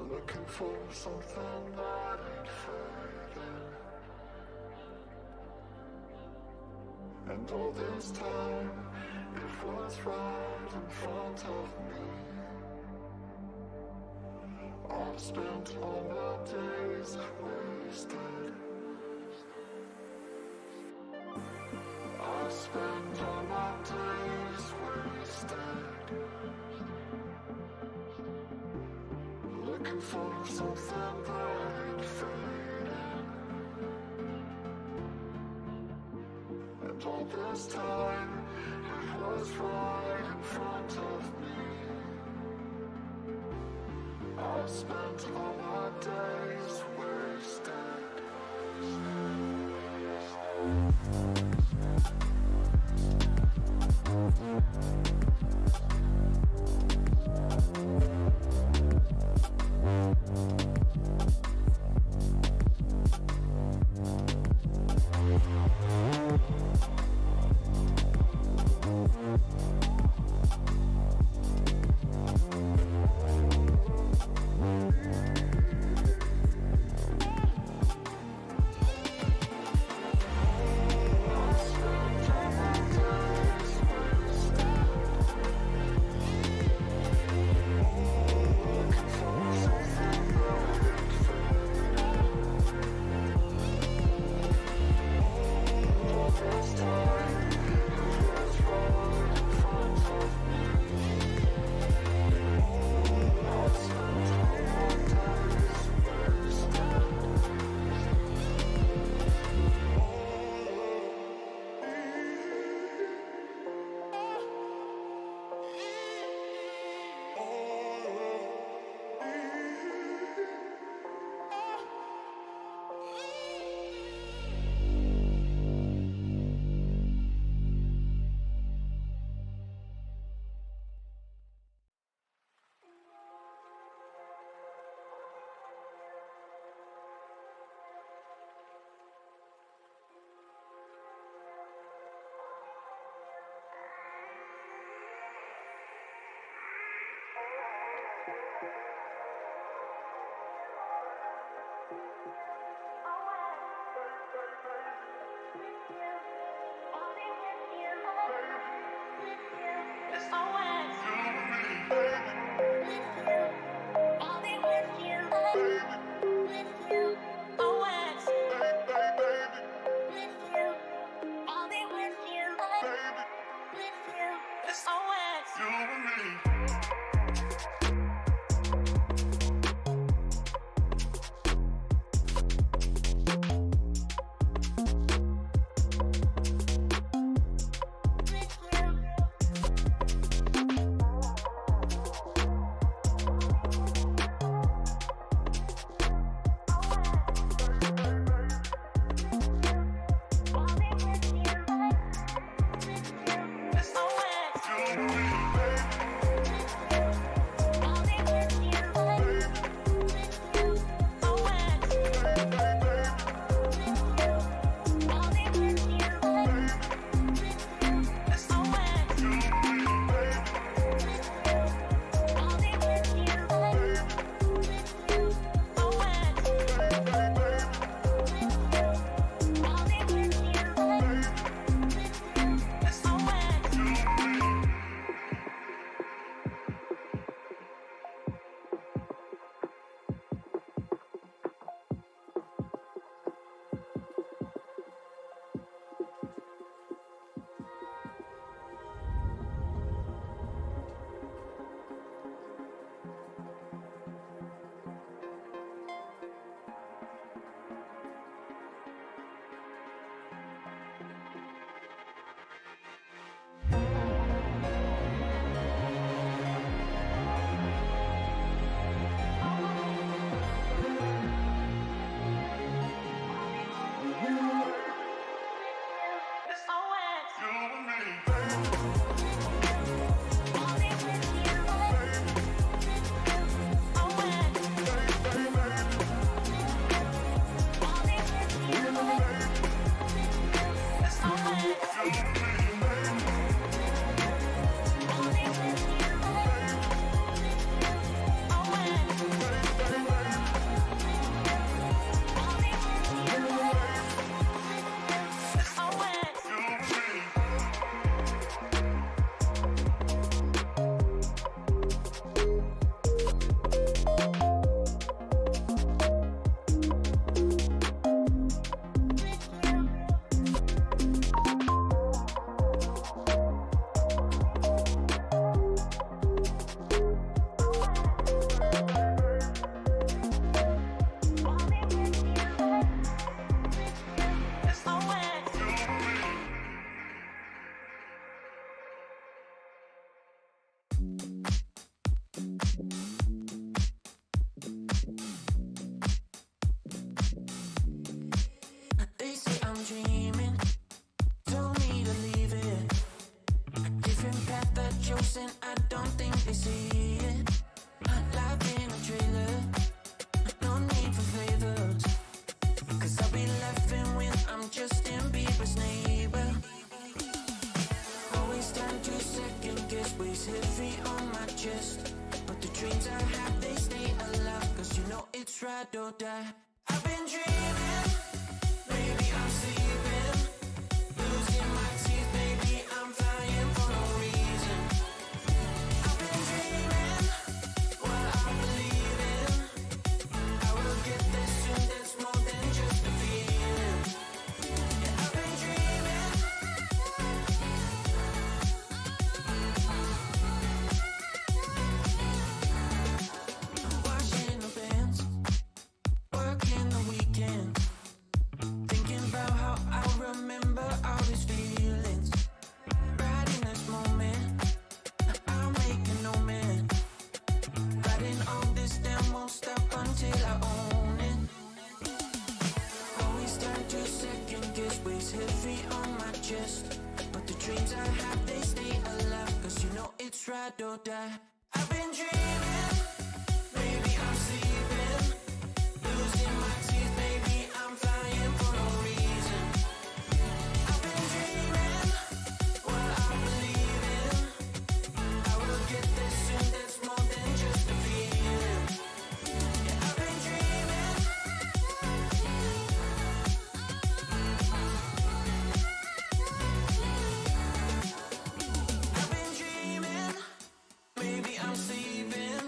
Looking for something that ain't fading. And all this time, it was right in front of me. I've spent all my days wasted. I've spent all my days wasted. Looking for something that ain't fading. And all this time, it was right in front of me. I've spent all my days wasted. heavy on my chest, but the dreams I have, they stay alive, cause you know it's ride or die. I've been dreaming, maybe I'm sleeping, losing my teeth, baby, I'm flying for no reason. I've been dreaming, what I believe in, I will get there soon, that's more than just a feeling. Yeah, I've been dreaming. Watching the bands, working the weekend, thinking about how I remember all these feelings. Right in this moment, I'll make a no man. Riding on this damn, won't stop until I own it. Always turn to second guess, weighs heavy on my chest, but the dreams I have, they stay alive, cause you know it's ride or die. I've been dreaming, maybe I'm sleeping, losing my teeth, baby, I'm flying for no reason. I've been dreaming, what I believe in, I will get there soon, that's more than just a feeling. Yeah, I've been dreaming. I've been dreaming, maybe I'm sleeping,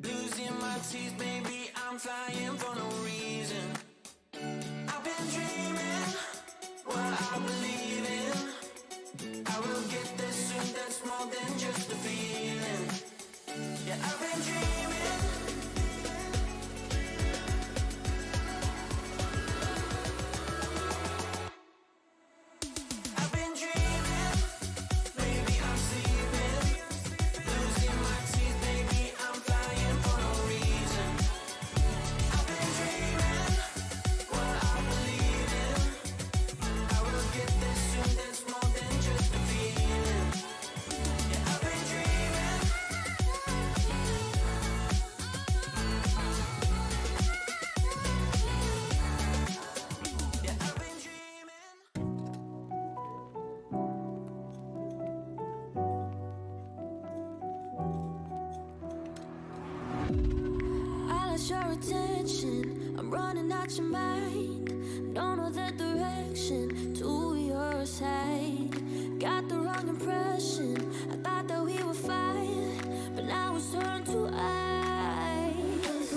losing my teeth, baby, I'm flying for no reason. I've been dreaming, what I believe in, I will get there soon, that's more than just a feeling. Yeah, I've been dreaming. I've been dreaming, maybe I'm sleeping, losing my teeth, baby, I'm flying for no reason. I've been dreaming, what I believe in, I will get there soon, that's more than just a feeling. Yeah, I've been dreaming. Yeah, I've been dreaming. I lost your attention, I'm running out your mind. Don't know the direction to your side. Got the wrong impression, I thought that we were fine, but now it's turned to ice.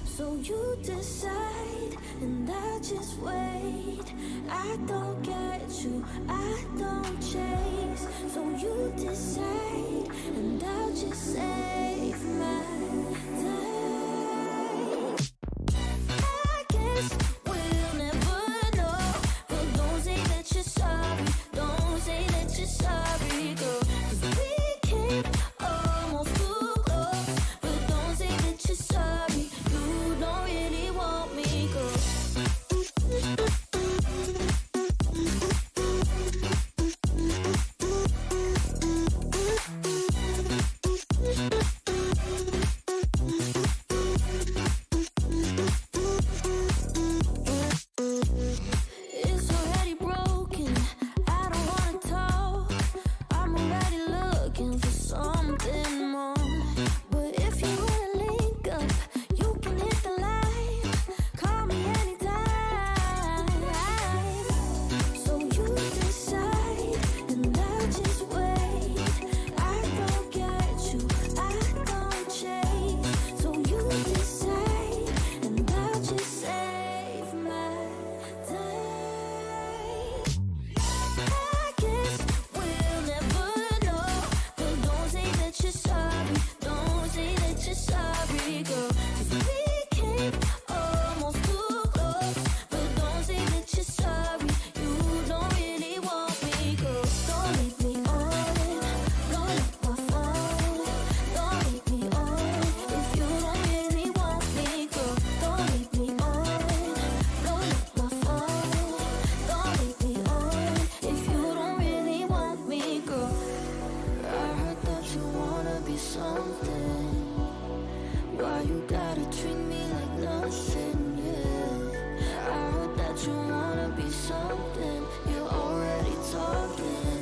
So you decide, and I just wait. I don't get you, I don't chase. So you decide, and I'll just save my time. I guess we'll never know, but don't say that you're sorry, don't say that you're sorry, girl. 'Cause we came almost too close, but don't say that you're sorry, you don't really want me, girl. It's already broken, I don't wanna talk, I'm already looking for something more. But if you wanna link up, you can hit the line, call me anytime. So you decide, and I'll just wait. I don't get you, I don't chase. So you decide, and I'll just save my time. I guess we'll never know, but don't say that you're sorry, don't say that you're sorry, girl. 'Cause we came almost too close, but don't say that you're sorry, you don't really want me, girl. Don't leave me on, don't let my phone, don't leave me on if you don't really want me, girl. Don't leave me on, don't let my phone, don't leave me on if you don't really want me, girl. I heard that you wanna be something, why you gotta treat me like nothing, yeah. I heard that you wanna be something, you're already talking.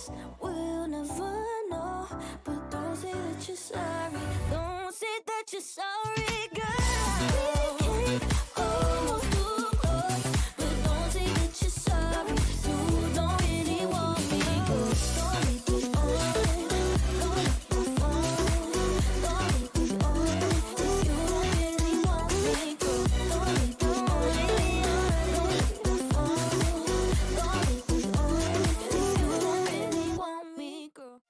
guess we'll never know. But don't say that you're sorry. Don't say that you're sorry, girl. We came almost too close, but don't say that you're sorry. You don't really want me, girl. Don't leave me on. Don't leave me on. Don't leave me on. If you don't really want me, girl. Don't leave me on. Don't leave me on. Don't leave me on. If you don't really want me, girl.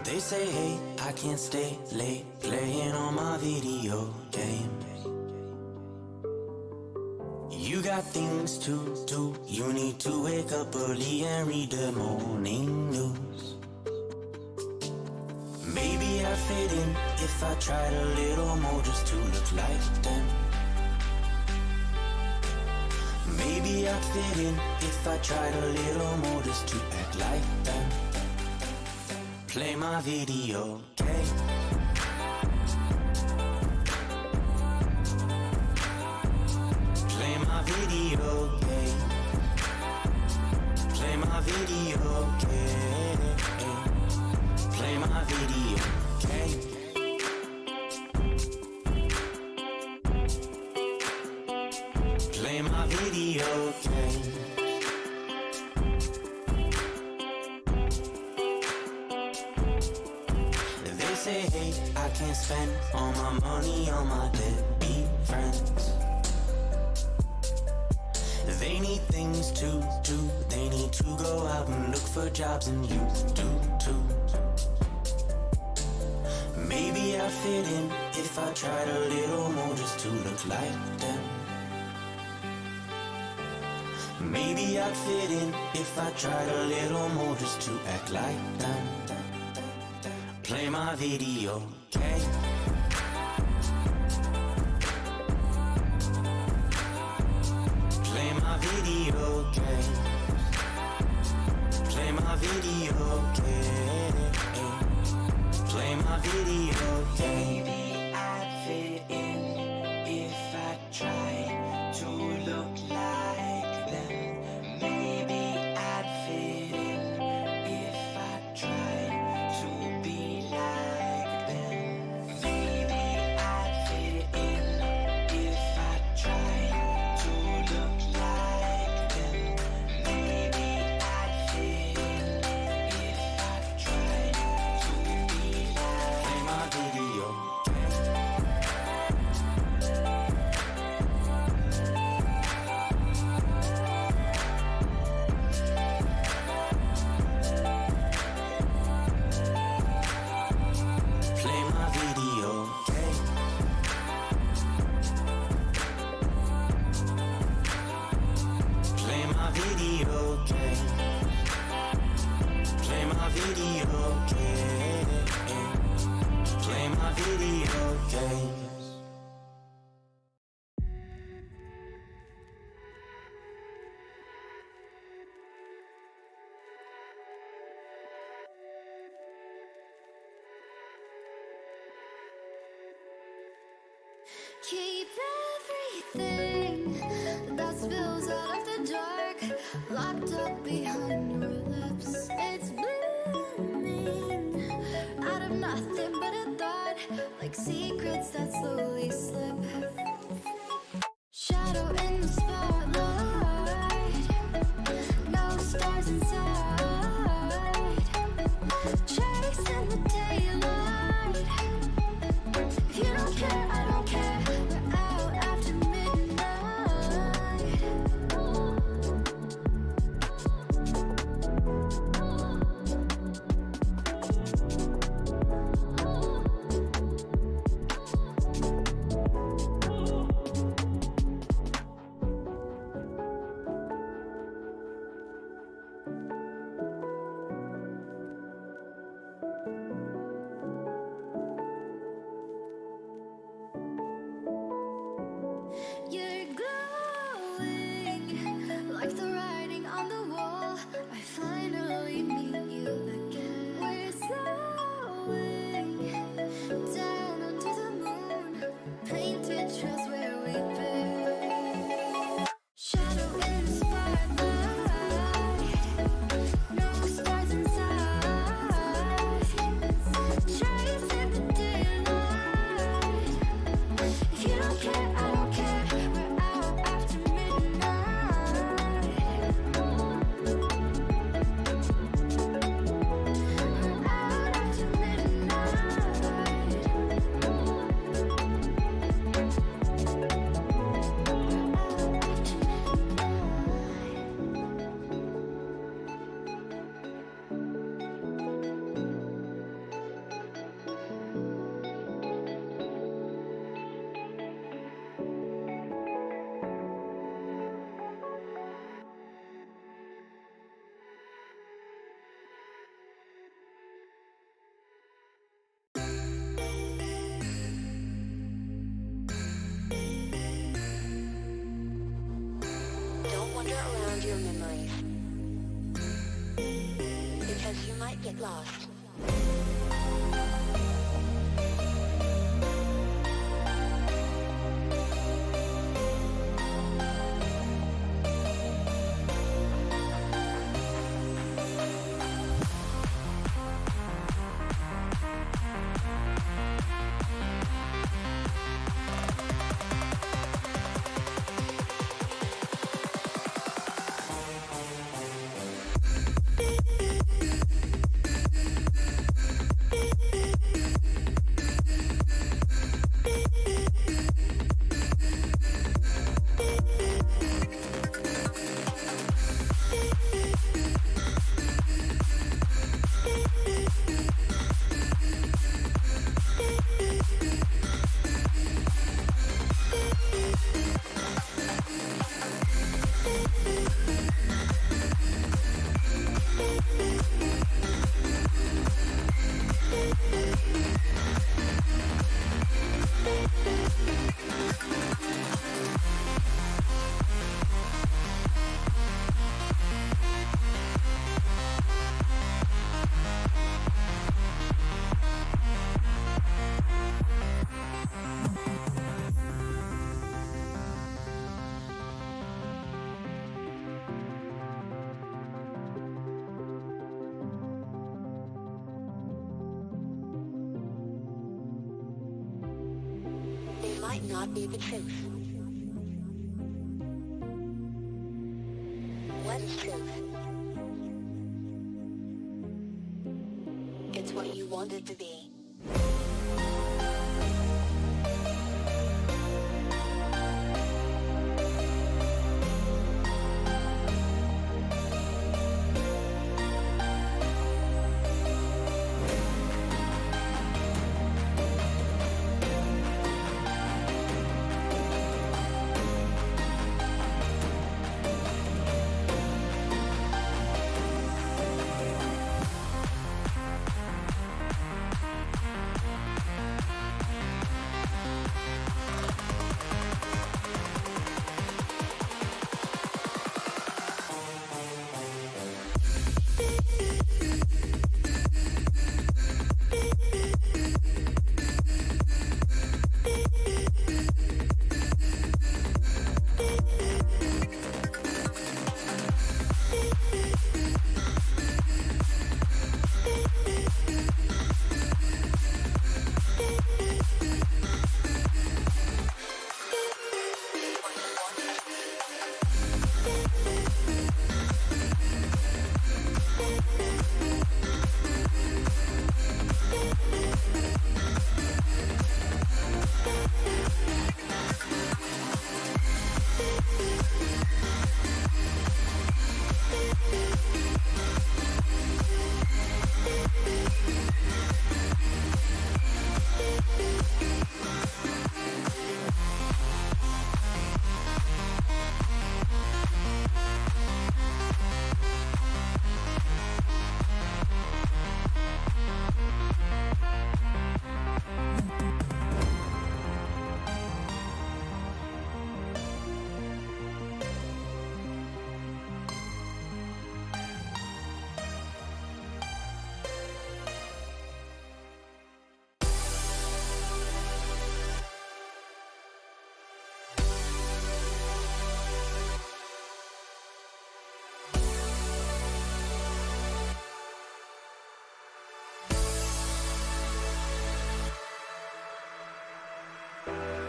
They say, hey, I can't stay late playing on my video games. You got things to do. You need to wake up early and read the morning news. Maybe I'd fit in if I tried a little more just to look like them. Maybe I'd fit in if I tried a little more just to act like them. Play my video game. Play my video game. Play my video game. Play my video game. Play my video game. say, hey, I can't spend all my money on my deadbeat friends. They need things to do, they need to go out and look for jobs, and you do too. Maybe I'd fit in if I tried a little more just to look like them. Maybe I'd fit in if I tried a little more just to act like them. Play my video, okay? Play my video, okay? Play my video, okay? Play my video, okay? Maybe I'd fit in if I tried to look like them. Maybe I'd fit in if I tried to be like them. Maybe I'd fit in if I tried to look like them. Maybe I'd fit in if I tried to be like. Play my video, play my video, okay? Play my video, okay? Play my video, okay? Play my video, okay? Keep everything that spills out of the dark locked up behind your lips. It's blooming out of nothing but a thought, like secrets that slowly slip. Shadow in the spotlight, no stars inside, chasing the daylight. If you don't care, I don't care. We're out after midnight. You're glowing like the writing on the wall. I finally meet you again. We're slowing down under the moon, painted trails where we've been. Shadow in the spotlight, no stars inside, chasing the daylight. If you don't care, I don't care. We're out after midnight. We're out after Don't wander around your memories, because you might get lost. They might not be the truth. What is truth? It's what you want it to be.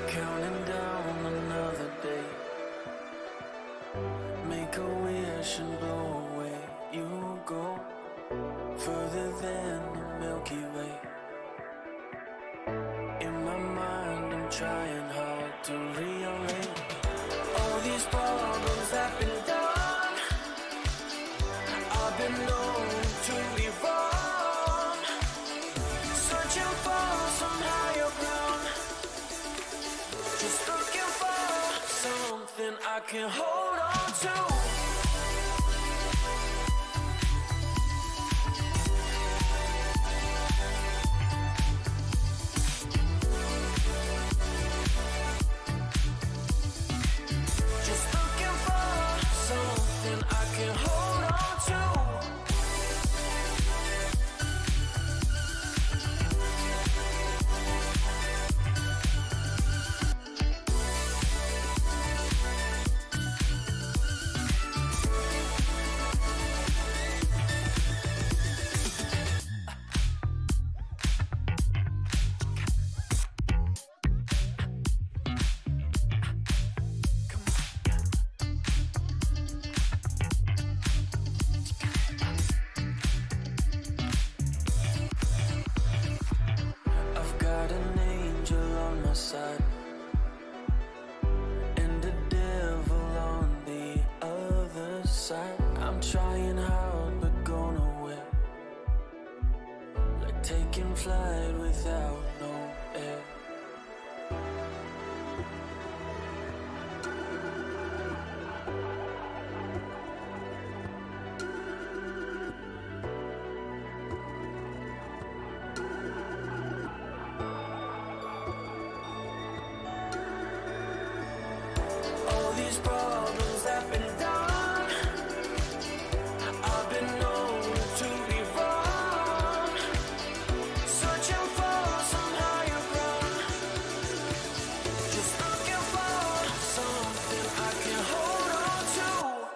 Counting down another day. Make a wish and blow away. You go further than the Milky Way. In my mind I'm trying hard to rearrange all these problems that been done. I've been known to be wrong, searching for some higher ground. Just looking for something I can hold on to. Just looking for something I can hold on to. I've got an angel on my side and a devil on the other side. I'm trying hard but go nowhere, like taking flight without no air. these problems have been done. I've been known to be wrong, searching for some higher ground, just looking for something I can hold on to.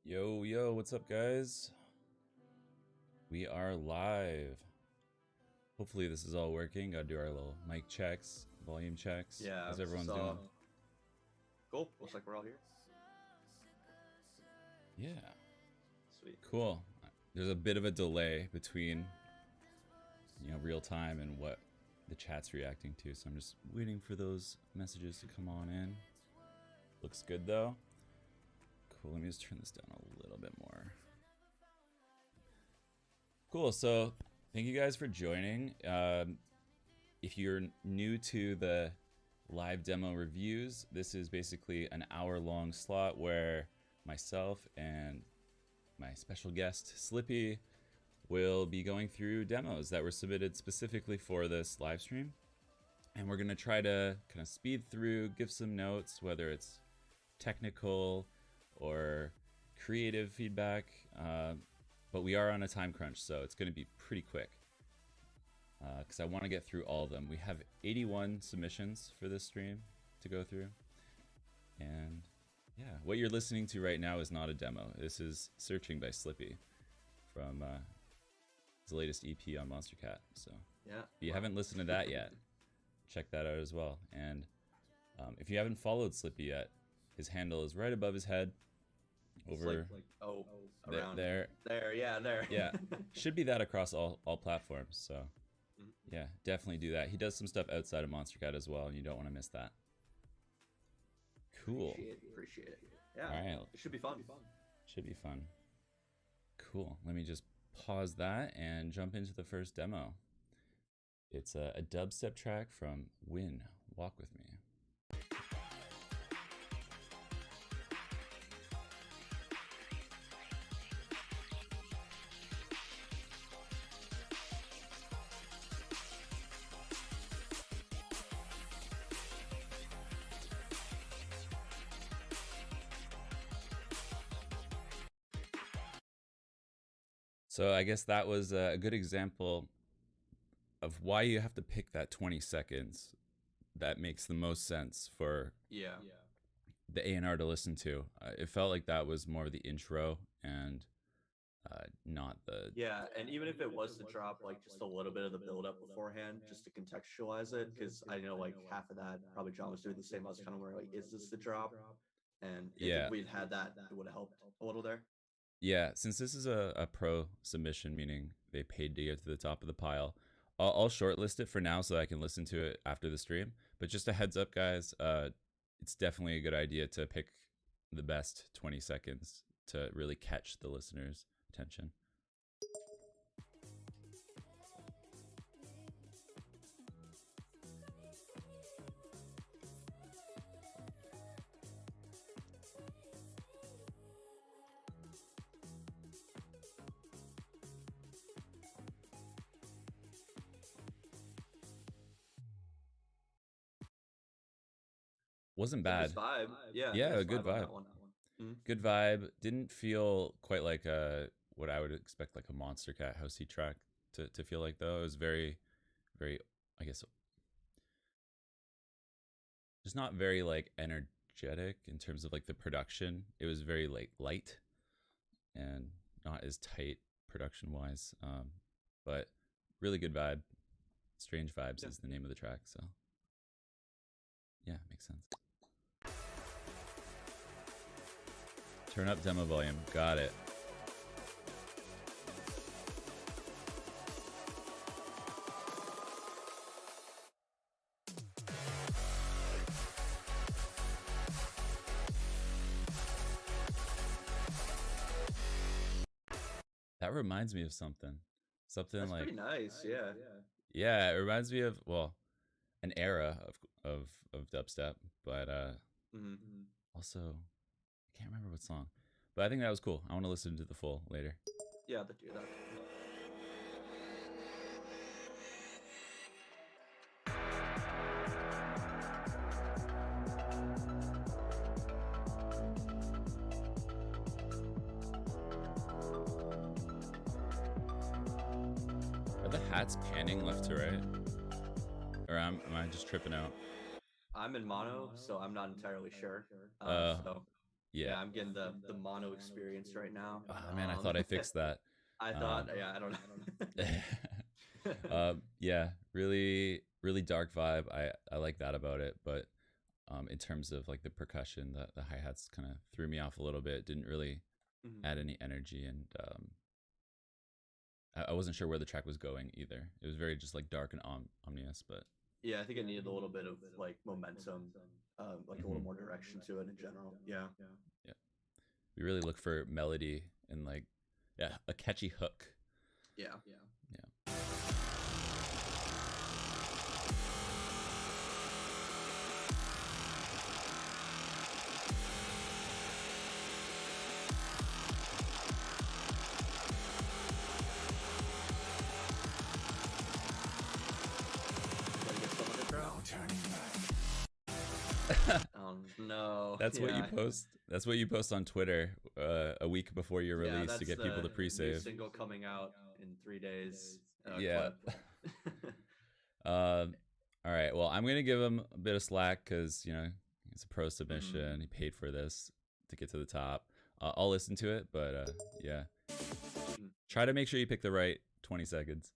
Yo, what's up, guys? We are live. Hopefully this is all working. Gotta do our little mic checks, volume checks. Yeah, how's everyone's doing? Cool. Looks like we're all here. Yeah, Sweet. cool. There's a bit of a delay between, real time and what the chat's reacting to, so I'm just waiting for those messages to come on in. Looks good though. Cool, let me just turn this down a little bit more. Cool, so thank you guys for joining. If you're new to the live demo reviews, this is basically an hour-long slot where myself and my special guest, Slippy, will be going through demos that were submitted specifically for this live stream. And we're going to try to kind of speed through, give some notes, whether it's technical or creative feedback, but we are on a time crunch, so it's going to be pretty quick because I want to get through all of them. We have 81 submissions for this stream to go through, and yeah, what you're listening to right now is not a demo. This is Searching by Slippy from his latest EP on Monster Cat. So Yeah. if you haven't listened to that yet, check that out as well. And if you haven't followed Slippy yet, his handle is right above his head. Over Around there. There, yeah, there. Yeah, should be that across all platforms. So yeah, definitely do that. He does some stuff outside of Monster Cat as well, and you don't want to miss that. Cool. Appreciate it. Yeah. All right. It should be fun. Should be fun. Cool. Let me just pause that and jump into the first demo. It's a dubstep track from Win, Walk With Me. So I guess that was a good example of why you have to pick that 20 seconds that makes the most sense for the A&R to listen to. It felt like that was more of the intro and not the... Yeah, and even if it was to drop like just a little bit of the build up beforehand, just to contextualize it, because I know like half of that probably John was doing the same. I was kind of wondering, like, is this the drop? And if we'd had that, it would have helped a little there. Yeah, since this is a pro submission, meaning they paid to get to the top of the pile, I'll shortlist it for now so that I can listen to it after the stream. But just a heads up, guys, it's definitely a good idea to pick the best 20 seconds to really catch the listener's attention. Wasn't bad. Vibe. Yeah, a good vibe. That one. Good vibe. Didn't feel quite like what I would expect like a Monster Cat housey track to feel like, though. It was very, very, I guess, just not very like energetic in terms of like the production. It was very like light and not as tight production wise, but really good vibe. Strange Vibes is the name of the track, so yeah, makes sense. Turn up demo volume. Got it. reminds me of something. Something That's like pretty nice. Yeah. yeah, it reminds me of an era of dubstep, but also I can't remember what song. But I think that was cool. I want to listen to the full later. Yeah, they do that. Are the hats panning left to right? Or am I just tripping out? I'm in mono, so I'm not entirely sure. So yeah, I'm getting the mono experience right now. Oh man, I thought I fixed that. I thought, yeah, I don't know. Yeah, really, really dark vibe. I like that about it, but in terms of like the percussion, the hi hats kind of threw me off a little bit. Didn't really add any energy, and I wasn't sure where the track was going either. It was very just like dark and ominous, but yeah, I think it needed a little bit of like momentum, like a little more direction to it in general. Yeah. We really look for melody and like a catchy hook. Yeah. Oh no. That's what you post. That's what you post on Twitter a week before your release to get people to pre-save. New single coming out in 3 days. Yeah. All right. Well, I'm gonna give him a bit of slack because it's a pro submission. He paid for this to get to the top. I'll listen to it, but yeah. Try to make sure you pick the right 20 seconds.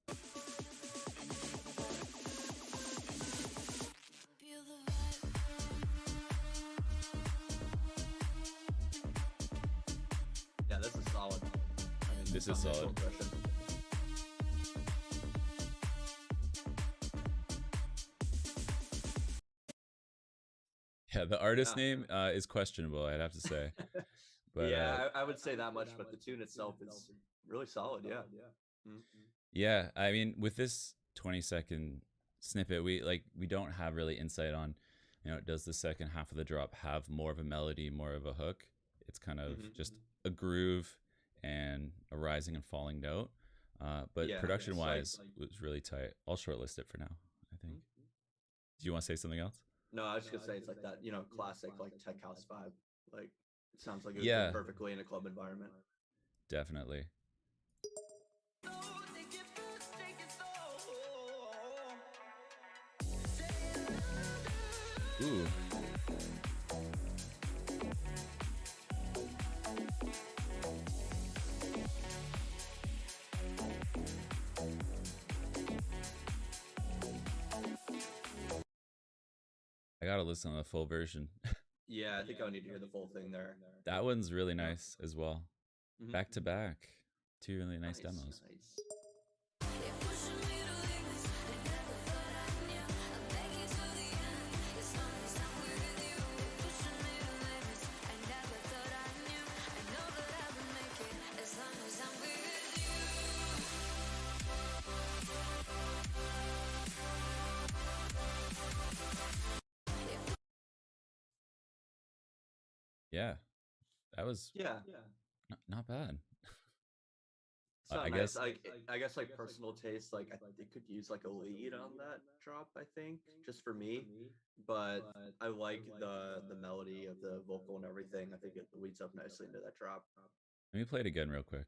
Yeah, this is solid. This is solid. Yeah, the artist name is questionable, I'd have to say. But yeah, I would say that much, but the tune itself is really solid. Yeah. Yeah, I mean, with this 20-second snippet, we don't have really insight on, does the second half of the drop have more of a melody, more of a hook? It's kind of just a groove and a rising and falling note. But Yeah, production-wise, like- it was really tight. I'll shortlist it for now, I think. Do you want to say something else? No, I was just gonna say it's like that, classic like tech house vibe. Like it sounds like it would Yeah. fit perfectly in a club environment. Definitely. Ooh. I gotta listen to the full version. Yeah, I think I would need to hear the full thing there. That one's really nice as well. Back to back. 2 really nice demos. Nice. Yeah. That was not bad. It's not I nice. guess I guess like personal taste, like they could use like a lead on that drop, I think, just for me. But I like the melody of the vocal and everything. I think it leads up nicely into that drop. let me play it again real quick.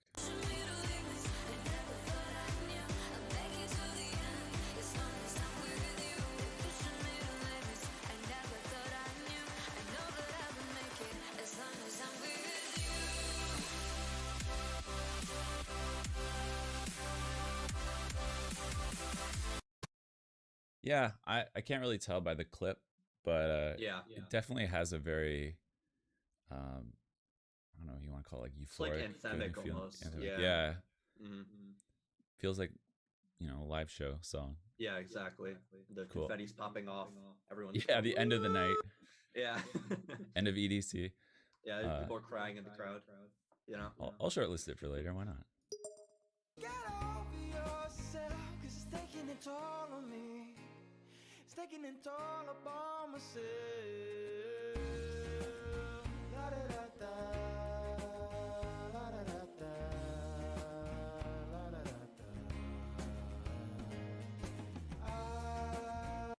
Yeah, I can't really tell by the clip, but it definitely has a very I don't know what you want to call it, like It's like euphoric anthemic feeling. almost. Anthemic. Yeah. Feels like a live show song. Yeah, exactly. The Cool. confetti's popping off. Everyone's Yeah, the end of the night, Yeah. end of EDC. Yeah, people are crying in the crowd. I'll shortlist it for later. Why not? Get over yourself, 'cause it's taking a toll on me. It's taking a toll upon myself. La da da da, la da da da, la da da da.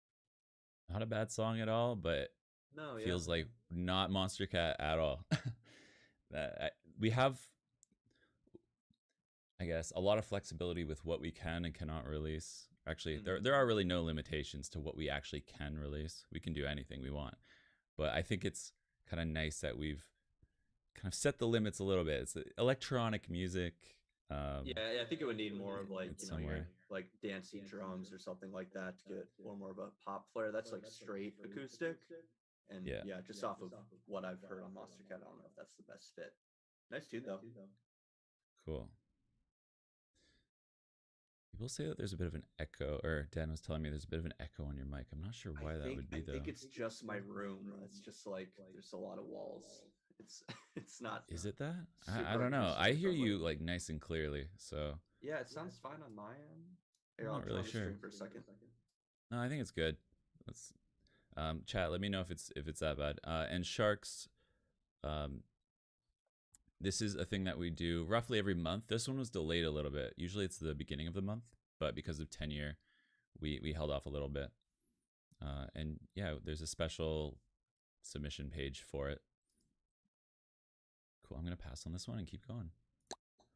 Not a bad song at all, but No, yeah. feels like not Monster Cat at all. We have, I guess, a lot of flexibility with what we can and cannot release. Actually, there are really no limitations to what we actually can release. We can do anything we want. But I think it's kind of nice that we've kind of set the limits a little bit. It's electronic music. Yeah, I think it would need more of like, you know, somewhere. your like dancey drums or something like that to get more of a pop flair. That's like straight acoustic. And Yeah. yeah, just off of what I've heard on Monster Cat, I don't know if that's the best fit. Nice tune though. Cool. People say that there's a bit of an echo, or Dan was telling me there's a bit of an echo on your mic. I'm not sure why that would be though. I think it's just my room. It's just like there's a lot of walls. It's not. Is it that? I super don't know. I acoustic, hear but, you like- like nice and clearly. So Yeah, it sounds fine on my end. Here, I'm I'll not try really the sure. stream for a second. no, I think it's good. Let's chat. Let me know if it's that bad. And Sharks, this is a thing that we do roughly every month. This one was delayed a little bit. Usually it's the beginning of the month, but because of 10 year, we held off a little bit. And yeah, there's a special submission page for it. Cool. I'm gonna pass on this one and keep going.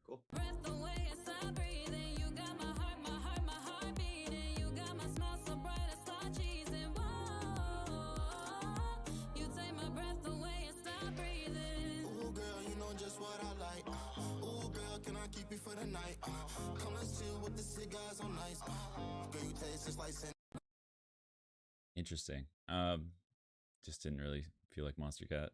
Cool. Breath away as I breathe in. You got my heart, my heart, my heart beating. You got my smile so bright I start cheesing. Whoa, you take my breath away and stop breathing. Ooh, girl, you know just what I like. Ooh, girl, can I keep you for the night? Come let's chill with the cigars on ice. Girl, you taste just like sin. Interesting. Just didn't really feel like Monster Cat.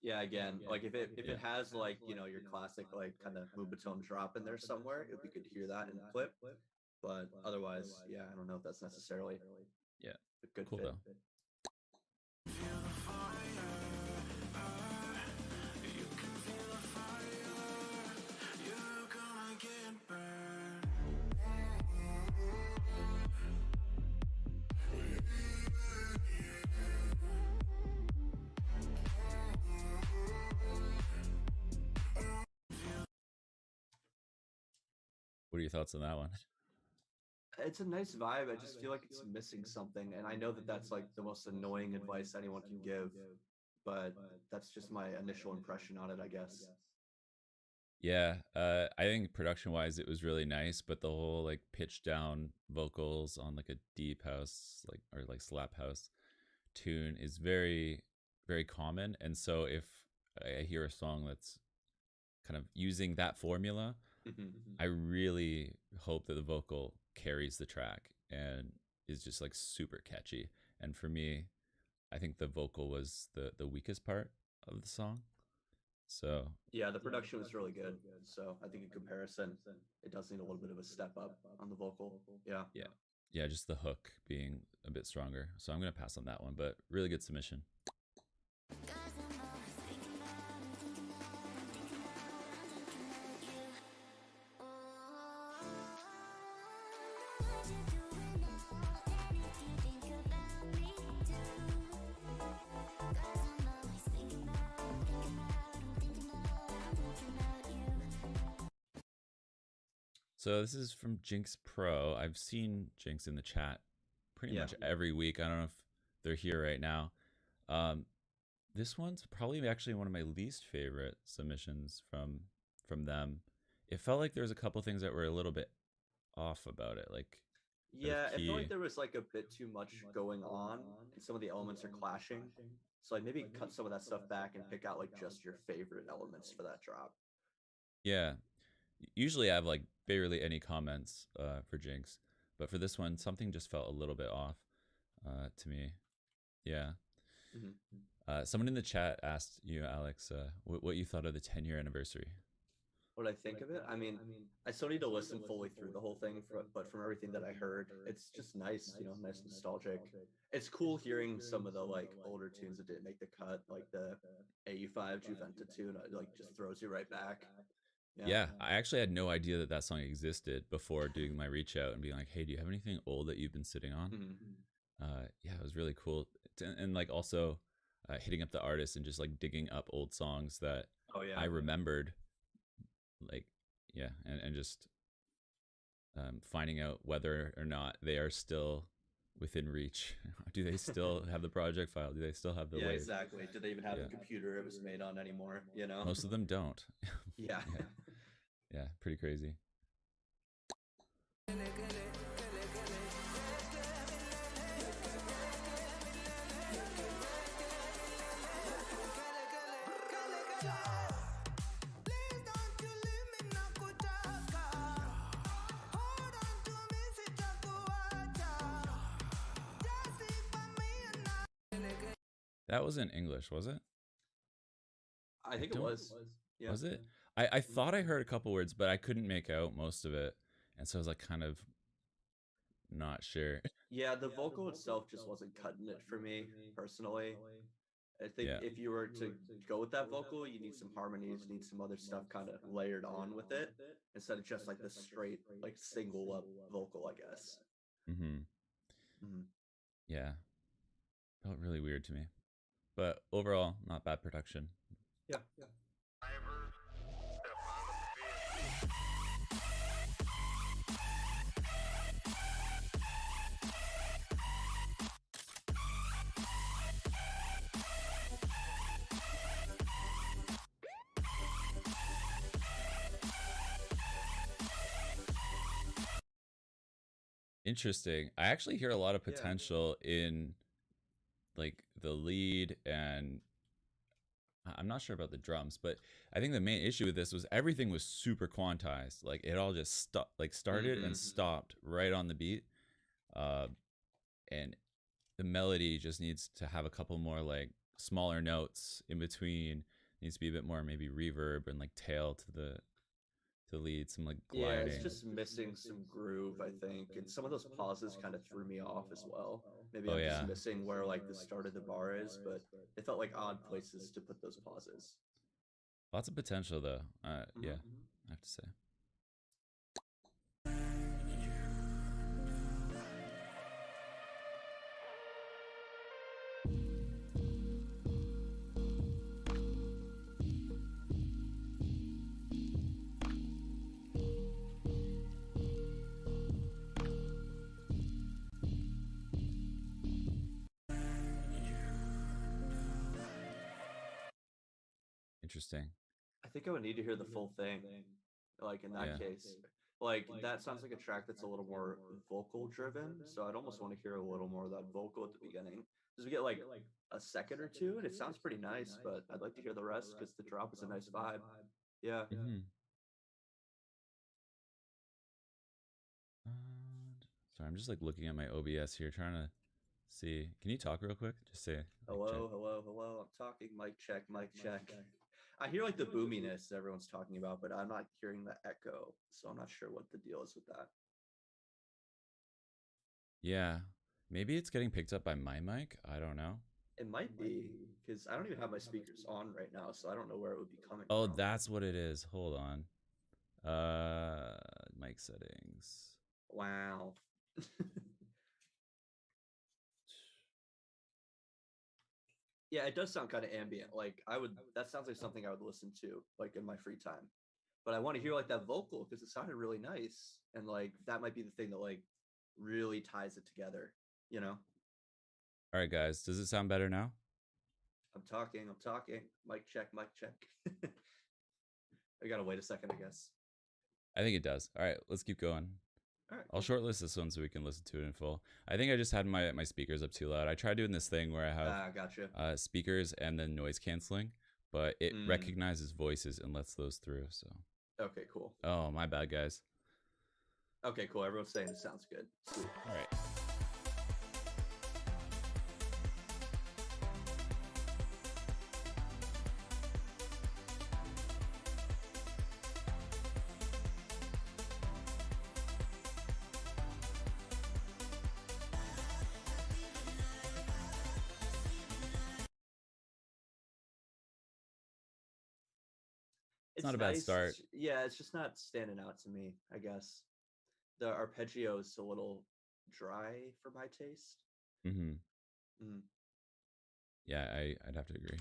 Yeah, again, like if it has like, you know, your classic like kind of Moobatone drop in there somewhere, it would be good to hear that in the clip. But otherwise, yeah, I don't know if that's necessarily Yeah. a good Cool fit. though. What are your thoughts on that one? It's a nice vibe. I just feel like it's missing something, and I know that that's like the most annoying advice anyone can give, but that's just my initial impression on it, I guess. Yeah, I think production-wise it was really nice, but the whole like pitch down vocals on like a deep house like or like slap house tune is very very common, and so if I hear a song that's kind of using that formula, I really hope that the vocal carries the track and is just like super catchy. And for me, I think the vocal was the weakest part of the song. So Yeah, the production was really good. So I think in comparison, it does need a little bit of a step up on the vocal. Yeah. yeah, just the hook being a bit stronger. So I'm gonna pass on that one, but really good submission. So this is from Jinx Pro. I've seen Jinx in the chat pretty much every week. I don't know if they're here right now. This one's probably actually one of my least favorite submissions from them. It felt like there was a couple things that were a little bit off about it. Like Yeah, I feel like there was like a bit too much going on, and some of the elements are clashing. So like maybe cut some of that stuff back and pick out like just your favorite elements for that drop. Yeah. Usually I have like barely any comments for Jinx, but for this one, something just felt a little bit off to me. Yeah. Someone in the chat asked you, Alex, what you thought of the 10-year anniversary. What I think of it? I mean, I still need to listen fully through the whole thing, but from everything that I heard, it's just nice, you know, nice nostalgic. It's cool hearing some of the like older tunes that didn't make the cut, like the AU5 Juventa tune, like just throws you right back. Yeah, I actually had no idea that that song existed before doing my reach out and being like, hey, do you have anything old that you've been sitting on? Yeah, it was really cool. And like also hitting up the artist and just like digging up old songs that I remembered, like, yeah, and just finding out whether or not they are still within reach. Do they still have the project file? Do they still have the wave? Exactly. Do they even have the computer it was made on anymore, you know? Most of them don't. Yeah. Yeah, pretty crazy. That wasn't English, was it? I think it was. Yeah. Was it? I thought I heard a couple words, but I couldn't make out most of it. And so I was like kind of not sure. Yeah, the vocal itself just wasn't cutting it for me personally. I think if you were to go with that vocal, you need some harmonies, you need some other stuff kind of layered on with it instead of just like the straight, like single up vocal, I guess. Yeah. Felt really weird to me. But overall, not bad production. Yeah. Interesting. I actually hear a lot of potential in like the lead, and I'm not sure about the drums, but I think the main issue with this was everything was super quantized. Like it all just started and stopped right on the beat. And the melody just needs to have a couple more like smaller notes in between. Needs to be a bit more maybe reverb and like tail to the lead, some like gliding. Yeah, it's just missing some groove, I think, and some of those pauses kind of threw me off as well. Maybe I'm just missing where like the start of the bar is, but it felt like odd places to put those pauses. Lots of potential though. Yeah, I have to say. Interesting. I think I would need to hear the full thing. Like in that case, like that sounds like a track that's a little more vocal driven. So I'd almost want to hear a little more of that vocal at the beginning. Because we get like a second or two, and it sounds pretty nice. But I'd like to hear the rest because the drop is a nice vibe. Yeah. Sorry, I'm just like looking at my OBS here, trying to see. Can you talk real quick? Just say hello, hello, hello. I'm talking. Mic check, mic check. I hear like the boominess everyone's talking about, but I'm not hearing the echo, so I'm not sure what the deal is with that. Yeah, maybe it's getting picked up by my mic. I don't know. It might be, because I don't even have my speakers on right now, so I don't know where it would be coming from. Oh, from. that's what it is. Hold on. Mic settings. Wow. Yeah, it does sound kind of ambient. Like that sounds like something I would listen to like in my free time. But I want to hear like that vocal because it sounded really nice. And like that might be the thing that like really ties it together, you know? All right, guys, does it sound better now? I'm talking. Mic check, mic check. I gotta wait a second, I guess. I think it does. All right, let's keep going. All right, I'll shortlist this one so we can listen to it in full. I think I just had my speakers up too loud. I tried doing this thing where I have gotcha. Speakers and then noise canceling, but it recognizes voices and lets those through. So okay, cool. Oh, my bad, guys. Okay, cool. Everyone's saying it sounds good. Sweet. All right. It's not a bad nice. start. Yeah, it's just not standing out to me, I guess. The arpeggio is a little dry for my taste. Mm-hmm. Mm. Yeah, I'd have to agree.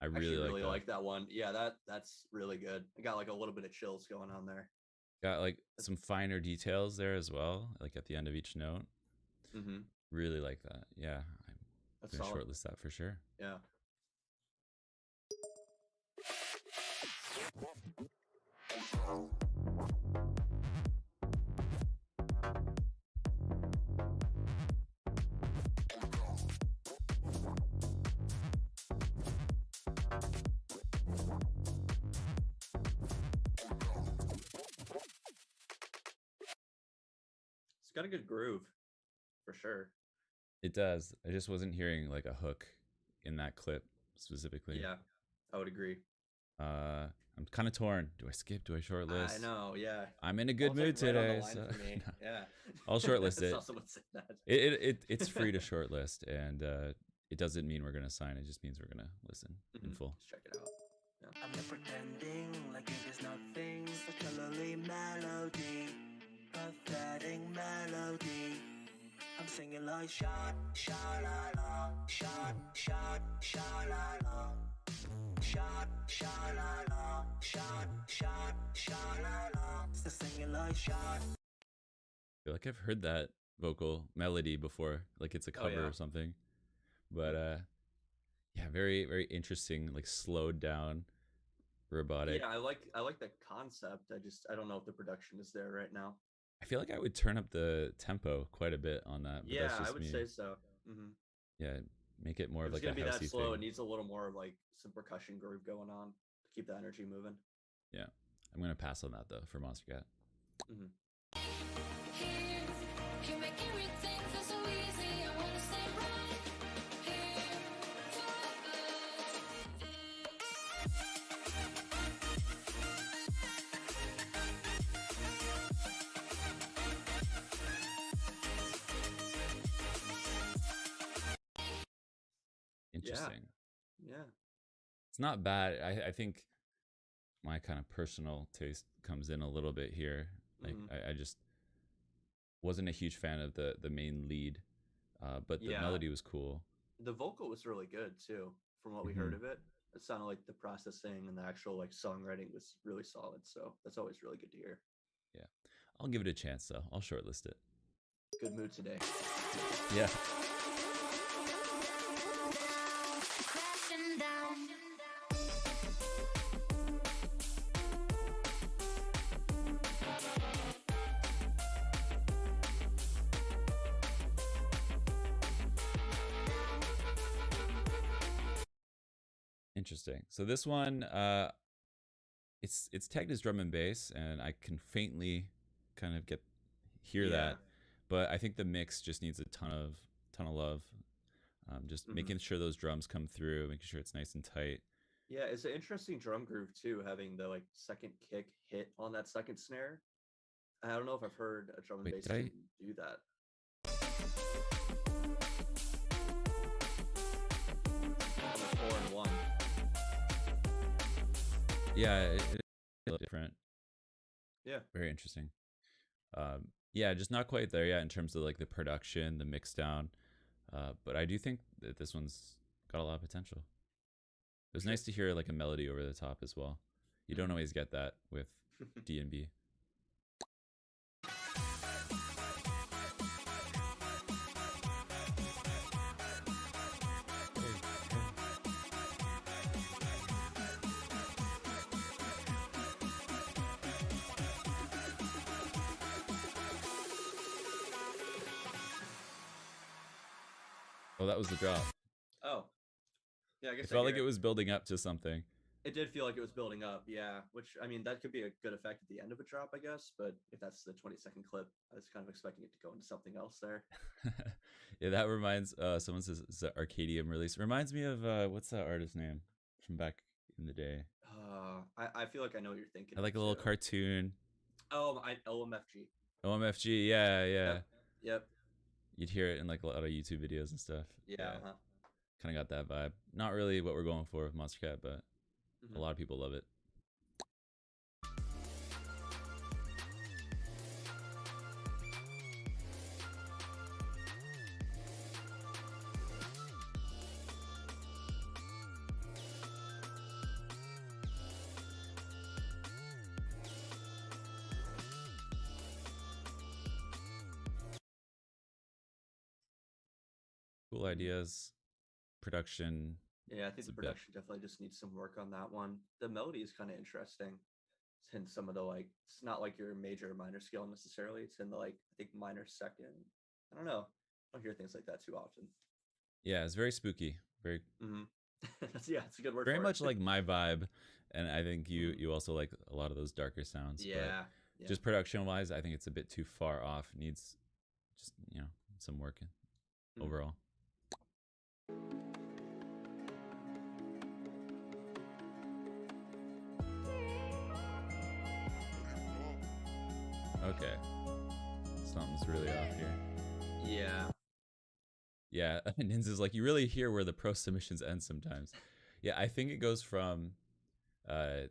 I really like that one. Yeah, that's really good. I got like a little bit of chills going on there. Got like some finer details there as well, like at the end of each note. Mm-hmm. Really like that. Yeah, I'm gonna solid. shortlist that for sure. Yeah. It's got a good groove, for sure. It does. I just wasn't hearing like a hook in that clip specifically. Yeah, I would agree. I'm kind of torn. Do I skip? Do I shortlist? I know. Yeah. I'm in a good mood right on the today. line So for me. Yeah. I'll shortlist I it. saw someone say that. It's free to shortlist, and it doesn't mean we're gonna sign. It just means we're gonna listen in full. Let's check it out. Yeah. I'm not pretending like it is nothing. Such a lovely melody, pathetic melody. I'm singing like shot, shot, la la, shot, shot, shot, la la, shot, shot, la la, shot, shot, shot, la la. Still singing like shot. I feel like I've heard that vocal melody before, like it's a cover or something. But yeah, very very interesting, like slowed down, robotic. Yeah, I like the concept. I don't know if the production is there right now. I feel like I would turn up the tempo quite a bit on that. But Yeah, that's just I would say so. Mm-hmm. Yeah, make it more of like It's gonna a be housey that slow. thing. It needs a little more of like some percussion groove going on to keep the energy moving. Yeah, I'm gonna pass on that though for Monster Cat. Mm-hmm. You make everything feel so easy. I wanna stay right here Interesting. Yeah. It's not bad. I think my kind of personal taste comes in a little bit here. Like I just wasn't a huge fan of the main lead, but the melody was cool. The vocal was really good too, from what we heard of it. It sounded like the processing and the actual like songwriting was really solid. So that's always really good to hear. Yeah, I'll give it a chance though. I'll shortlist it. Good mood today. Yeah. crashing down. Interesting. So this one, it's tagged as drum and bass, and I can faintly kind of hear that, but I think the mix just needs a ton of love. Just making sure those drums come through, making sure it's nice and tight. Yeah, it's an interesting drum groove too, having the like second kick hit on that second snare. I don't know if I've heard a drum and bass team do that. On the 4-1. Yeah, it's a little different. Yeah. Very interesting. Yeah, just not quite there yet in terms of like the production, the mix down. But I do think that this one's got a lot of potential. It was nice to hear like a melody over the top as well. You don't always get that with D&B. Oh, that was the drop. Oh. Yeah, I guess It felt like it was building up to something. It did feel like it was building up, yeah. Which I mean, that could be a good effect at the end of a drop, I guess. But if that's the 20-second clip, I was kind of expecting it to go into something else there. Yeah, that reminds. Someone says it's an Arcadium release. Reminds me of what's that artist's name from back in the day? I feel like I know what you're thinking. I like a little cartoon. Oh, OMFG. OMFG, yeah, yeah. Yep. You'd hear it in like a lot of YouTube videos and stuff. Yeah. Kind of got that vibe. Not really what we're going for with Monster Cat, but Mm-hmm. a lot of people love it. Cool ideas, production. Yeah, I think the production definitely just needs some work on that one. The melody is kind of interesting. It's in some of the like, it's not like your major or minor scale necessarily. It's in the like, I think minor second. I don't know. I don't hear things like that too often. Yeah, it's very spooky. Very. Yeah, it's a good word. Very for much it. like my vibe, and I think you also like a lot of those darker sounds. Yeah. But just production wise, I think it's a bit too far off. Needs just some work overall. Okay, something's really off here. Yeah. Yeah, Nins is like, you really hear where the pro submissions end sometimes. Yeah, I think it goes from, I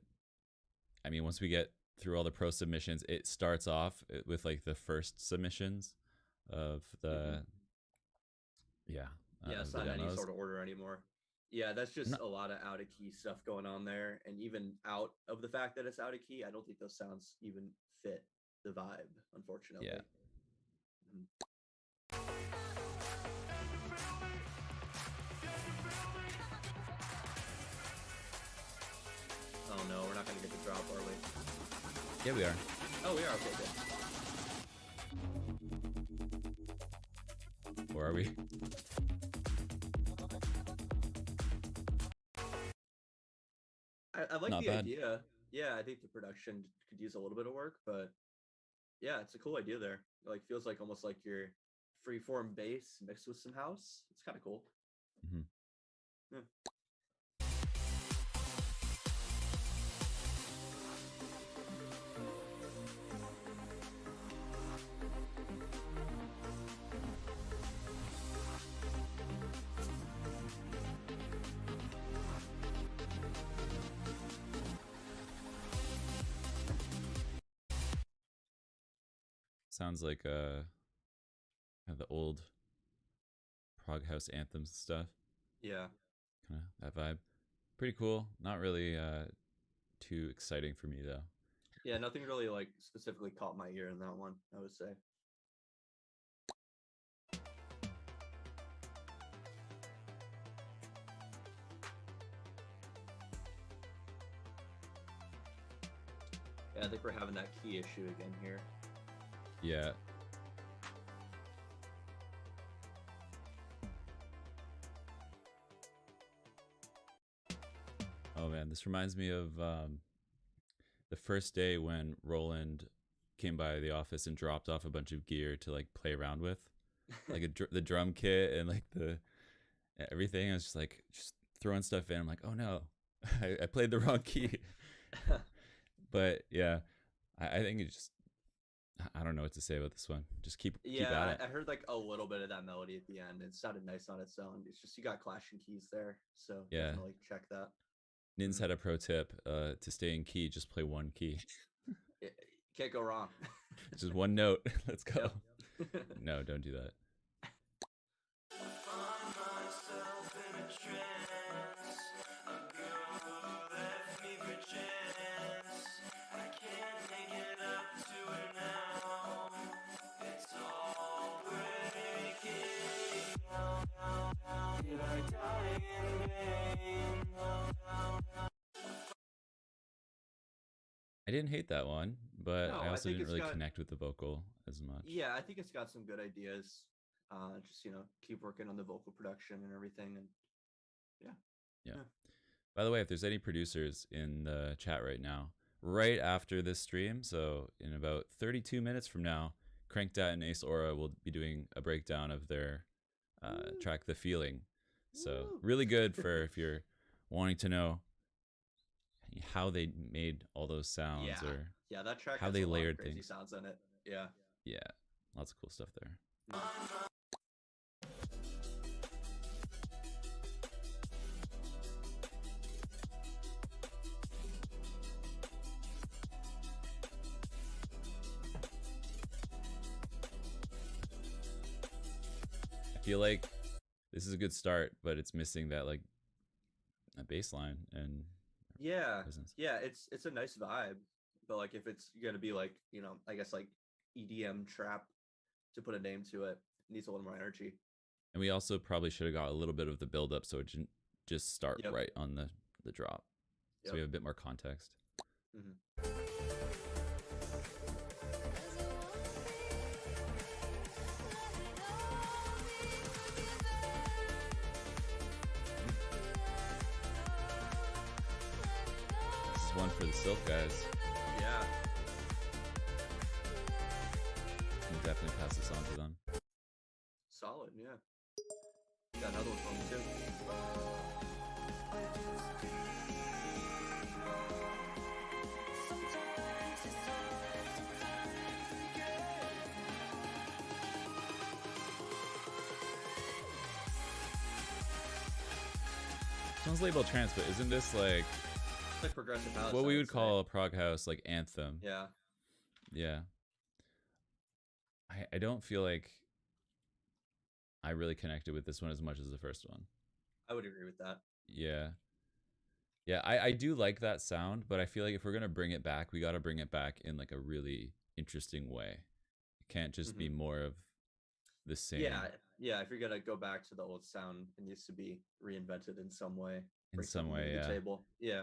mean, once we get through all the pro submissions, it starts off with like the first submissions of the, it's not in any sort of order anymore. Yeah, that's just a lot of out of key stuff going on there. And even out of the fact that it's out of key, I don't think those sounds even fit the vibe, unfortunately. Yeah. Oh no, we're not going to get the drop, are we? Yeah, we are. Oh, we are. Okay, good. Or are we? I like Not the bad. idea. Yeah, I think the production could use a little bit of work, but yeah, it's a cool idea there. It like feels like almost like your freeform bass mixed with some house. It's kind of cool. Mm-hmm. Yeah. Sounds like the old prog house anthems stuff. Yeah. Kind of that vibe. Pretty cool. Not really too exciting for me though. Yeah, nothing really like specifically caught my ear in that one, I would say. Yeah, I think we're having that key issue again here. Yeah. Oh man, this reminds me of the first day when Roland came by the office and dropped off a bunch of gear to like play around with, like the drum kit and like the everything. I was just throwing stuff in. I'm like, oh no, I played the wrong key. But yeah, I think it just, I don't know what to say about this one. Just keep at it. I heard like a little bit of that melody at the end. It sounded nice on its own. It's just you got clashing keys there, so definitely check that. Nins had a pro tip to stay in key. Just play one key. Can't go wrong. Just one note. Let's go. Yep. No, don't do that. I didn't hate that one, but I also didn't really connect with the vocal as much. Yeah, I think it's got some good ideas. Just keep working on the vocal production and everything, and yeah. By the way, if there's any producers in the chat right now, right after this stream, so in about 32 minutes from now, Crankdat and Ace Aura will be doing a breakdown of their track The Feeling. So really good for if you're wanting to know how they made all those sounds, or that track how has they a lot of layered crazy things. sounds in it. Yeah, lots of cool stuff there. I feel like this is a good start, but it's missing that like a bass line and presence. It's a nice vibe, but like if it's gonna be like, you know, I guess like EDM trap, to put a name to it, needs a little more energy. And we also probably should have got a little bit of the build up, so it didn't just start right on the drop. So we have a bit more context. This is one for the Silk guys. Yeah. We'll definitely pass this on to them. Solid, yeah. Got another one from me too. Sounds labeled trance, but isn't this like Progressive house? what we would call a prog house, like anthem? Yeah. Yeah. I don't feel like I really connected with this one as much as the first one. I would agree with that. Yeah. Yeah, I do like that sound, but I feel like if we're going to bring it back, we got to bring it back in like a really interesting way. It can't just be more of the same. Yeah, if you're going to go back to the old sound, it needs to be reinvented in some way. In some way, yeah. Table. Yeah.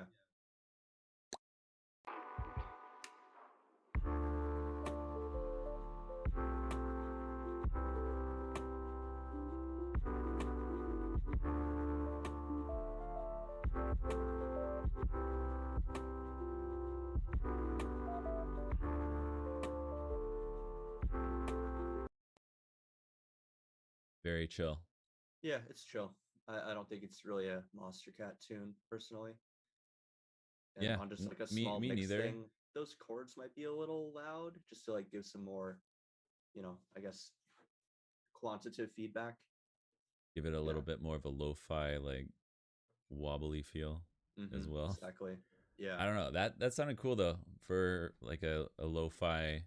Very chill. Yeah, it's chill. I don't think it's really a Monster Cat tune, personally. And yeah, on just like a small me mix neither. thing, those chords might be a little loud, just to like give some more, you know, I guess, quantitative feedback. Give it a little bit more of a lo-fi, like wobbly feel as well. Exactly. Yeah. I don't know. That sounded cool though, for like a lo-fi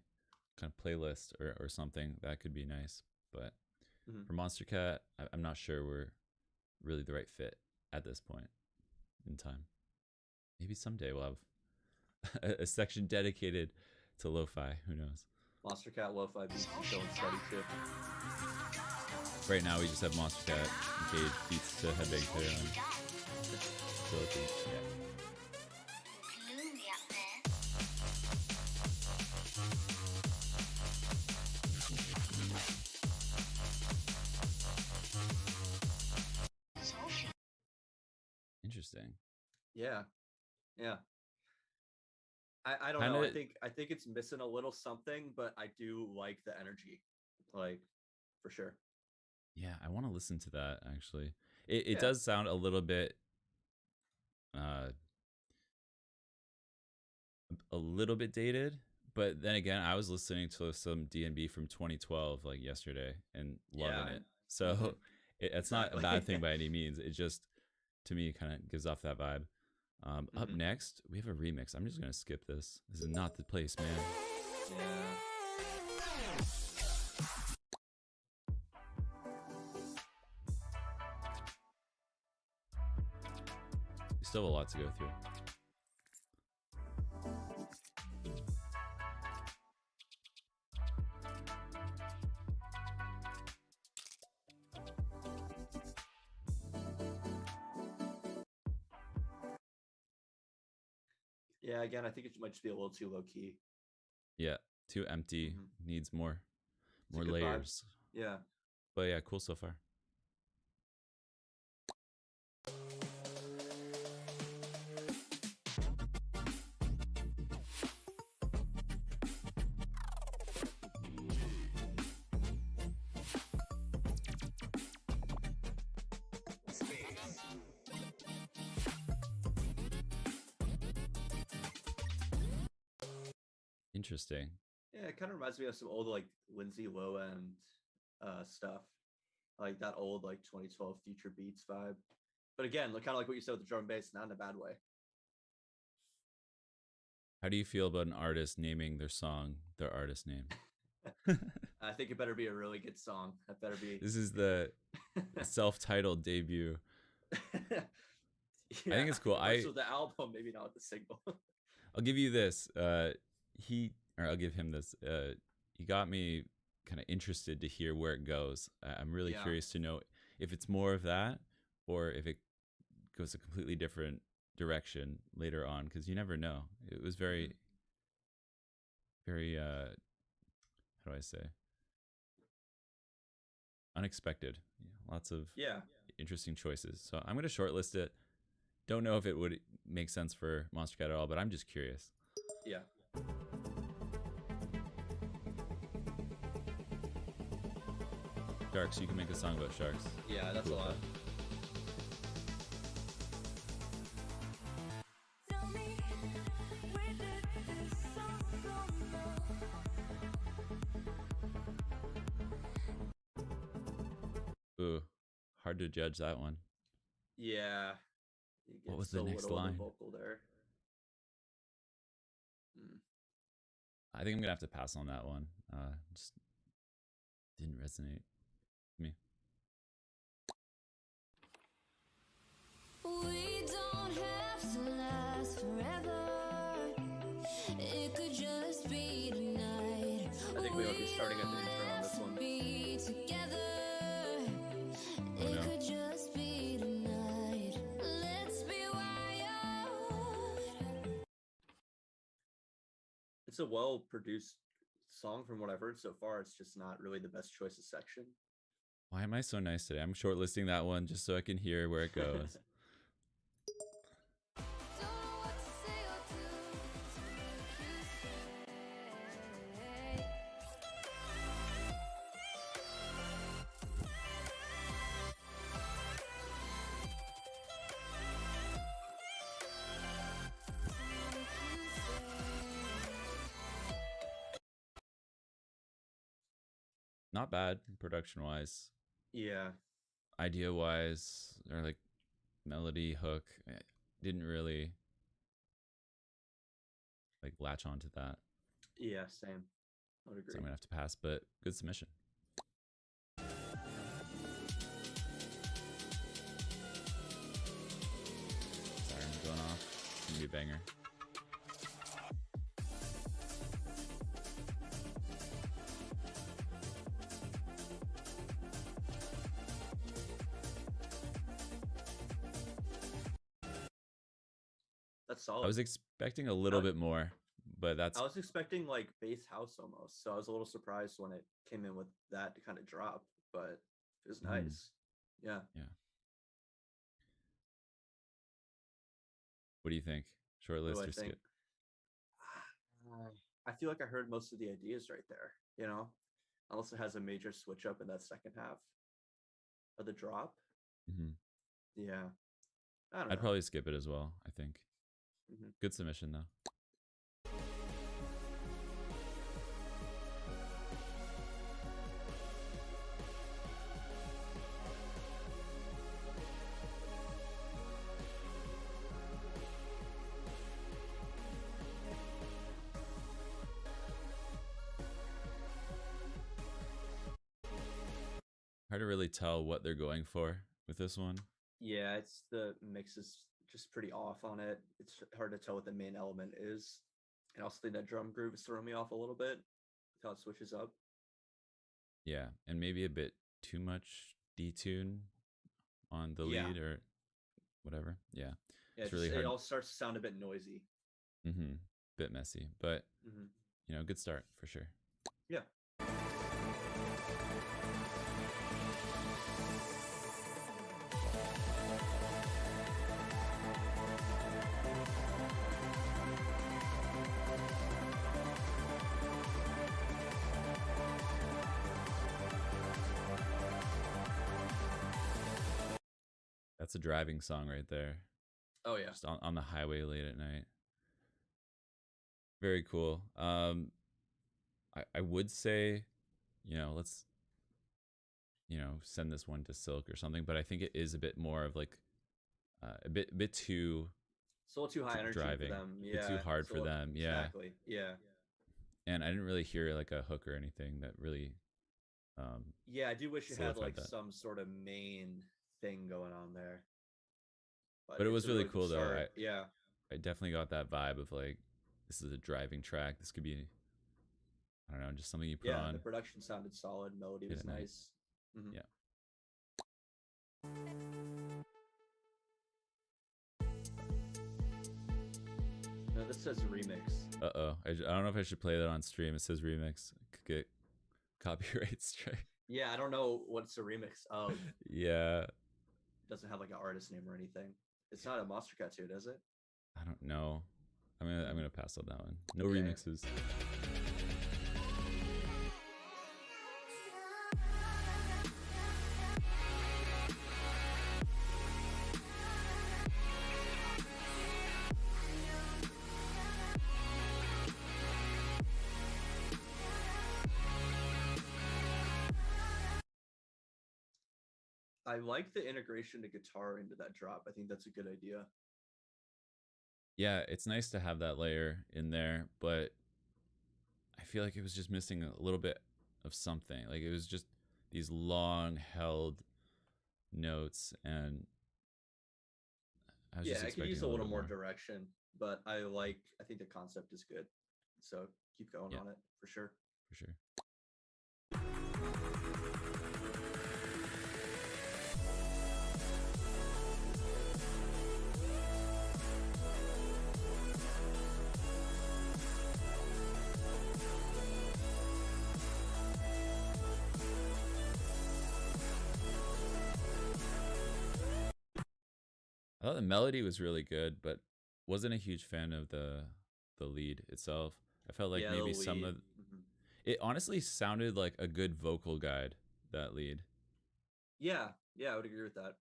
kind of playlist or something. That could be nice. But for Monster Cat, I'm not sure we're really the right fit at this point in time. Maybe someday we'll have a section dedicated to lo-fi. Who knows? Monster Cat lo-fi beats showing steady too. Right now we just have Monster Cat engaged beats to headbang to on Silicon. Yeah. Interesting. Yeah. I don't know. I think it's missing a little something, but I do like the energy, like, for sure. Yeah, I want to listen to that actually. It does sound a little bit dated, but then again, I was listening to some D&B from 2012 like yesterday and loving it. So it's not a bad thing by any means. It just, to me, kind of gives off that vibe. Up next, we have a remix. I'm just gonna skip this. This is not the place, man. We still have a lot to go through. Yeah, again, I think it might just be a little too low key. Yeah, too empty. Needs more layers. Vibe. Yeah. But yeah, cool so far. Interesting. Yeah, it kind of reminds me of some old like Lindsay Lohan stuff, like that old like 2012 Future Beats vibe. But again, kind of like what you said with the drum and bass, not in a bad way. How do you feel about an artist naming their song their artist name? I think it better be a really good song. That better be. This is the self-titled debut. Yeah, I think it's cool. So the album, maybe not the single. I'll give you this. I'll give him this. He got me kind of interested to hear where it goes. I'm really curious to know if it's more of that or if it goes a completely different direction later on, because you never know. It was very, very, how do I say? Unexpected. Lots of interesting choices. So I'm going to shortlist it. Don't know if it would make sense for Monster Cat at all, but I'm just curious. Yeah. Sharks, you can make a song about sharks. Yeah, that's Cool. a lot. Tell me, where did this song from? Ooh, hard to judge that one. Yeah. What was the next line? Vocal there. I think I'm going to have to pass on that one. Just didn't resonate with me. We don't have to last forever. It could just be tonight. I think we might be starting at the intro on this one. Be together. Oh, no. It could just be tonight. Let's be wild. It's a well-produced song from what I've heard so far. It's just not really the best choices section. Why am I so nice today? I'm shortlisting that one just so I can hear where it goes. Don't know what to say or do to make you stay. Not bad production wise. Yeah. Idea wise, or like melody, hook, didn't really like latch onto that. Yeah, same. I would agree. So I'm gonna have to pass, but good submission. Siren going off. It's gonna be a banger. That's solid. I was expecting a little bit more, but that's I was expecting like bass house almost, so I was a little surprised when it came in with that kind of drop, but it was nice. Yeah. What do you think? What Shortlist do I or think? skip? I feel like I heard most of the ideas right there, you know? Unless it has a major switch up in that second half of the drop. Mm-hmm. Yeah. I don't know. I'd probably skip it as well, I think. Mhm. Good submission though. Hard to really tell what they're going for with this one. Yeah, it's the mix is just pretty off on it. It's hard to tell what the main element is. And also think that drum groove is throwing me off a little bit with how it switches up. Yeah, and maybe a bit too much detune on the lead or whatever. Yeah, Yeah, it's really hard. It all starts to sound a bit noisy. Mm-hmm. Bit messy, but you know, good start for sure. Yeah. That's a driving song right there. Oh yeah. Just on the highway late at night. Very cool. I would say, let's send this one to Silk or something, but I think it is a bit more of like a bit too It's a little too high energy driving, for them. a bit too hard for them. Yeah, Exactly. Yeah. and I didn't really hear like a hook or anything that really. Yeah, I do wish it had solidified like that. some sort of main thing going on there. But it it's was a really good cool though. start. Yeah. I definitely got that vibe of like, this is a driving track. This could be, I don't know, just something you put Yeah, on. the production sounded solid. Melody late was at night. nice. Mhm. Yeah. No, this says remix. Uh-oh. I don't know if I should play that on stream. It says remix. Could get copyright strike. Yeah, I don't know what's a remix of. Yeah. It doesn't have like an artist name or anything. It's not a Monster Cat 2, does it? I don't know. I'm gonna pass on that one. No Yeah. remixes. I like the integration to guitar into that drop. I think that's a good idea. Yeah, it's nice to have that layer in there, but I feel like it was just missing a little bit of something. Like it was just these long held notes, and I was Yeah, just I could expecting use a a little little bit more direction, but I think the concept is good. So keep going Yeah. on it for sure. for sure. I thought the melody was really good, but wasn't a huge fan of the lead itself. I felt like Yeah, maybe the some lead. of Mhm. it honestly sounded like a good vocal guide, that lead. Yeah, I would agree with that.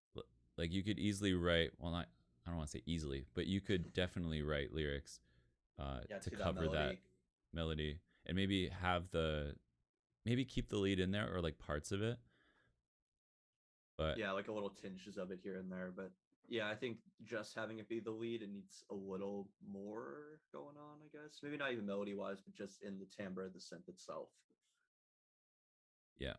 Like you could easily write, well, not, I don't want to say easily, but you could definitely write lyrics Yeah, to to cover that melody, and maybe keep the lead in there, or like parts of it. But Yeah, like a little tinges of it here and there, but yeah, I think just having it be the lead, it needs a little more going on, I guess. Maybe not even melody wise, but just in the timbre of the synth itself. yeah.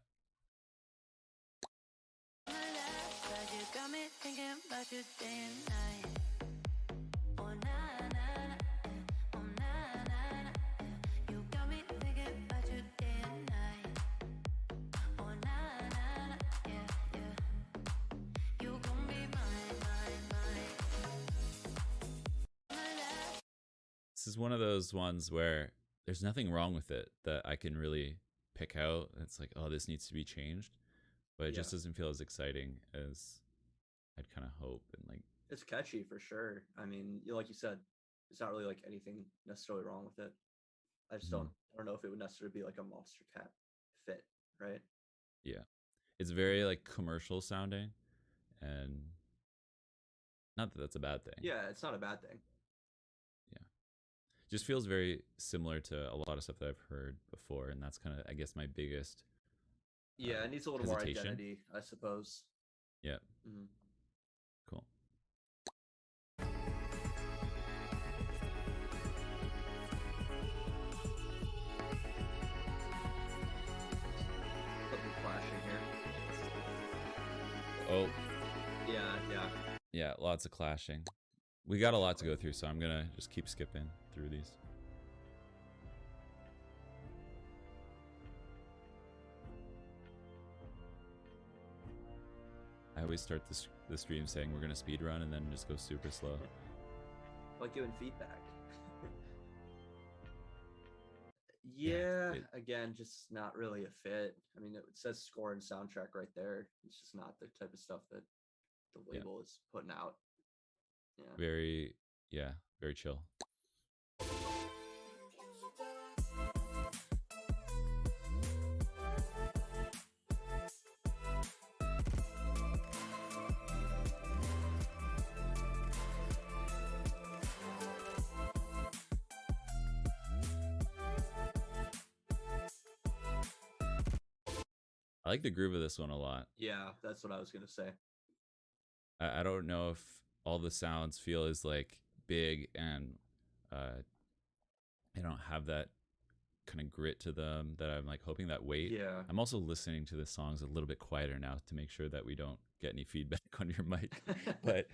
You got me thinking about you day and night. Oh, na, na, na. Oh, na, na, na. You got me thinking about you day and night. Oh, na, na, na. Yeah, yeah. You gon' be mine, mine. This is one of those ones where there's nothing wrong with it that I can really pick out. It's like, oh, this needs to be changed, but it just doesn't feel as exciting as I'd kind of hope. And like, It's catchy for sure. I mean, like you said, it's not really like anything necessarily wrong with it. I just don't know if it would necessarily be like a Monster Cat fit, right? yeah, it's very like commercial sounding, and not that that's a bad thing. Yeah, it's not a bad thing. Just feels very similar to a lot of stuff that I've heard before, and that's kind of, I guess, my biggest Yeah, it needs a little more hesitation. identity, I suppose. Yeah. Mhm. Cool. Something flashing here. Oh, Yeah. yeah, lots of clashing. We got a lot to go through, so I'm gonna just keep skipping through these. I always start the stream saying we're gonna speed run and then just go super slow. Like giving feedback. Yeah, Again, just not really a fit. I mean, it says score and soundtrack right there. It's just not the type of stuff that the label is putting out. Yeah. Very chill. I like the groove of this one a lot. Yeah, that's what I was gonna say. I don't know if all the sounds feel as like big and they don't have that kind of grit to them that I'm like hoping that weight. Yeah. I'm also listening to the songs a little bit quieter now to make sure that we don't get any feedback on your mic. But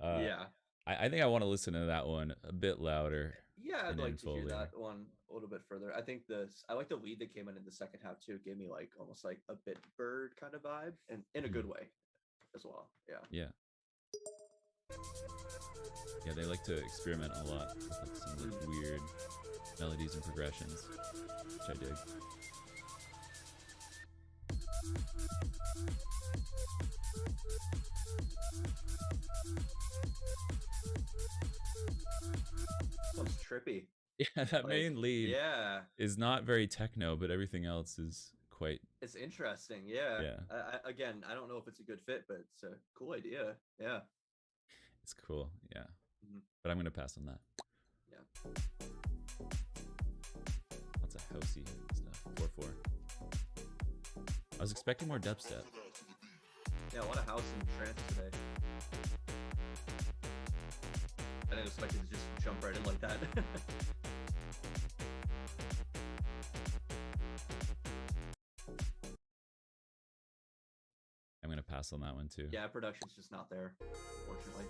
yeah. I think I want to listen to that one a bit louder. Yeah, I'd and like to hear fully. that one a little bit further. I think I like the lead that came in the second half too. It gave me like almost like a bit bird kind of vibe, and in a good way as well. Yeah. Yeah. Yeah, they like to experiment a lot with like some like weird melodies and progressions, which I dig. Sounds trippy. Yeah, that main lead Yeah, is not very techno, but everything else is quite. it's interesting. Yeah. Yeah. Again, I don't know if it's a good fit, but it's a cool idea. Yeah. It's cool, yeah. Mhm. But I'm gonna pass on that. Yeah. Lots of housey stuff. 4/4. I was expecting more dubstep. Yeah, a lot of house and trance today. I didn't expect it to just jump right in like that. I'm gonna pass on that one too. Yeah, production's just not there, unfortunately.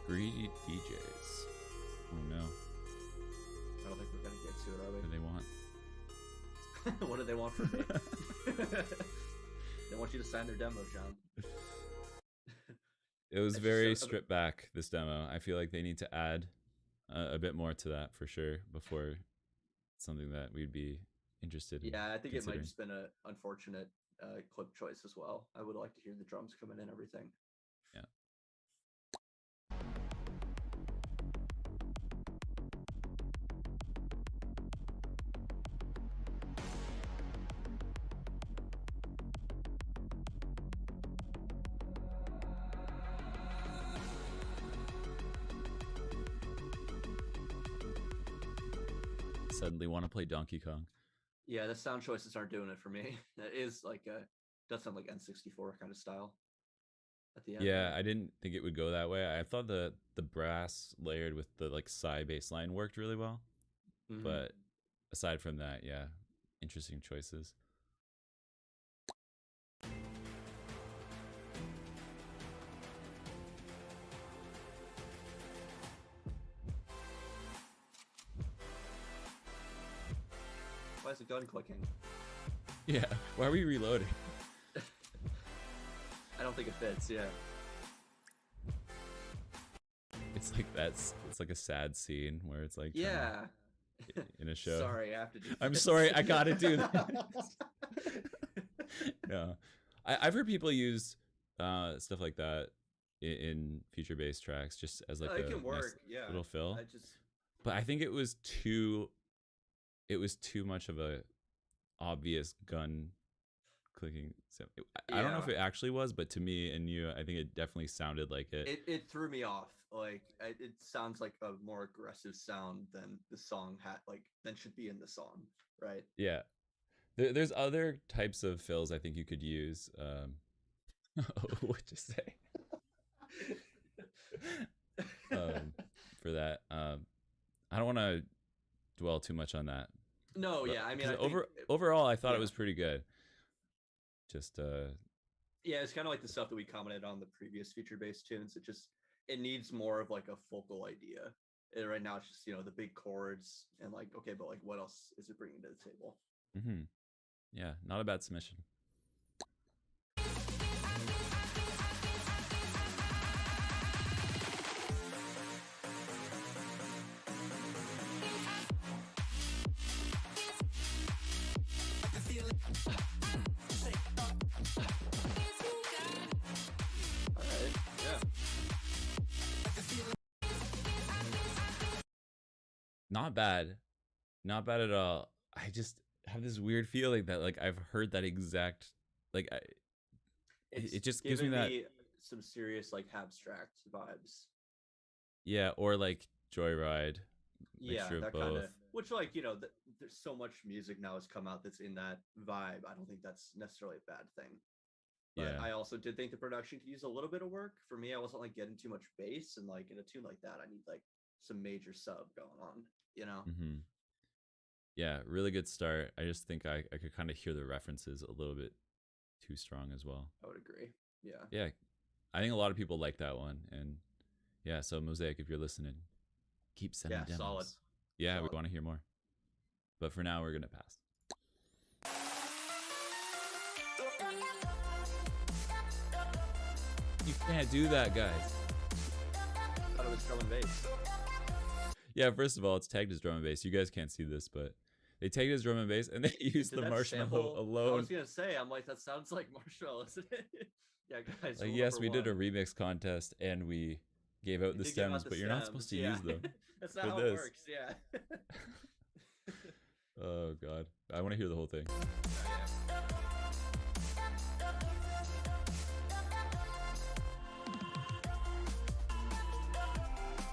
Greedy DJs. Oh no. I don't think we're gonna get to it, are What do they want? we? What do they want from me? They want you to sign their demo, John. It was It's very so- stripped back, this demo. I feel like they need to add a bit more to that for sure before something that we'd be interested in. Yeah, I think it might considering. just been an unfortunate clip choice as well. I would like to hear the drums coming in and everything. Yeah. Suddenly want to play Donkey Kong. Yeah, the sound choices aren't doing it for me. That is like does sound like N64 kind of style at the end. Yeah, I didn't think it would go that way. I thought the brass layered with the like side bass line worked really well. Mhm. But aside from that, yeah, interesting choices. Why is the gun clicking? Yeah, why are we reloading? I don't think it fits. Yeah. It's like it's like a sad scene where it's like Yeah. in a show. Sorry, I have to do I'm this. sorry, I gotta do this. No, I've heard people use stuff like that in feature-based tracks just as like it a can work. nice Yeah. little fill. I just But I think it was too much of a obvious gun clicking. So I don't know if Yeah. it actually was, but to me and you, I think it definitely sounded like it. it threw me off. Like it sounds like a more aggressive sound than the song had, like than should be in the song, right? Yeah. There's other types of fills I think you could use. What'd you say? For that. I don't want to dwell too much on that. No, But- yeah, I mean, 'cause I think, overall, I thought yeah. it was pretty good. Just yeah, it's kind of like the stuff that we commented on the previous feature-based tunes. It needs more of like a focal idea. And right now, it's just the big chords and like, okay, but like, what else is it bringing to the table? yeah, not a bad submission. All right, yeah. Not bad. Not bad at all. I just have this weird feeling that like I've heard that exact like It's it just gives me given that some serious like abstract vibes. yeah, or like joyride, Yeah, mixture of that both. kind of, which like, there's so much music now has come out that's in that vibe. I don't think that's necessarily a bad thing. But Yeah. I also did think the production could use a little bit of work. For me, I wasn't like getting too much bass, and like in a tune like that, I need like some major sub going on, Mm-hmm. Yeah, really good start. I just think I could kind of hear the references a little bit too strong as well. I would agree. Yeah. Yeah, I think a lot of people like that one, and yeah. So Mosaic, if you're listening, keep sending demos. Solid. Yeah, Solid. we want to hear more. But for now, we're gonna pass. You can't do that, guys. I thought it was drum and bass. Yeah, first of all, it's tagged as drum and bass. You guys can't see this, but they tagged as drum and bass, and they used Did the that marshmallow sample- I alone. was gonna say, I'm like, that sounds like Marshmallow, isn't it? Yeah, guys. Like, rule yes, number we did a one. remix contest, and we gave out the You did give out stems, the but you're not stems, supposed to yeah. use them. That's not for how this. it works. Yeah. Oh god, I want to hear the whole thing.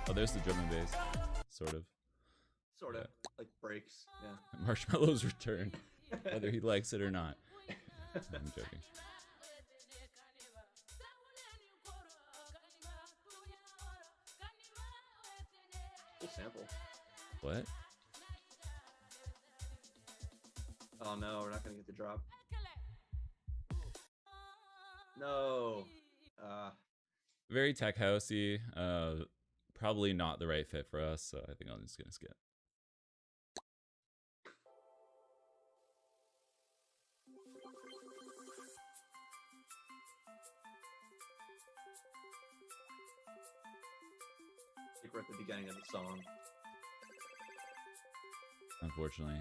Oh, there's the drum and bass, sort of. Sort of like breaks. Yeah. Marshmallow's return, whether he likes it or not. I'm joking. Cool sample. What? Oh no, we're not gonna get the drop. No. Very tech housey. Probably not the right fit for us, so I think I'm just gonna skip. I think we're at the beginning of the song. Unfortunately.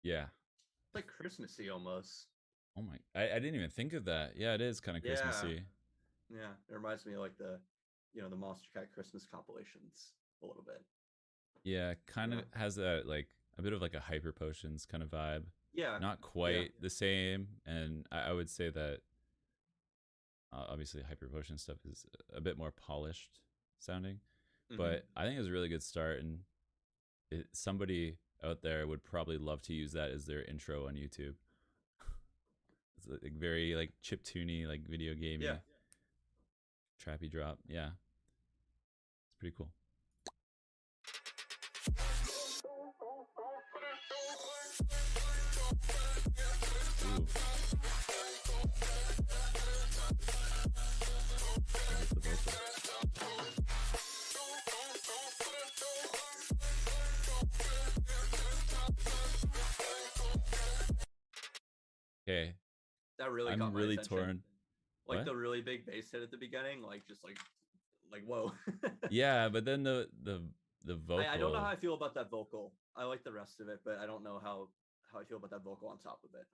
Yeah. It's like Christmassy almost. Oh my! I didn't even think of that. Yeah, it is kind of Christmassy. Yeah, it reminds me of like the Monster Cat Christmas compilations a little bit. Yeah, kind of has that like a bit of like a Hyper Potions kind of vibe. Yeah. Not quite the same, and I would say that obviously Hyper Potion stuff is a bit more polished sounding, but I think it was a really good start, and somebody out there would probably love to use that as their intro on YouTube. It's like very like chiptune-y, like video gamey, trappy drop. Yeah, it's pretty cool. Ooh. There's the vocal. Okay. That really I'm got my really attention. torn. Like What? the really big bass hit at the beginning, like just like whoa. Yeah, but then the vocal. I don't know how I feel about that vocal. I like the rest of it, but I don't know how I feel about that vocal on top of it.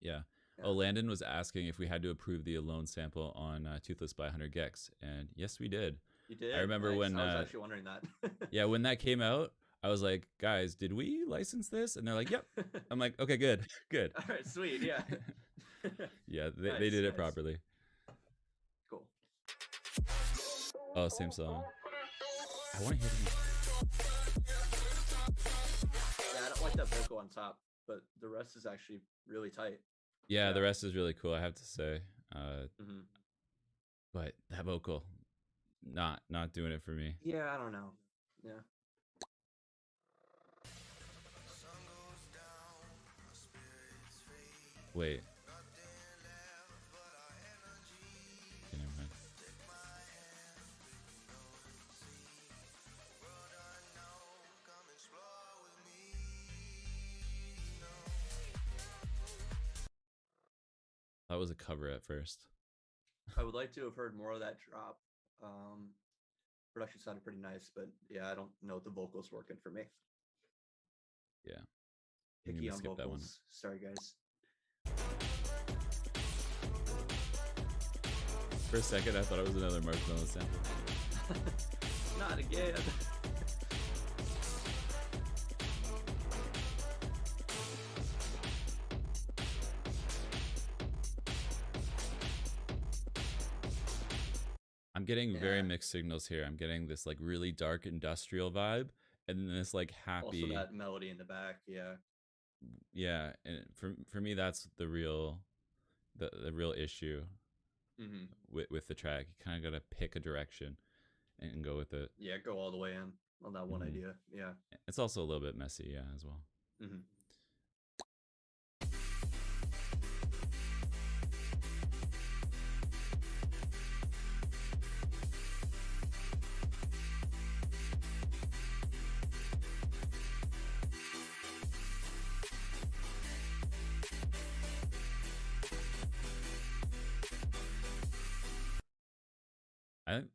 Yeah. Yeah. Oh, Landon was asking if we had to approve the Alone sample on Toothless by 100 Gex, and yes, we did. You did. I remember Nice. when I was actually wondering that. yeah, when that came out, I was like, guys, did we license this? And they're like, yep. I'm like, okay, good, good. All right, sweet, yeah. Yeah, they Nice, did it nice. properly. Cool. Oh, same song. I want to hear it. Yeah, I don't like that vocal on top, but the rest is actually really tight. Yeah, Yeah. the rest is really cool, I have to say. hmm But that vocal, not doing it for me. Yeah, I don't know. Yeah. Wait. Okay, never mind. That was a cover at first. I would like to have heard more of that drop. Production sounded pretty nice, but yeah, I don't know if the vocals working for me. Yeah. I'm Picky gonna on skip that one. vocals. Sorry, guys. For a second, I thought it was another Marshmallow sample. Not again. getting very mixed signals here. I'm getting this like really dark industrial vibe, and then this like happy. Also that melody in the back, yeah. Yeah, and for me, that's the real issue with the track. You kind of got to pick a direction and go with it. Yeah, go all the way in on that one idea. Yeah. It's also a little bit messy, yeah, as well.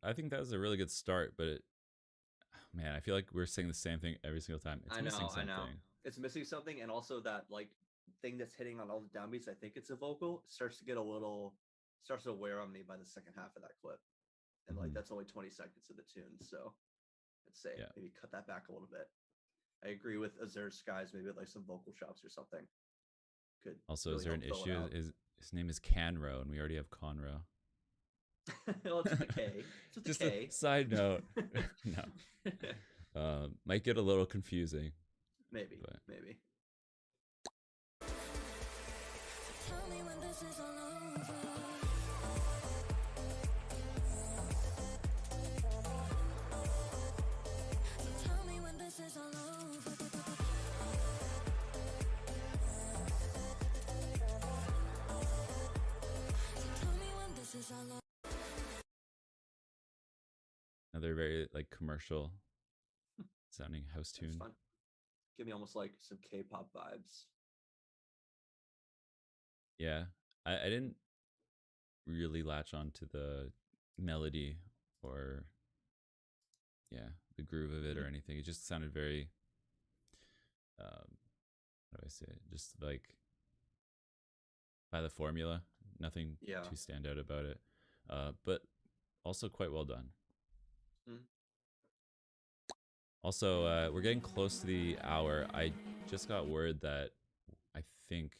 I think that was a really good start, but man, I feel like we're saying the same thing every single time. It's missing something. I know. It's missing something, and also that like thing that's hitting on all the downbeats. I think it's a vocal. Starts to wear on me by the second half of that clip, and like that's only 20 seconds of the tune. So I'd say maybe cut that back a little bit. I agree with Azure Skies. Maybe like some vocal chops or something. Could also, really is there an help fill it issue? out. His name is Canro, and we already have Conro. Well, it's the K. It's with the Just K. a side note. No. Might get a little confusing. Maybe. But. Maybe. Tell me when this is all over. Tell me when this is all over. Tell me when this is all over. Another very like commercial sounding house tune. Fun. Give me almost like some K-pop vibes. Yeah, I didn't really latch on to the melody or the groove of it or anything. It just sounded very how do I say it? Just like by the formula. Nothing too stand out about it. But also quite well done. Also, we're getting close to the hour. I just got word that I think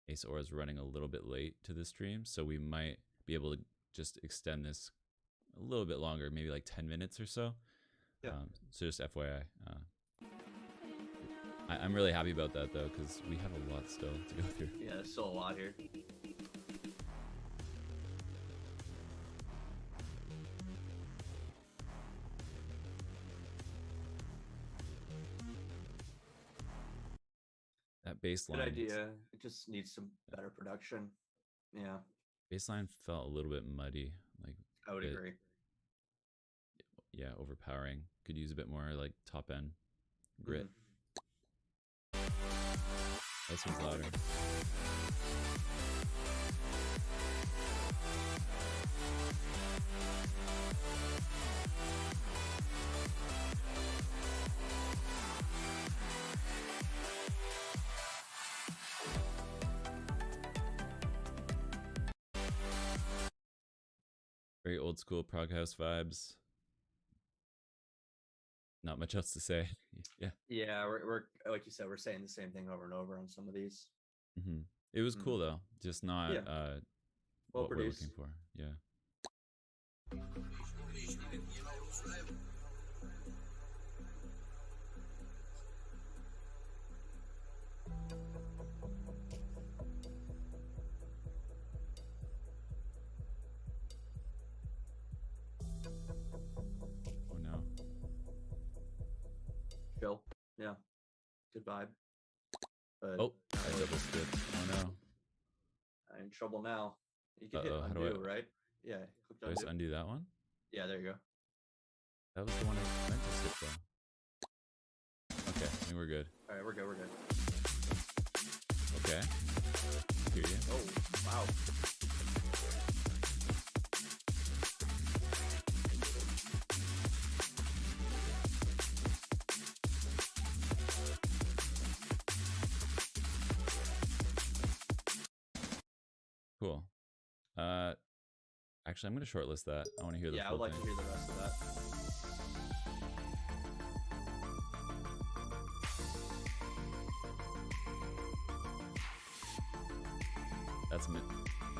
Ace Aura is running a little bit late to the stream, so we might be able to just extend this a little bit longer, maybe like 10 minutes or so. Yeah. So just FYI. I'm really happy about that, though, because we have a lot still to go through. Yeah, there's still a lot here. That bass line. Good idea. It just needs some better production. Yeah. Bass line felt a little bit muddy. Like I would agree. Yeah, overpowering. Could use a bit more like top end grit. This one's louder. Very old school prog house vibes. Not much else to say. Yeah. Yeah, we're like you said, we're saying the same thing over and over on some of these. It was cool though, just not well what we're produced. looking for. Yeah. Oh no. Chill. Yeah. Good vibe. But Oh, I double skipped. Oh no. I'm in trouble now. You can Uh-oh, how hit do undo, right? Yeah. Click Do I just undo that one? Yeah, there you go. That was the one I meant to skip though. Okay, I think we're good. All right, we're good. Okay. Hear you. Oh, wow. Cool. Actually, I'm gonna shortlist that. I want to hear the Yeah, I full would like thing. to hear the rest of that.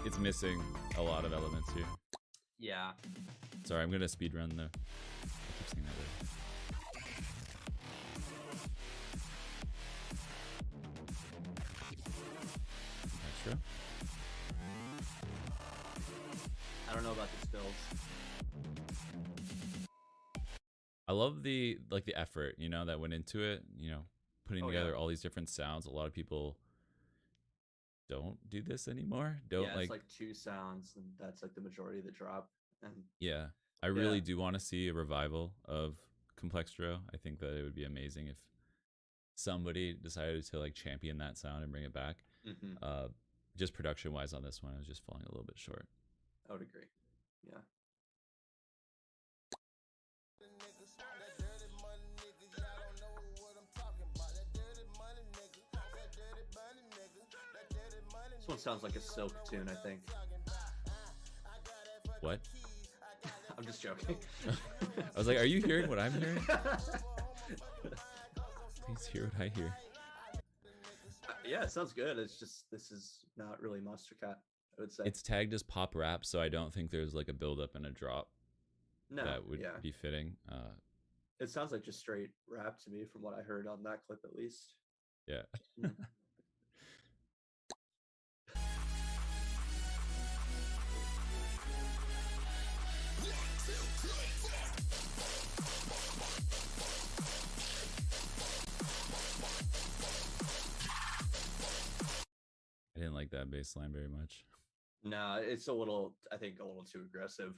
It's missing a lot of elements here. Yeah. Sorry, I'm gonna speed run the. I keep saying that word. Extra. I don't know about these builds. I love the effort, you know, that went into it. You know, putting together all these different sounds. A lot of people don't do this anymore. Don't it's like 2 sounds, and that's like the majority of the drop. And yeah, I really do want to see a revival of Complextro. I think that it would be amazing if somebody decided to like champion that sound and bring it back. Just production wise on this one, I was just falling a little bit short. I would agree. Yeah. This one sounds like a Silk tune, I think. What? I'm just joking. I was like, are you hearing what I'm hearing? Please hear what I hear. Yeah, it sounds good. It's just, this is not really Monster Cat, I would say. It's tagged as pop rap, so I don't think there's like a build up and a drop that would be fitting. It sounds like just straight rap to me from what I heard on that clip, at least. Yeah. I didn't like that bass line very much. No, it's a little, I think, a little too aggressive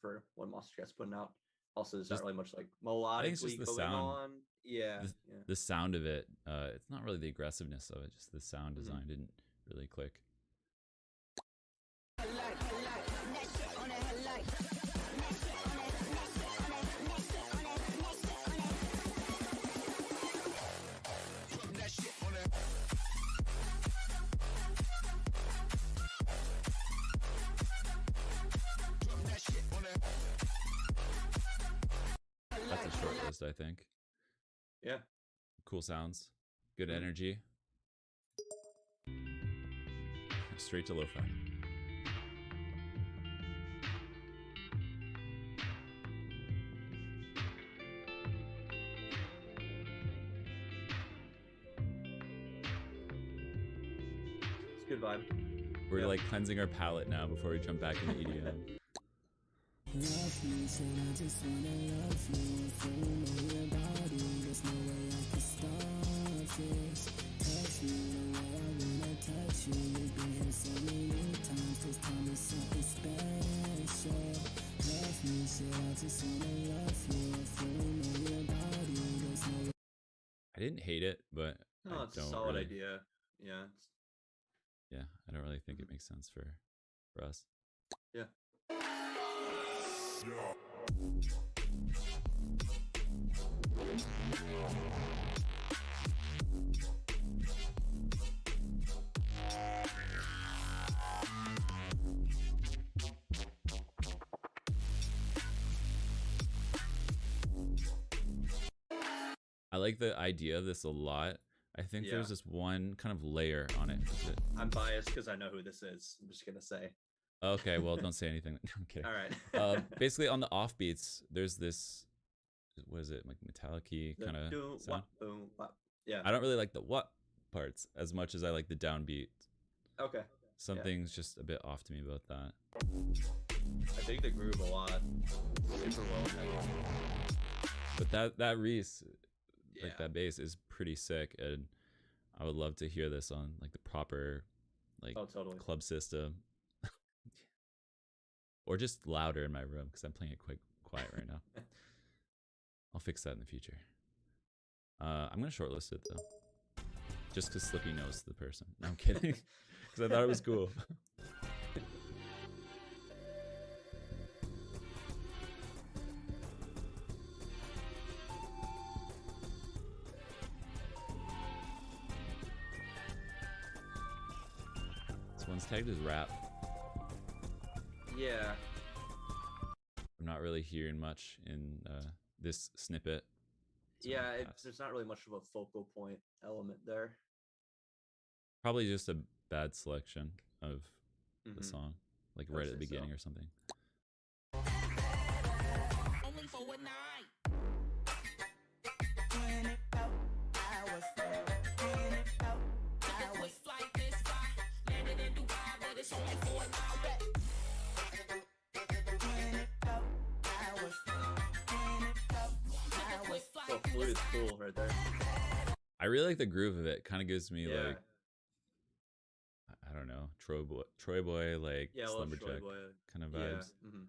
for what Monster Cat's putting out. Also, there's not really much like melodically going on. Yeah, the sound of it, it's not really the aggressiveness of it, just the sound design didn't really click. That's a short list, I think. Yeah. Cool sounds. Good energy. Straight to lo-fi. It's a good vibe. We're like cleansing our palate now before we jump back into EDM. Love me, said I just wanna love you. Feel your body, there's no way I can stop this. Touch me the way I wanna touch you. You've been here so many times, this time is something special. Love me, said I just wanna love you. Feel your body, there's no way. I didn't hate it, but No, it's a don't solid really, idea. Yeah. Yeah, I don't really think it makes sense for us. Yeah. I like the idea of this a lot. I think there's this one kind of layer on it. I'm biased because I know who this is. I'm just gonna say. Okay, well, don't say anything. I'm kidding. All right. Basically, on the offbeats, there's this. What is it, like metallic-y kind of sound? Yeah. I don't really like the what parts as much as I like the downbeat. Okay. Something's just a bit off to me about that. I think the groove a lot. Super well. But that Reese, like that bass, is pretty sick, and I would love to hear this on like the proper, like club system, or just louder in my room because I'm playing it quite quiet right now. I'll fix that in the future. I'm gonna shortlist it though, just because Slippy knows the person. No, I'm kidding, because I thought it was cool. This one's tagged as rap. Yeah. I'm not really hearing much in this snippet. Yeah, there's not really much of a focal point element there. Probably just a bad selection of the song. like right at the beginning or something. Only for a night. 24 hours. 24 hours. Flight this far. Landed in Dubai, but it's only for a night. 24 hours. 24 hours. Oh, flute is cool right there. I really like the groove of it. Kind of gives me Yeah. like, I don't know, Troy Boy, like Yeah, a little Troy Slumberjack Boy. kind of Yeah. vibes. Mm-hmm.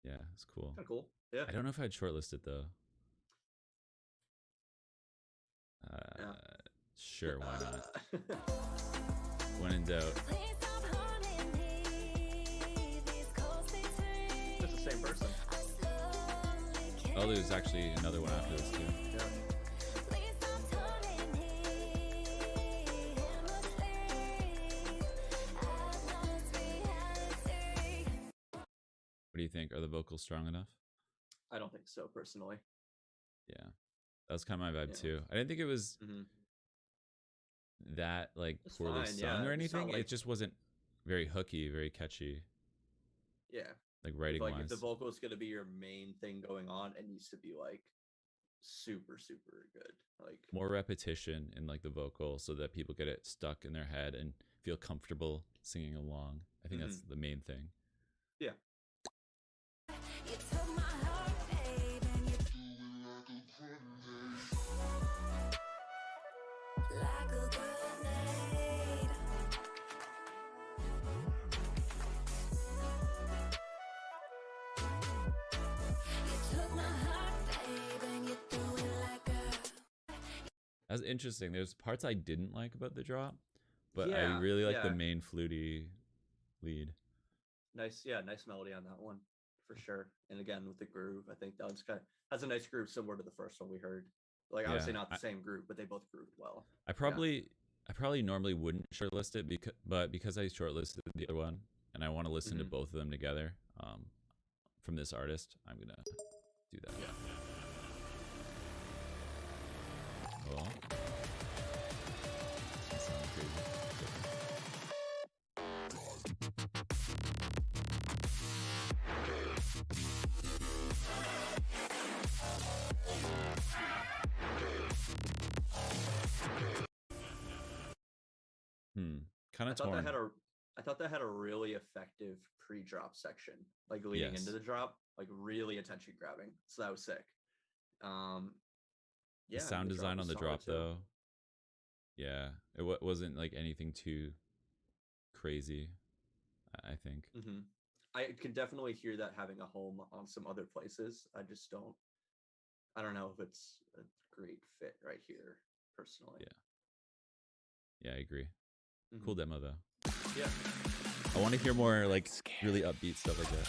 Yeah, it's cool. Kind of cool. Yeah. I don't know if I'd shortlist it though. Yeah. Sure, why not? When in doubt. Please stop haunting me. These calls between Just the same person. us slowly Oh, there's actually another one after this too. Yeah. Please stop taunting me endlessly. I lost reality. What do you think? Are the vocals strong enough? I don't think so, personally. Yeah, that was kind of my vibe Yeah. too. I didn't think it was Mm-hmm. that like It's poorly fine, sung yeah. or It's not anything. like- It just wasn't very hooky, very catchy, Yeah. like If, writing like if wise. the vocal is gonna be your main thing going on, it needs to be like super good. Like More repetition in like the vocal so that people get it stuck in their head and feel comfortable singing along. I think that's the main thing. yeah. You took my heart, babe, and you like a grenade. You took my heart, babe, and you threw it like a. That's interesting. There's parts I didn't like about the drop, but I Yeah, really like the yeah. main fluty lead. Nice melody on that one for sure. And again with the groove, I think that one's has a nice groove similar to the first one we heard. Like obviously Yeah, not the same groove, but they both grooved well. I probably normally wouldn't shortlist it because I shortlisted the other one and I want to listen to both of them together. From this artist, I'm gonna do that. Cool. That sounds crazy. Kind I of thought torn. I thought that had a really effective pre-drop section, like leading Yes. into the drop, like really attention grabbing. So that was sick. Yeah, The sound the design was on the solid drop too. though, yeah, it wasn't like anything too crazy. I think. I can definitely hear that having a home on some other places. I don't know if it's a great fit right here personally. Yeah, I agree. Mhm. Cool demo though. Yeah. I want to hear more like really upbeat stuff like that.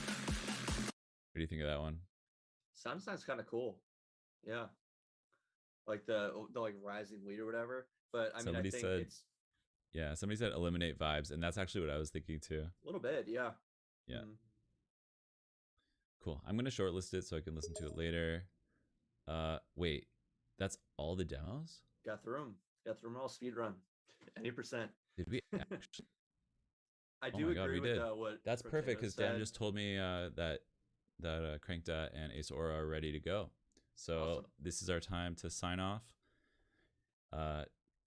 What do you think of that one? Sounds kind of cool. Yeah. Like the like rising lead or whatever. But I mean, Somebody I think said- it's Yeah, somebody said eliminate vibes, and that's actually what I was thinking too. a little bit. Yeah. Yeah. Mhm. Cool. I'm gonna shortlist it so I can listen to it later. Wait, that's all the demos? Got through them all speed run. 80%. Did we actually? I Oh do my God, agree we with did. what That's perfect because Dan said. just told me that Crankda and Ace Aura are ready to go. So Awesome. this is our time to sign off.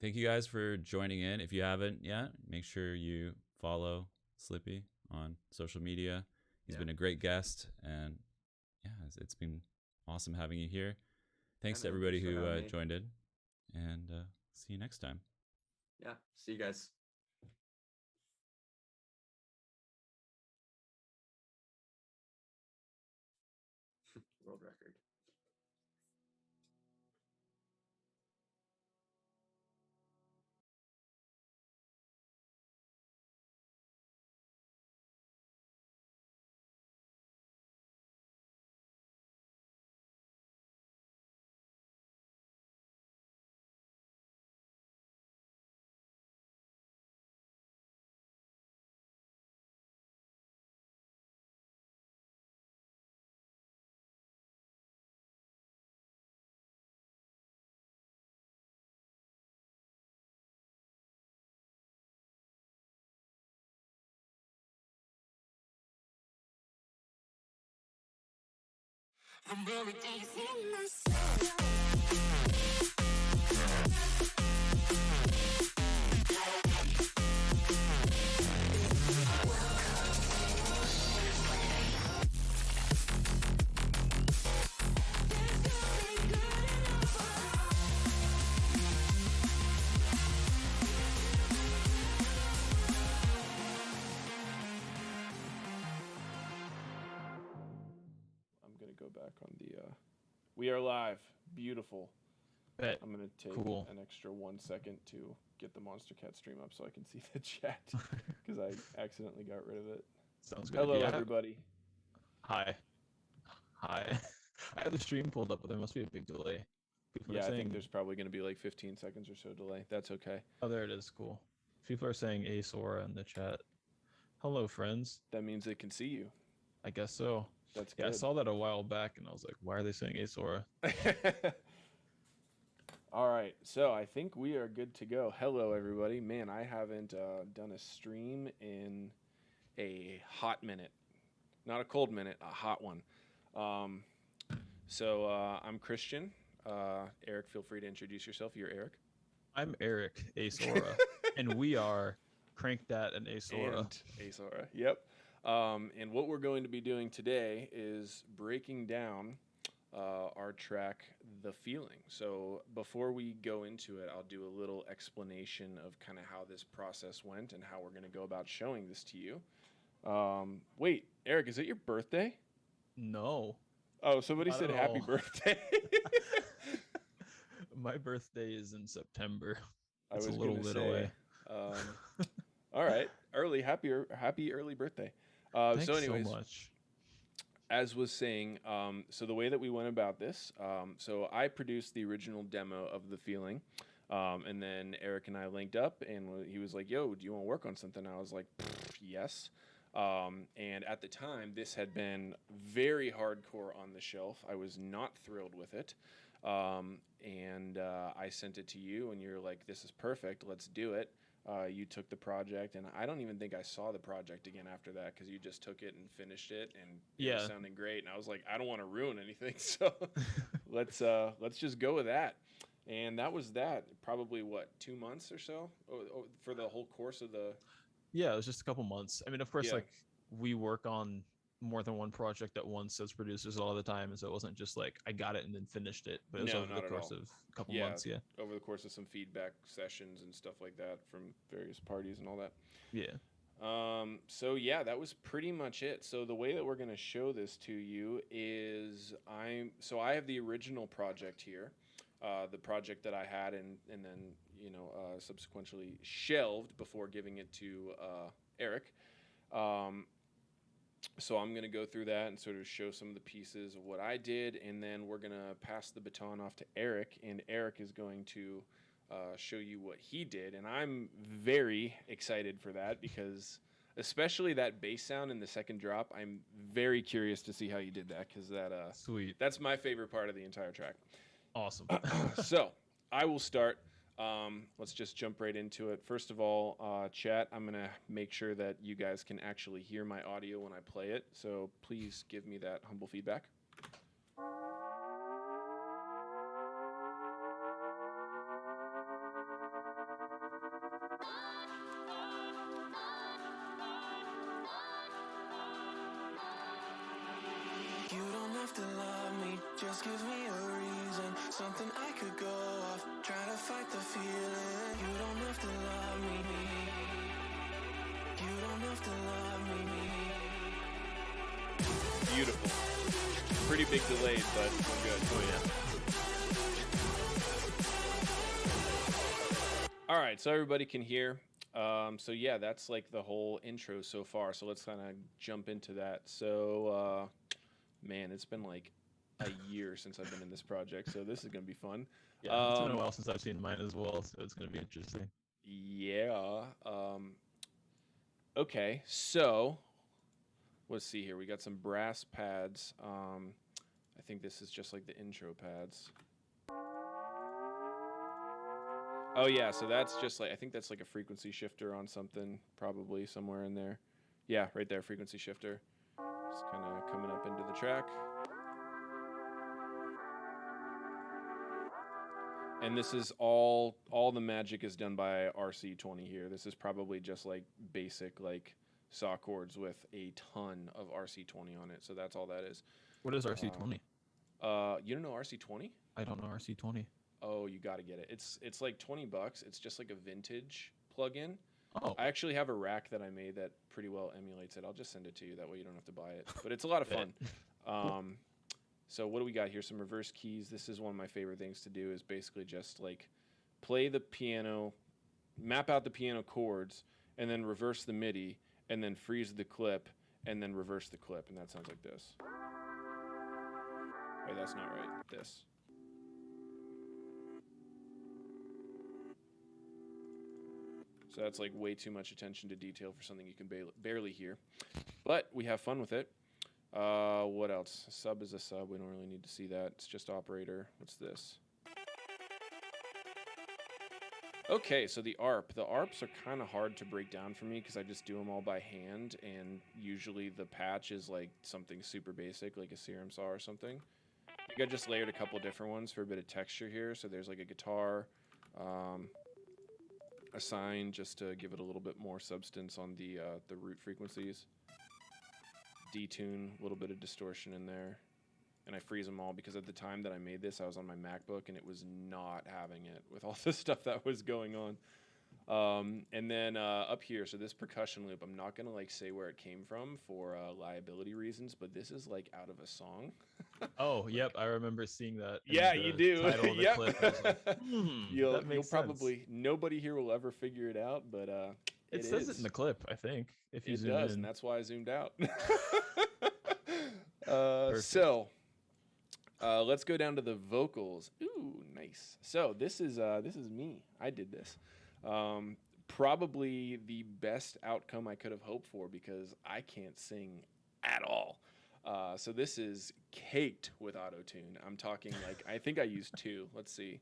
Thank you guys for joining in. If you haven't yet, make sure you follow Slippy on social media. He's been a great guest, and yeah, it's been awesome having you here. Thanks to man, everybody thanks for who having me. joined in, and see you next time. Yeah. See you guys. World record. The melodies in my soul. Go back on the we are live. Beautiful. Bet. I'm gonna take an extra 1 second to get the Monster Cat stream up so I can see the chat because I accidentally got rid of it. Sounds good. Hello, everybody. Hi. I have the stream pulled up, but there must be a big delay. People I think there's probably going to be like 15 seconds or so delay. That's okay. Oh, there it is. Cool. People are saying Asora in the chat. Hello, friends. That means they can see you. I guess so. That's good. I saw that a while back, and I was like, why are they saying Asora? All right, so I think we are good to go. Hello, everybody. Man, I haven't done a stream in a hot minute. Not a cold minute, a hot one. So I'm Christian. Eric, feel free to introduce yourself. You're Eric. I'm Eric, Asora, and we are Crank That and Asora. And Asora, yep. And what we're going to be doing today is breaking down our track, The Feeling. So before we go into it, I'll do a little explanation of kind of how this process went and how we're going to go about showing this to you. Wait, Eric, is it your birthday? No. Oh, somebody said happy birthday. My birthday is in September. It's a little bit away. All right. Happy early birthday. Thanks so anyways, so much. As was saying, so the way that we went about this, so I produced the original demo of The Feeling, and then Eric and I linked up, and he was like, yo, do you want to work on something? I was like, yes. And at the time, this had been very hardcore on the shelf. I was not thrilled with it. And I sent it to you, and you're like, this is perfect. Let's do it. You took the project, and I don't even think I saw the project again after that because you just took it and finished it, and it was sounding great. And I was like, I don't want to ruin anything, so let's just go with that. And that was that. Probably what, 2 months or so for the whole course of the. Yeah, it was just a couple months. I mean, of course, like we work on more than one project at once as producers all the time, and so it wasn't just like I got it and then finished it, but it was over the course of a couple months. Over the course of some feedback sessions and stuff like that from various parties and all that. So yeah, that was pretty much it. So the way that we're going to show this to you is I have the original project here, the project that I had and then subsequently shelved before giving it to Eric. So I'm going to go through that and sort of show some of the pieces of what I did, and then we're going to pass the baton off to Eric, and Eric is going to show you what he did, and I'm very excited for that because especially that bass sound in the second drop, I'm very curious to see how you did that because sweet. That's my favorite part of the entire track. Awesome. So I will start. Let's just jump right into it. First of all, chat, I'm going to make sure that you guys can actually hear my audio when I play it. So please give me that humble feedback. You don't have to love me, just give me a reason, something I could go off, try to fight the feeling. You don't have to love me, you don't have to love me. Beautiful. Pretty big delays, but we're good. Oh yeah. All right, so everybody can hear. So yeah, that's like the whole intro so far. So let's kind of jump into that. So man, it's been like a year since I've been in this project, so this is gonna be fun. Yeah, it's been a while since I've seen mine as well, so it's gonna be interesting. Yeah. Okay, so let's see here. We got some brass pads. I think this is just like the intro pads. Oh yeah, so that's just like, I think that's like a frequency shifter on something, probably somewhere in there. Yeah, right there, frequency shifter. Just kind of coming up into the track. And this is all the magic is done by RC20 here. This is probably just like basic like saw chords with a ton of RC20 on it. So that's all that is. What is RC20? You don't know RC20? I don't know RC20. Oh, you got to get it. It's like $20. It's just like a vintage plugin. Oh. I actually have a rack that I made that pretty well emulates it. I'll just send it to you. That way you don't have to buy it. But it's a lot of fun. So what do we got here? Some reverse keys. This is one of my favorite things to do, is basically just like play the piano, map out the piano chords, and then reverse the MIDI, and then freeze the clip, and then reverse the clip. And that sounds like this. Wait, that's not right. This. So that's like way too much attention to detail for something you can barely hear. But we have fun with it. What else? A sub is a sub. We don't really need to see that. It's just operator. What's this? Okay, so the ARP. The ARPs are kind of hard to break down for me because I just do them all by hand, and usually the patch is like something super basic, like a serum saw or something. I think I just layered a couple different ones for a bit of texture here. So there's like a guitar, a sine just to give it a little bit more substance on the root frequencies. Detune, a little bit of distortion in there. And I freeze them all because at the time that I made this, I was on my MacBook and it was not having it with all the stuff that was going on. And then up here, so this percussion loop, I'm not going to like say where it came from for liability reasons, but this is like out of a song. Oh, yep, I remember seeing that. Yeah, you do. Title of the Yep. clip. I was like, you'll makes probably, sense. nobody here will ever figure it out, but It says it in the clip, I think. If you it zoom does, in. and that's why I zoomed out. Let's go down to the vocals. Ooh, nice. So this is me. I did this. Probably the best outcome I could have hoped for because I can't sing at all. So this is caked with auto-tune. I'm talking like, I think I used 2. Let's see.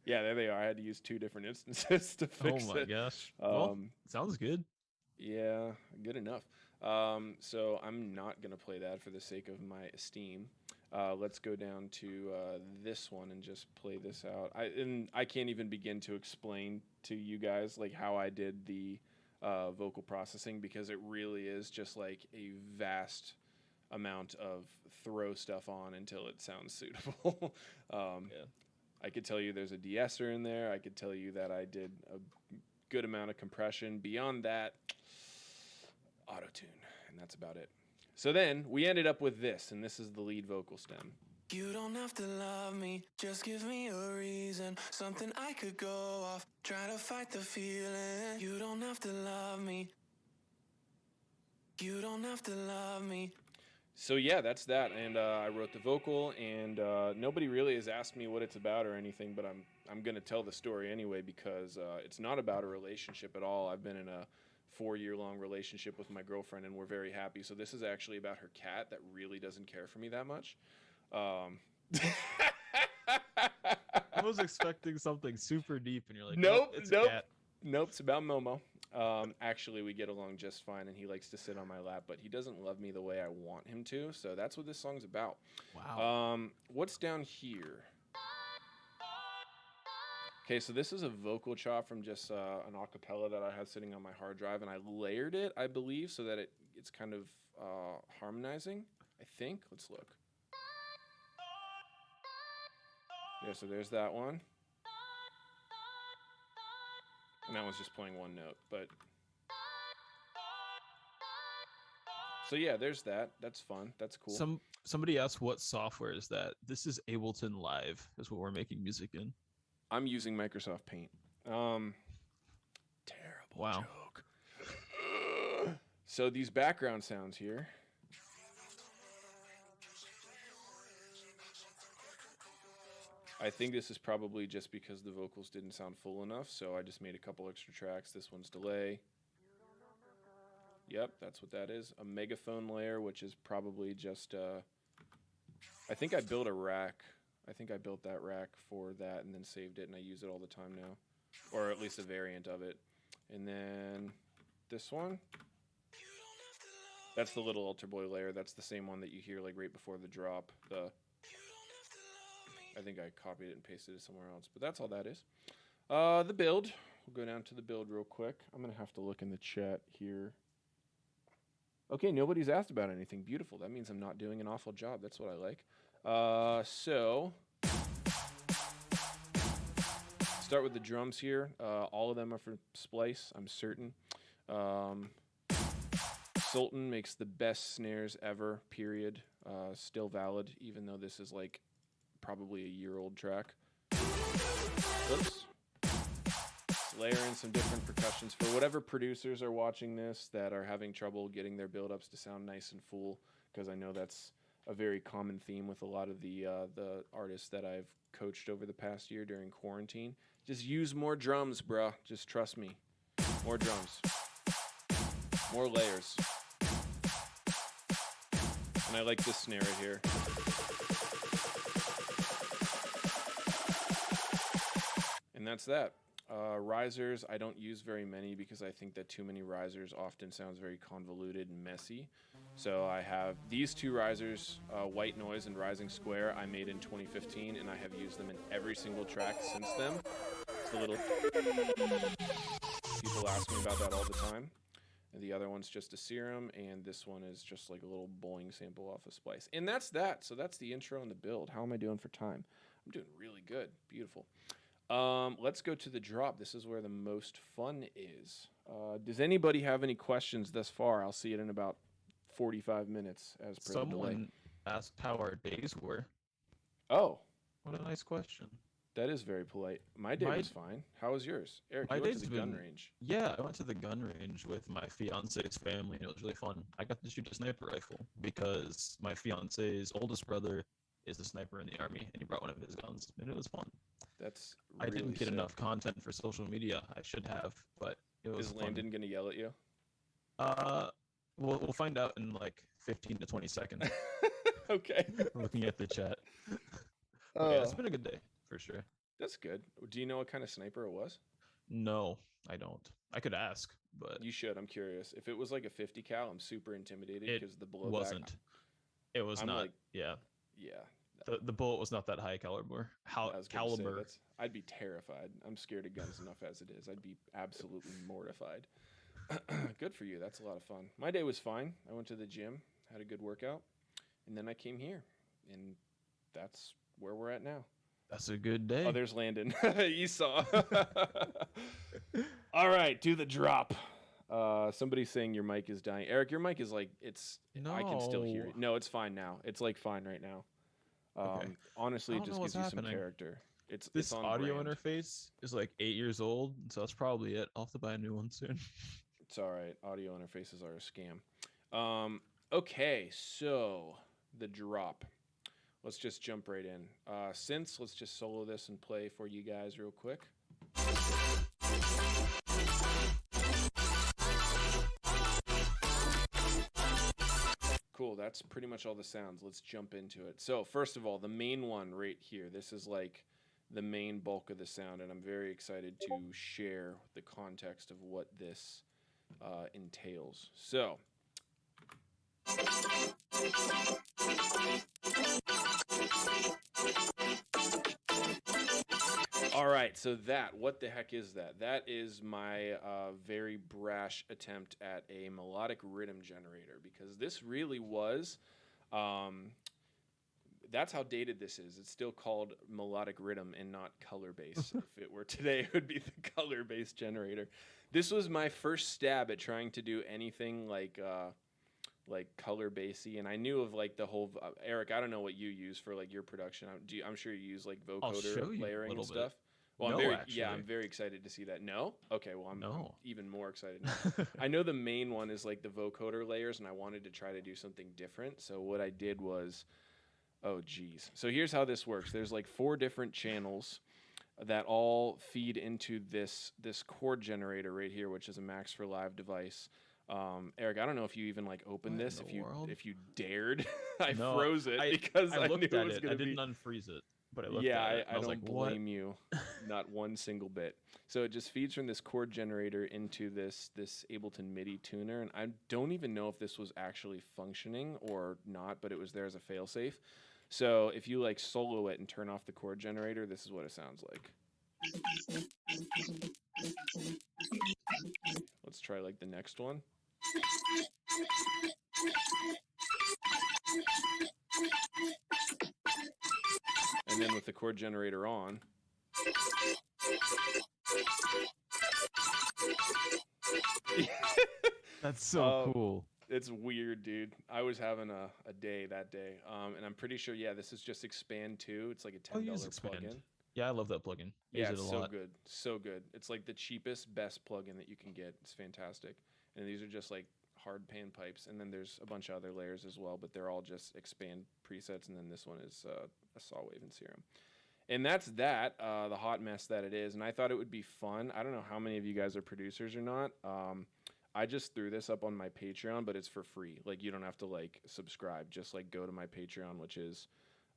Yeah, there they are. I had to use 2 different instances to fix it. Oh my gosh. Well, sounds good. Yeah, good enough. So I'm not going to play that for the sake of my esteem. Let's go down to this one and just play this out. I can't even begin to explain to you guys like how I did the vocal processing because it really is just like a vast amount of throw stuff on until it sounds suitable. I could tell you there's a de-esser in there. I could tell you that I did a good amount of compression. Beyond that, auto-tune, and that's about it. So then we ended up with this, and this is the lead vocal stem. You don't have to love me, just give me a reason, something I could go off, try to fight the feeling. You don't have to love me. You don't have to love me. So yeah, that's that, and I wrote the vocal, and nobody really has asked me what it's about or anything, but I'm gonna tell the story anyway because it's not about a relationship at all. I've been in a 4-year-long relationship with my girlfriend, and we're very happy. So this is actually about her cat that really doesn't care for me that much. I was expecting something super deep, and you're like, nope, it's nope, a cat. Nope. It's about Momo. Actually, we get along just fine, and he likes to sit on my lap, but he doesn't love me the way I want him to. So that's what this song's about. Wow. What's down here? Okay, so this is a vocal chop from just an acapella that I had sitting on my hard drive, and I layered it, I believe, so that it's kind of harmonizing, I think. Let's look. Yeah, so there's that one. And that one's just playing one note, but... So yeah, there's that. That's fun. That's cool. Somebody asked what software is that. This is Ableton Live, is what we're making music in. I'm using Microsoft Paint. Terrible joke. So these background sounds here. I think this is probably just because the vocals didn't sound full enough, so I just made a couple extra tracks. This one's delay. Yep, that's what that is. A megaphone layer, which is probably just... I think I built a rack. I think I built that rack for that and then saved it, and I use it all the time now. Or at least a variant of it. And then this one. That's the little altar boy layer. That's the same one that you hear like right before the drop. I think I copied it and pasted it somewhere else, but that's all that is. The build. We'll go down to the build real quick. I'm going to have to look in the chat here. Okay, nobody's asked about anything. Beautiful. That means I'm not doing an awful job. That's what I like. So, start with the drums here. All of them are for splice, I'm certain. Sultan makes the best snares ever, period. Still valid, even though this is like probably a year-old track. Oops. Layer in some different percussions for whatever producers are watching this that are having trouble getting their build-ups to sound nice and full, because I know that's a very common theme with a lot of the artists that I've coached over the past year during quarantine. Just use more drums, bruh. Just trust me. More drums. More layers. And I like this snare right here. And that's that. Risers, I don't use very many because I think that too many risers often sounds very convoluted and messy. So I have these two risers, White Noise and Rising Square, I made in 2015, and I have used them in every single track since then. It's a little... People ask me about that all the time. And the other one's just a serum, and this one is just like a little bowling sample off of Splice. And that's that. So that's the intro and the build. How am I doing for time? I'm doing really good. Beautiful. Let's go to the drop. This is where the most fun is. Does anybody have any questions thus far? I'll see it in about 45 minutes as per the delay. Someone asked how our days were. Oh. What a nice question. That is very polite. My day was fine. How was yours? Eric, you went to the gun range. Yeah, I went to the gun range with my fiance's family, and it was really fun. I got to shoot a sniper rifle because my fiance's oldest brother is a sniper in the army, and he brought one of his guns, and it was fun. That's really I didn't get sick. enough content for social media. I should have, but it was Is Landon going to yell at you? We'll find out in like 15 to 20 seconds. Okay. Looking at the chat. Yeah, it's been a good day for sure. That's good. Do you know what kind of sniper it was? No, I don't. I could ask, but you should. I'm curious. If it was like a 50 cal, I'm super intimidated because the blowback wasn't. It was not. Like, yeah. The bullet was not that high caliber. Caliber. I'd be terrified. I'm scared of guns enough as it is. I'd be absolutely mortified. Good for you. That's a lot of fun. My day was fine. I went to the gym, had a good workout, and then I came here, and that's where we're at now. That's a good day. Oh, there's Landon. Esau. All right, do the drop. Somebody's saying your mic is dying. Eric, your mic is like, no. I can still hear it. No, it's fine now. It's like fine right now. Okay. Honestly, it just gives you some character. This on audio brand. Interface is like 8 years old, so that's probably it. I'll have to buy a new one soon. It's all right. Audio interfaces are a scam. Okay, so the drop. Let's just jump right in. Since let's just solo this and play for you guys real quick. Cool, that's pretty much all the sounds. Let's jump into it. So first of all, the main one right here. This is like the main bulk of the sound, and I'm very excited to share the context of what this entails. So. All right, so what the heck is that? That is my very brash attempt at a melodic rhythm generator, because this really was, that's how dated this is. It's still called melodic rhythm and not color bass. If it were today, it would be the color bass generator. This was my first stab at trying to do anything like color bassy, and I knew of like the whole Eric, I don't know what you use for like your production. I'm sure you use like vocoder layering and stuff. Well, I'm very excited to see that. No? Okay, well, I'm even more excited now. I know the main one is like the vocoder layers, and I wanted to try to do something different. So what I did was, oh geez. So here's how this works. There's like 4 different channels that all feed into this chord generator right here, which is a Max for Live device. Eric, I don't know if you even like opened this, if you dared. I froze it because I knew it was going to be. I didn't unfreeze it, but I looked at it. I don't blame you, not one single bit. So it just feeds from this chord generator into this Ableton MIDI tuner, and I don't even know if this was actually functioning or not, but it was there as a failsafe. So if you like solo it and turn off the chord generator, this is what it sounds like. Let's try like the next one. And then with the chord generator on. That's so cool. It's weird, dude. I was having a day that day. And I'm pretty sure, yeah, this is just Expand 2. It's like a $10 plugin. Yeah, I love that plugin. Yeah, it's so good. So good. It's like the cheapest, best plugin that you can get. It's fantastic. And these are just like hard pan pipes. And then there's a bunch of other layers as well, but they're all just Expand presets. And then this one is a saw wave and serum. And that's that, the hot mess that it is. And I thought it would be fun. I don't know how many of you guys are producers or not. I just threw this up on my Patreon, but it's for free. Like, you don't have to like subscribe. Just like go to my Patreon, which is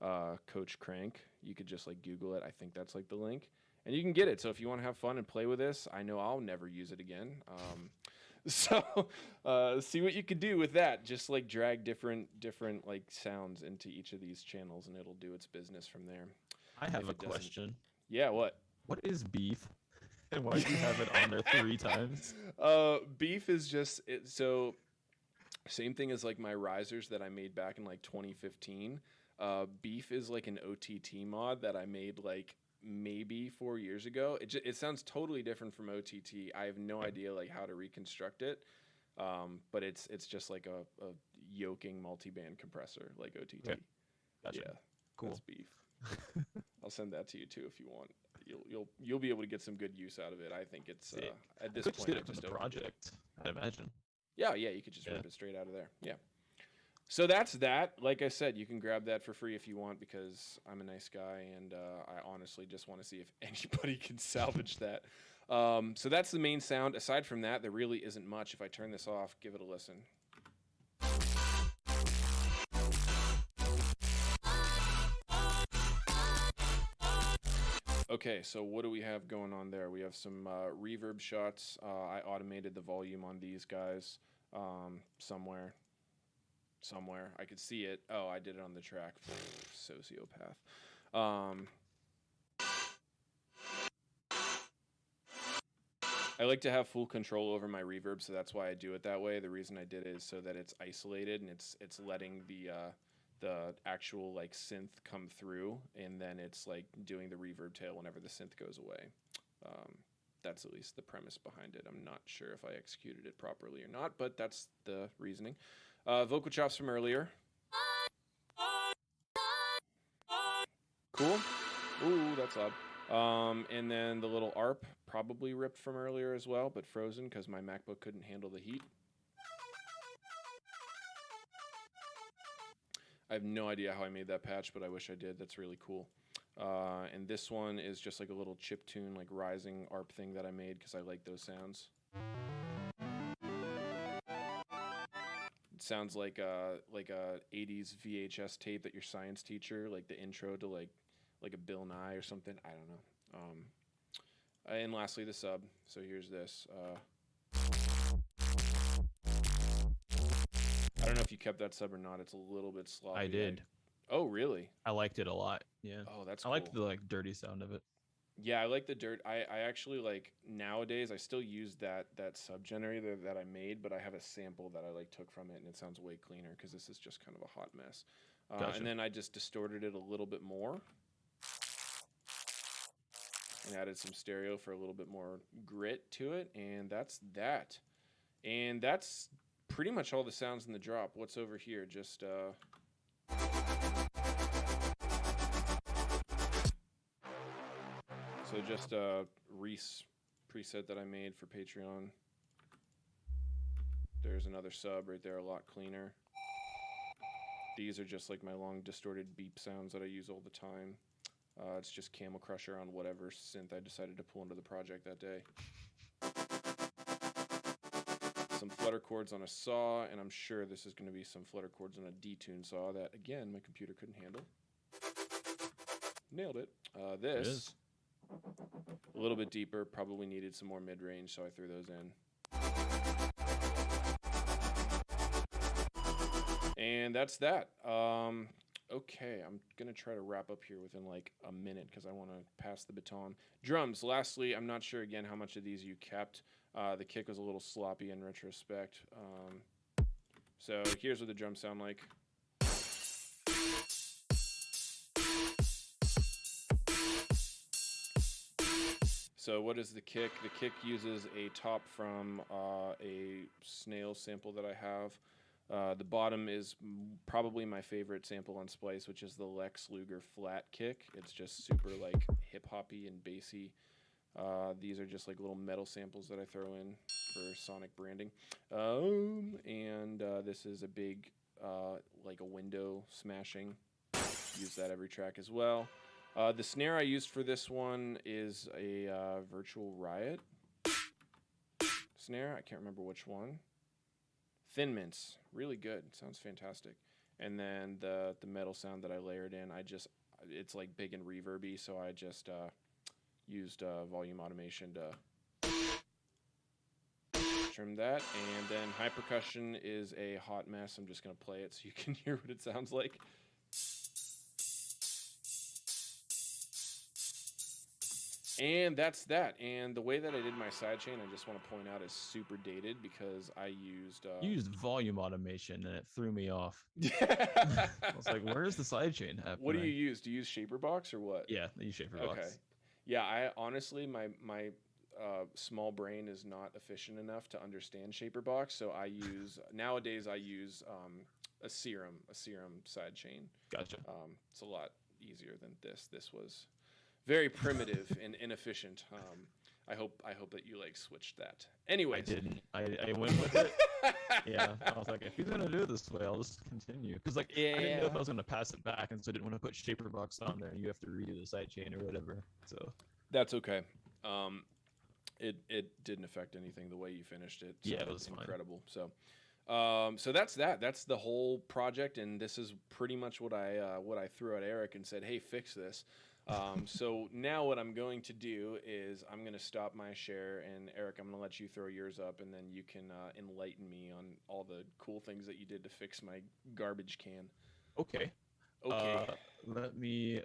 Coach Crank. You could just like Google it. I think that's like the link, and you can get it. So if you want to have fun and play with this, I know I'll never use it again. So see what you could do with that. Just like drag different like sounds into each of these channels, and it'll do its business from there. I have a question. Yeah, what? What is beef? And why do you have it on there 3 times? Beef is just so same thing as like my risers that I made back in like 2015. Beef is like an OTT mod that I made like maybe 4 years ago. It sounds totally different from OTT. I have no idea like how to reconstruct it. But it's just like a yoking multi-band compressor like OTT. Okay. Gotcha. Yeah, cool. That's beef. I'll send that to you too if you want. You'll be able to get some good use out of it. I think it's at this point. Get it from the project, I'd imagine. Yeah, you could just rip it straight out of there. Yeah. So that's that. Like I said, you can grab that for free if you want because I'm a nice guy and I honestly just want to see if anybody can salvage that. So that's the main sound. Aside from that, there really isn't much. If I turn this off, give it a listen. Okay, so what do we have going on there? We have some reverb shots. I automated the volume on these guys somewhere. I could see it. Oh, I did it on the track. Sociopath. I like to have full control over my reverb, so that's why I do it that way. The reason I did it is so that it's isolated and it's letting the actual like synth come through, and then it's like doing the reverb tail whenever the synth goes away. That's at least the premise behind it. I'm not sure if I executed it properly or not, but that's the reasoning. Vocal chops from earlier. Cool. Ooh, that's loud. And then the little ARP probably ripped from earlier as well, but frozen because my MacBook couldn't handle the heat. I have no idea how I made that patch, but I wish I did. That's really cool. And this one is just like a little chip tune, like rising ARP thing that I made because I like those sounds. It sounds like a 80s VHS tape that your science teacher, like the intro to like a Bill Nye or something. I don't know. And lastly, the sub. So here's this. I don't know if you kept that sub or not. It's a little bit sloppy. I did. Oh, really? I liked it a lot. Yeah. Oh, that's cool. I liked the like dirty sound of it. Yeah, I like the dirt. I actually like nowadays I still use that sub generator that I made, but I have a sample that I like took from it and it sounds way cleaner because this is just kind of a hot mess. Gotcha. And then I just distorted it a little bit more and added some stereo for a little bit more grit to it, and that's that. And that's pretty much all the sounds in the drop. What's over here? Just so just a Reese preset that I made for Patreon. There's another sub right there, a lot cleaner. These are just like my long distorted beep sounds that I use all the time. It's just Camel Crusher on whatever synth I decided to pull into the project that day. Some flutter chords on a saw, and I'm sure this is going to be some flutter chords on a detune saw that, again, my computer couldn't handle. Nailed it. This, a little bit deeper, probably needed some more mid-range, so I threw those in. And that's that. Okay, I'm gonna try to wrap up here within like a minute because I want to pass the baton. Drums. Lastly, I'm not sure again how much of these you kept. The kick was a little sloppy in retrospect. So here's what the drums sound like. So what is the kick? The kick uses a top from a snail sample that I have. The bottom is probably my favorite sample on Splice, which is the Lex Luger flat kick. It's just super like hip hoppy and bassy. These are just like little metal samples that I throw in for sonic branding. And this is a big like a window smashing. Use that every track as well. The snare I used for this one is a Virtual Riot snare. I can't remember which one. Thin Mints, really good. Sounds fantastic. And then the metal sound that I layered in, it's like big and reverby, so I just used volume automation to trim that. And then high percussion is a hot mess. I'm just gonna play it so you can hear what it sounds like. And that's that. And the way that I did my sidechain, I just want to point out, is super dated because I used... You used volume automation, and it threw me off. I was like, where's the sidechain happening? What do you use? Do you use Shaperbox or what? Yeah, I use Shaperbox. Okay. Yeah, I honestly, my small brain is not efficient enough to understand Shaperbox, so nowadays I use a Serum sidechain. Gotcha. It's a lot easier than this. This was... very primitive and inefficient. I hope that you like switched that. Anyways, I didn't. I went with it. Yeah, I was like, if he's gonna do it this way, I'll just continue. Because I didn't know if I was gonna pass it back, and so I didn't want to put Shaperbox on there, and you have to redo the sidechain or whatever. So that's okay. It didn't affect anything the way you finished it. So yeah, it was incredible. Fine. So that's that. That's the whole project, and this is pretty much what I threw at Eric and said, hey, fix this. So now what I'm going to do is I'm going to stop my share, and Eric, I'm going to let you throw yours up, and then you can enlighten me on all the cool things that you did to fix my garbage can. Okay. Let me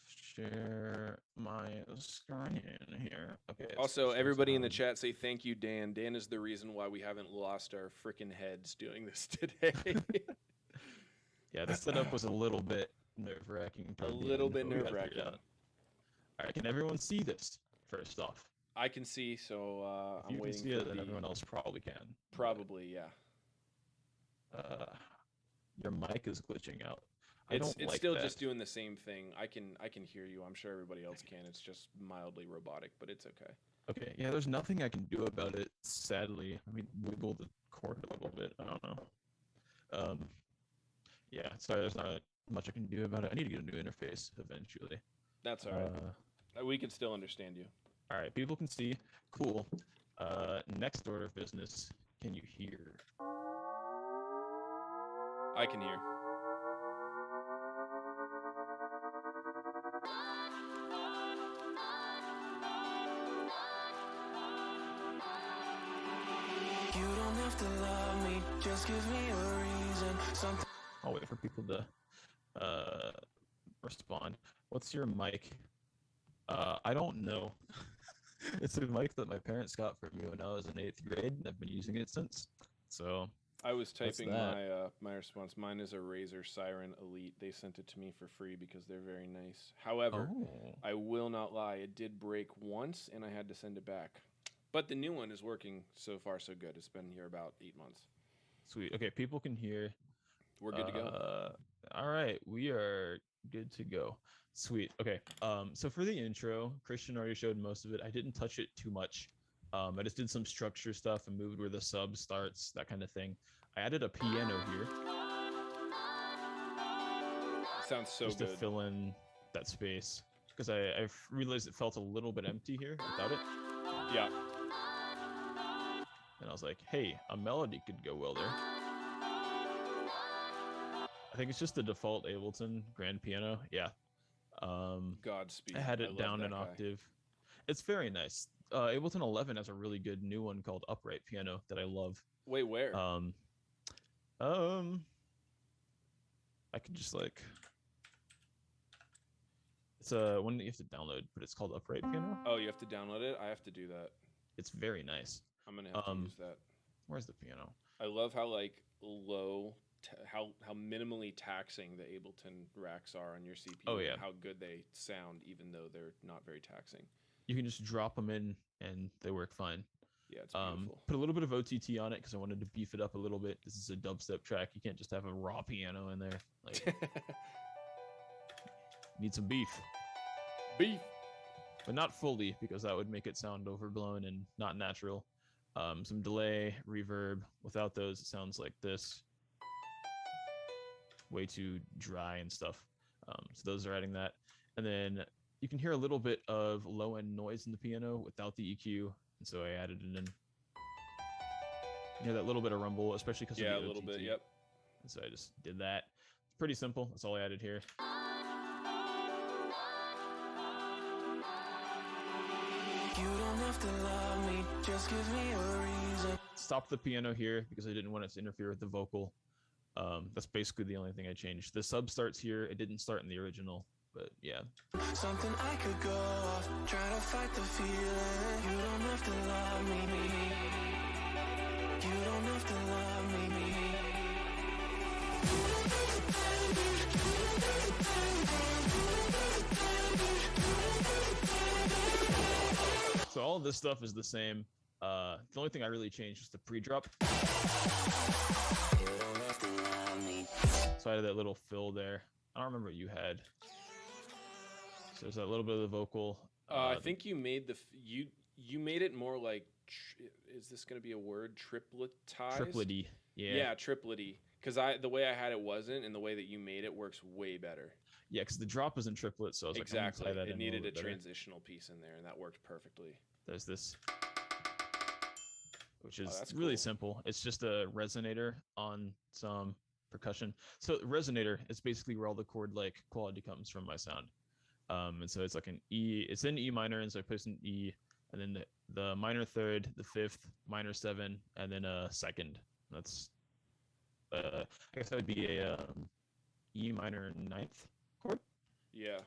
share my screen here. Okay. Also, everybody in the chat say thank you, Dan. Dan is the reason why we haven't lost our freaking heads doing this today. Yeah, the setup was a little bit nerve-wracking. A little bit nerve-wracking. All right, can everyone see this first off? I can see, so I'm waiting for it, then everyone else probably can. Probably, yeah. Your mic is glitching out. It's still just doing the same thing. I can hear you. I'm sure everybody else can. It's just mildly robotic, but it's okay. Okay, yeah, there's nothing I can do about it, sadly. I mean, wiggle the cord a little bit. I don't know. Yeah, sorry, there's not much I can do about it. I need to get a new interface eventually. That's all right. We can still understand you. All right, people can see. Cool. Next order of business. Can you hear? I can hear. You don't have to love me, just give me a reason. Something. I'll wait for people to respond. What's your mic? I don't know. It's a mic that my parents got for me when I was in 8th grade, and I've been using it since. So I was typing my response. Mine is a Razer Siren Elite. They sent it to me for free because they're very nice. However, I will not lie. It did break once, and I had to send it back. But the new one is working so far so good. It's been here about 8 months. Sweet. Okay, people can hear. We're good to go. All right, we are good to go. Sweet. Okay. So for the intro, Christian already showed most of it. I didn't touch it too much. I just did some structure stuff and moved where the sub starts, that kind of thing. I added a piano here. It sounds so just good. To fill in that space, because I realized it felt a little bit empty here without it. Yeah. And I was like, hey, a melody could go well there. I think it's just the default Ableton grand piano. Yeah. Godspeed. I had it down an octave. It's very nice. Ableton 11 has a really good new one called Upright Piano that I love. Wait, where? I could just like It's one that you have to download, but it's called Upright Piano. Oh, you have to download it? I have to do that. It's very nice. I'm gonna have to use that. Where's the piano? I love how like low, how minimally taxing the Ableton racks are on your CPU. Oh, yeah. And how good they sound, even though they're not very taxing. You can just drop them in and they work fine. Yeah, it's beautiful. Put a little bit of OTT on it because I wanted to beef it up a little bit. This is a dubstep track. You can't just have a raw piano in there. Like, need some beef. Beef. But not fully, because that would make it sound overblown and not natural. Some delay, reverb. Without those, it sounds like this. Way too dry and stuff. So those are adding that. And then you can hear a little bit of low-end noise in the piano without the EQ. And so I added it in. You hear that little bit of rumble, especially because of the OTT. Yeah, a little bit, yep. And so I just did that. It's pretty simple. That's all I added here. You don't have to love me, just give me a reason. Stop the piano here because I didn't want it to interfere with the vocal. That's basically the only thing I changed. The sub starts here. It didn't start in the original, but yeah. Something I could go off, try to fight the feeling. You don't have to love me. You don't have to love me. So all of this stuff is the same. The only thing I really changed was the pre-drop. So I had that little fill there. I don't remember what you had. So there's that little bit of the vocal. I think you made you made it more like, is this going to be a word? Tripletized? Triplety. Yeah. Yeah, triplety. Because the way I had it wasn't, and the way that you made it works way better. Yeah, because the drop was in triplet, so I was exactly. Like, it needed a transitional piece in there, and that worked perfectly. There's this, which is really cool. Simple. It's just a resonator on some percussion. So resonator is basically where all the chord like quality comes from my sound. And so it's like an E. It's in E minor, and so I put an E, and then the minor third, the fifth, minor seven, and then a second. That's I guess that would be a E minor ninth chord. Yeah.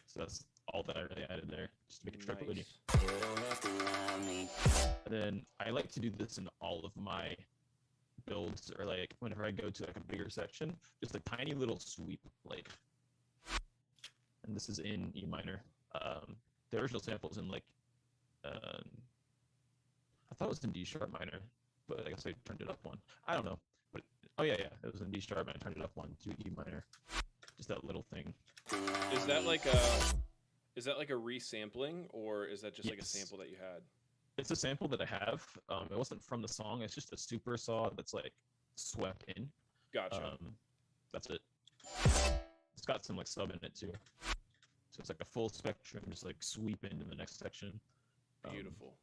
So that's all that I really added there, just to make it triplety. And then I like to do this in all of my builds, or like whenever I go to like a bigger section, just a tiny little sweep, like. And this is in E minor. The original sample is in like, I thought it was in D sharp minor, but I guess I turned it up one. I don't know, but oh yeah, it was in D sharp, and I turned it up one to E minor. Just that little thing. Is that like a resampling, or is that just like a sample that you had? It's a sample that I have. It wasn't from the song. It's just a super saw that's like swept in. Gotcha. That's it. It's got some like sub in it too. So it's like a full spectrum, just like sweep into the next section. Beautiful.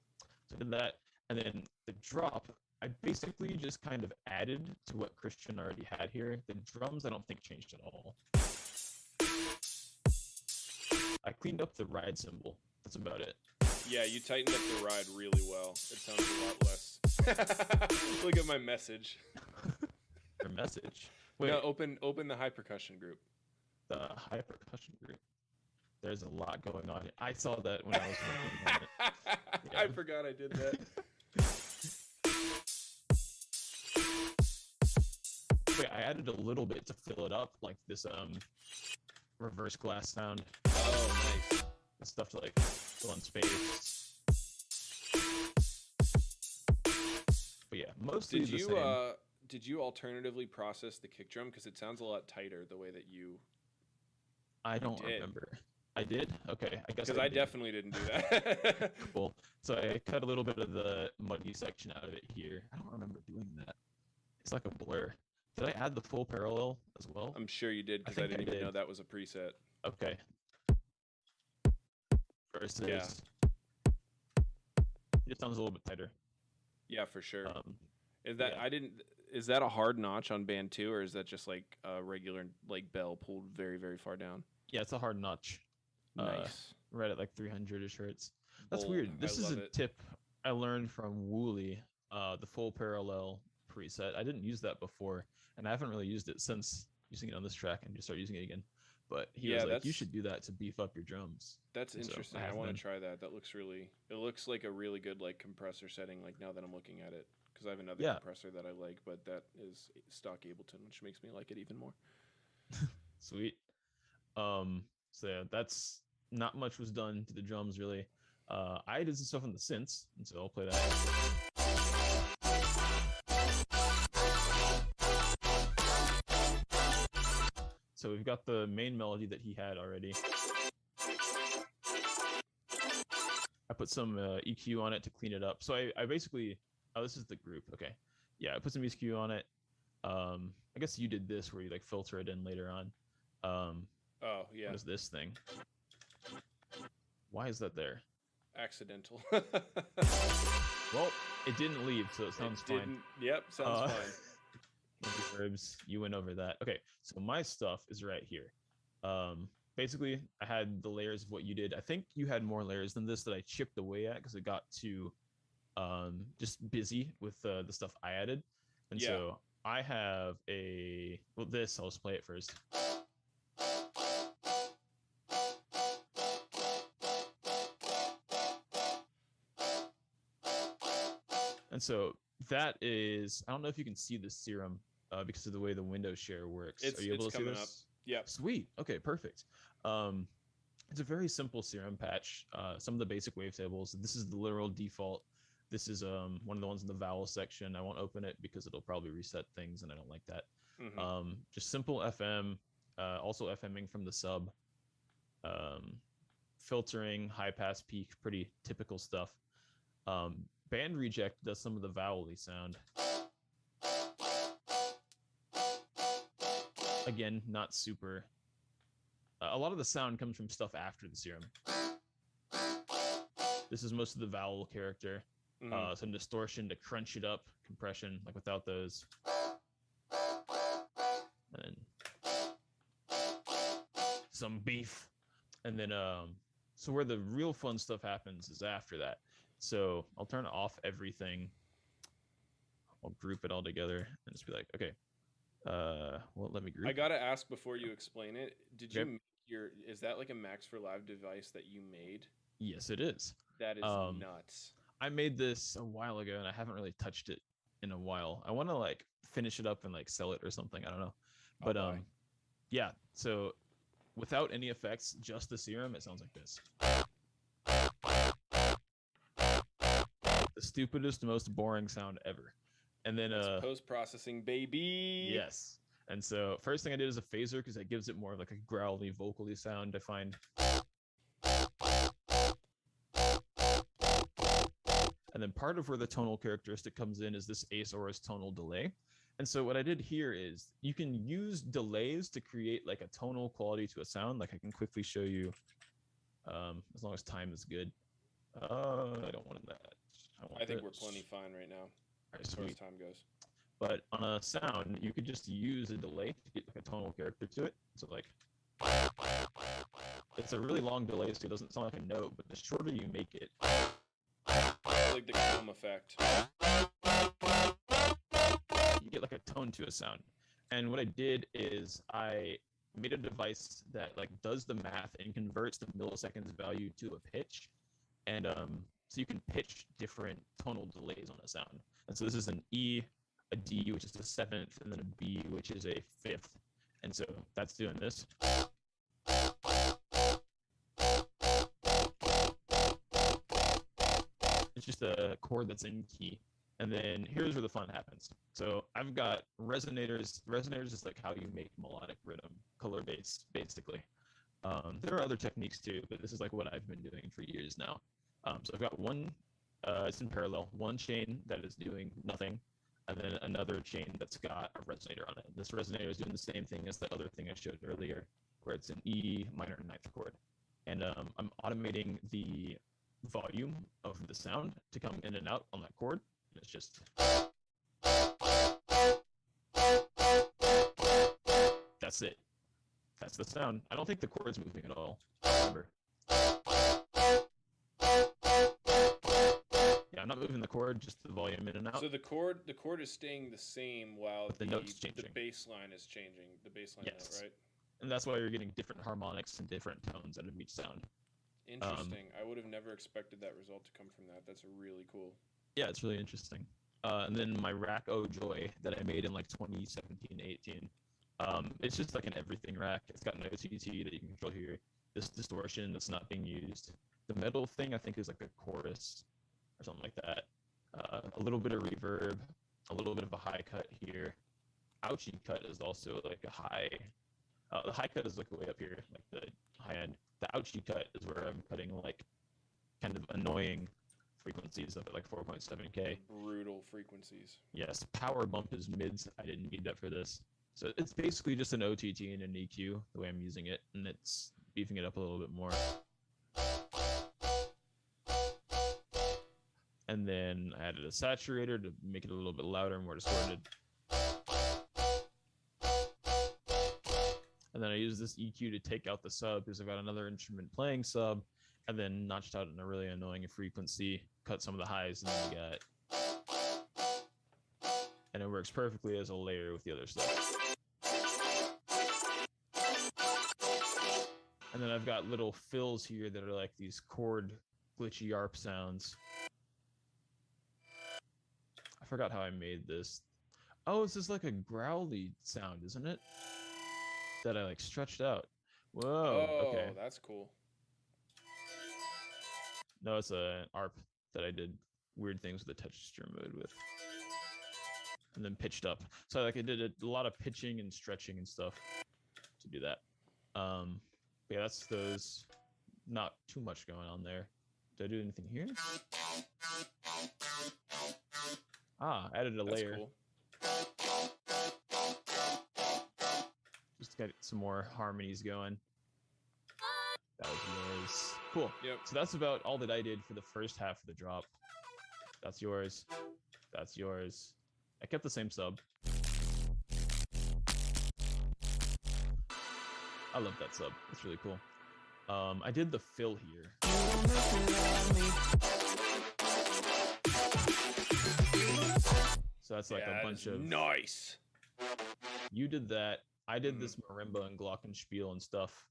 So I did that, and then the drop, I basically just kind of added to what Christian already had here. The drums I don't think changed at all. I cleaned up the ride cymbal. That's about it. Yeah, you tightened up the ride really well. It sounds a lot less. Look at my message. Your message? Wait. No, open the high percussion group. The high percussion group. There's a lot going on. I saw that when I was working on it. Yeah. I forgot I did that. Wait, I added a little bit to fill it up, like this reverse glass sound. Oh, nice. Stuff to like fill in space. But yeah, mostly the same. Did you alternatively process the kick drum, because it sounds a lot tighter the way that you? I don't remember. I did? Okay, I guess. Because I definitely didn't do that. Cool. So I cut a little bit of the muddy section out of it here. I don't remember doing that. It's like a blur. Did I add the full parallel as well? I'm sure you did, because I didn't even know that was a preset. Okay. Versus. Yeah. It sounds a little bit tighter. Yeah, for sure. Is that Is that a hard notch on band 2, or is that just like a regular like bell pulled very, very far down? Yeah, it's a hard notch. Nice. Right at like 300-ish hertz. That's weird. This is a tip I learned from Wooly, the full parallel preset. I didn't use that before, and I haven't really used it since using it on this track, and just start using it again. But he Yeah, was like, you that's should do that to beef up your drums. that's And so interesting. I I have want to been. try that. That looks really. It looks like a really good like compressor setting. Like now that I'm looking at it, because I have another Yeah, compressor that I like, but that is stock Ableton, which makes me like it even more. sweet. So yeah, that's not much was done to the drums really. I did some stuff on the synths, and so I'll play that. So we've got the main melody that he had already. I put some EQ on it to clean it up. So I basically, oh, this is the group. Okay. Yeah, I put some EQ on it. I guess you did this where you like filter it in later on. Oh yeah, What is this thing? Why is that there? accidental. Well, it didn't leave, so it sounds fine. Yep, sounds fine. Verbs, you went over that. Okay, so my stuff is right here. Basically, I had the layers of what you did. I think you had more layers than this that I chipped away at because it got too just busy with the stuff I added. And Yeah. so I have this, I'll just play it first. And so that is, I don't know if you can see the serum because of the way the window share works. Are you able to see coming this? up. Yep. Sweet. Okay, perfect. It's a very simple serum patch. Some of the basic wavetables. This is the literal default. This is one of the ones in the vowel section. I won't open it because it'll probably reset things, and I don't like that. Mm-hmm. Just simple FM, also FMing from the sub, filtering, high pass, peak, pretty typical stuff. Band reject does some of the vowel-y sound. Again, not super. A lot of the sound comes from stuff after the serum. This is most of the vowel character. Mm-hmm. Some distortion to crunch it up, compression, like without those. And then some beef. And then, so where the real fun stuff happens is after that. So I'll turn off everything. I'll group it all together and just be like, okay, well, let me group. I gotta ask before you explain it. Did you Okay. make is that like a Max for Live device that you made? Yes, it is. That is nuts. I made this a while ago and I haven't really touched it in a while. I want to like finish it up and like sell it or something. I don't know. But yeah, so without any effects, just the serum, it sounds like this. The stupidest, most boring sound ever. And then post-processing, baby. Yes. And so first thing I did is a phaser because that gives it more of like a growly, vocally sound, I find. And then part of where the tonal characteristic comes in is this Ace-Aura's tonal delay. And so what I did here is you can use delays to create like a tonal quality to a sound. Like I can quickly show you, as long as time is good. I don't want that. I think we're plenty fine right now, as far as time goes. But on a sound, you could just use a delay to get like a tonal character to it. So like, it's a really long delay, so it doesn't sound like a note, but the shorter you make it, like the comb effect, you get like a tone to a sound. And what I did is I made a device that like does the math and converts the milliseconds value to a pitch. And so you can pitch different tonal delays on a sound. And so this is an E, a D, which is the 7th, and then a B, which is a 5th. And so that's doing this. It's just a chord that's in key. And then here's where the fun happens. So I've got resonators. Resonators is like how you make melodic rhythm, color bass, basically. There are other techniques too, but this is like what I've been doing for years now. So I've got one, it's in parallel, one chain that is doing nothing, and then another chain that's got a resonator on it. This resonator is doing the same thing as the other thing I showed earlier, where it's an E minor 9th chord. And I'm automating the volume of the sound to come in and out on that chord. It's just... That's it. That's the sound. I don't think the chord's moving at all. Remember. Yeah, I'm not moving the chord, just the volume in and out. So the chord is staying the same while the note's changing. The bass line is changing. The bass line yes. note, right? and that's why you're getting different harmonics and different tones out of each sound. Interesting. I would have never expected that result to come from that. That's really cool. Yeah, it's really interesting. And then my rack Oh Joy that I made in like 2017-18. It's just like an everything rack. It's got an OTT that you can control here. This distortion that's not being used. The metal thing I think is like a chorus or something like that. A little bit of reverb, a little bit of a high cut here. Ouchie cut is also like a high. The high cut is like way up here, like the high end. The ouchie cut is where I'm cutting like kind of annoying frequencies up at like 4.7K. Brutal frequencies. Yes, power bump is mids. I didn't need that for this. So it's basically just an OTT and an EQ, the way I'm using it, and it's beefing it up a little bit more. And then I added a saturator to make it a little bit louder and more distorted. And then I use this EQ to take out the sub because I've got another instrument playing sub, and then notched out in a really annoying frequency, cut some of the highs, and then we got, and it works perfectly as a layer with the other stuff. And then I've got little fills here that are like these chord glitchy ARP sounds. I forgot how I made this. Oh, it's just like a growly sound, isn't it? That I like stretched out. Whoa. Oh, okay. That's cool. No, it's an ARP that I did weird things with the texture mode with, and then pitched up. So like I did a lot of pitching and stretching and stuff to do that. But yeah, that's those. Not too much going on there. Did I do anything here? Ah, added a layer. Cool. Just got some more harmonies going. That was yours. Cool. Yep. So that's about all that I did for the first half of the drop. That's yours. That's yours. I kept the same sub. I love that sub. It's really cool. I did the fill here. So that's like a bunch of nice. You did that. I did this marimba and glockenspiel and stuff.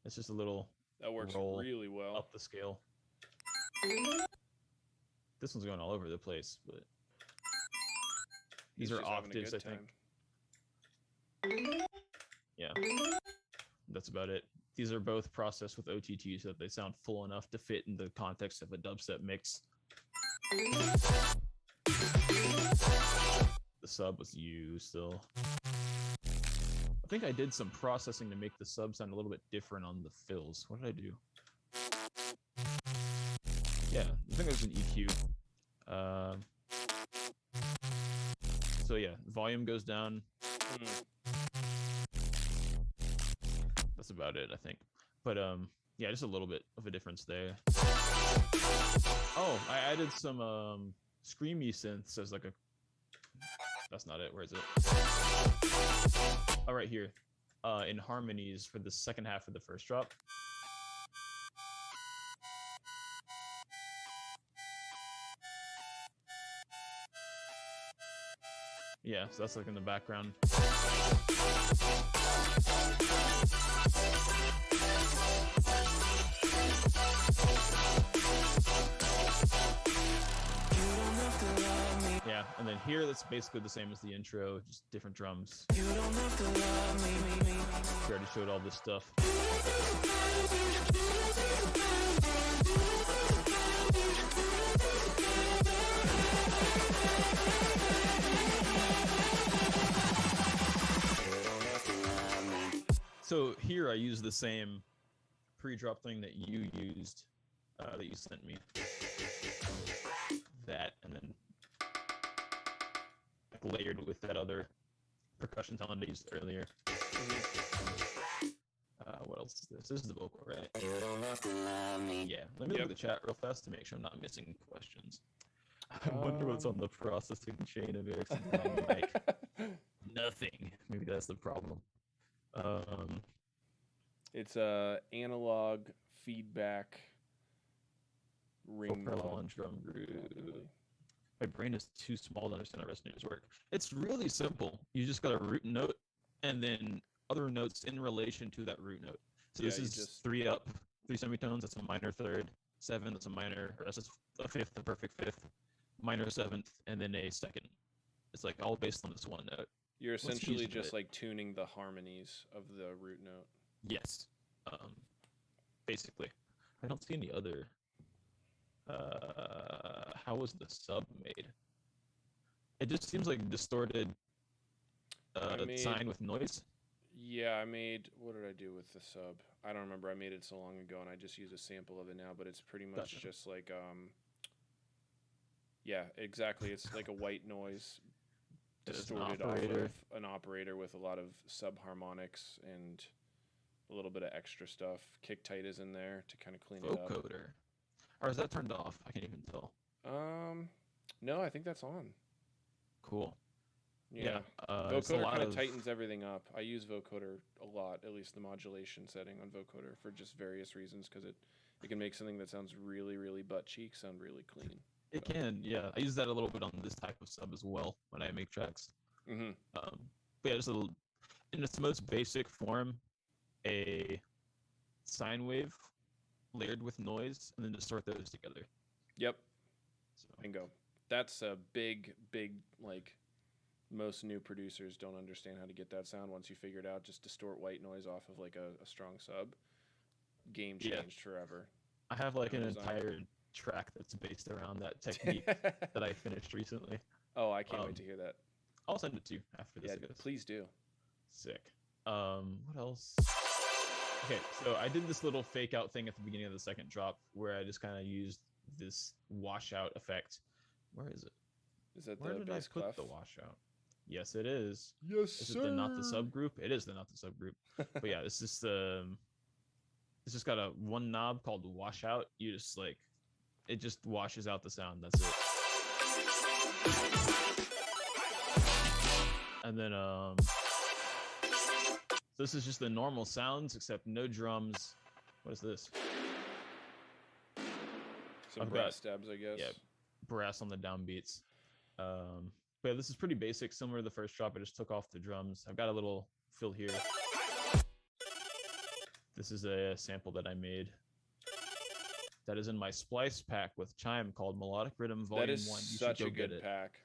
It's just a little that works roll really well up the scale. This one's going all over the place, but these are octaves, I think. Yeah, that's about it. These are both processed with OTT so that they sound full enough to fit in the context of a dubstep mix. The sub was you still. I think I did some processing to make the sub sound a little bit different on the fills. What did I do? Yeah, I think it was an EQ. So yeah, volume goes down. That's about it, I think. But yeah, just a little bit of a difference there. Oh, I added some screamy synths as like a. That's not it. Where is it? Oh, right here. In harmonies for the second half of the first drop. Yeah, so that's like in the background. Yeah, and then here that's basically the same as the intro, just different drums. You don't have to love me. We already showed all this stuff. So here I use the same pre-drop thing that you used, that you sent me. That, and then layered with that other percussion sound I used earlier. What else is this? This is the vocal, right? Yeah, let me look at the chat real fast to make sure I'm not missing questions. I wonder what's on the processing chain of Ericsson's mic. Nothing. Maybe that's the problem. It's analog feedback ring on drum groove. My brain is too small to understand how resonators work. It's really simple. You just got a root note, and then other notes in relation to that root note. So Yeah, this you is just- 3 up, 3 semitones. That's a minor third. 7. That's a minor. Or that's just a fifth, a perfect fifth. Minor seventh, and then a second. It's like all based on this one note. You're What's essentially used just it? like tuning the harmonies of the root note. Yes. Basically, I don't see any other. How was the sub made? It just seems like distorted sine with noise. Yeah, I made. What did I do with the sub? I don't remember. I made it so long ago, and I just use a sample of it now. But it's pretty much Gotcha. just like Yeah, exactly. It's like a white noise distorted off of an operator with a lot of subharmonics and a little bit of extra stuff. Kick tight is in there to kind of clean it up. Vocoder. Or is that turned off? I can't even tell. No, I think that's on. Cool. Yeah. Vocoder kind of tightens everything up. I use vocoder a lot, at least the modulation setting on vocoder, for just various reasons, because it can make something that sounds really, really butt cheek sound really clean. It can, yeah. I use that a little bit on this type of sub as well when I make tracks. Mm-hmm. But yeah, just in its most basic form, a sine wave layered with noise, and then distort those together. Yep. So. Bingo. That's a big, like, most new producers don't understand how to get that sound. Once you figure it out, just distort white noise off of like a strong sub. Game changed forever. I have like an entire track that's based around that technique that I finished recently. Oh, I can't wait to hear that. I'll send it to you after this. Yeah, please do. Sick. What else? Okay, so I did this little fake out thing at the beginning of the second drop where I just kind of used this washout effect. Where is it? Is that where the did I bass put clef? the washout? Yes, it is. Yes, is sir. Is it the not the subgroup? It is the not the subgroup. But yeah, it's just it's just got a one knob called washout. You just like it just washes out the sound. That's it. And then this is just the normal sounds except no drums. What is this? Some brass stabs, I guess. Yeah, brass on the downbeats. But yeah, this is pretty basic, similar to the first drop. I just took off the drums. I've got a little fill here. This is a sample that I made. That is in my splice pack with Chime called Melodic Rhythm Volume 1. That is such a good pack.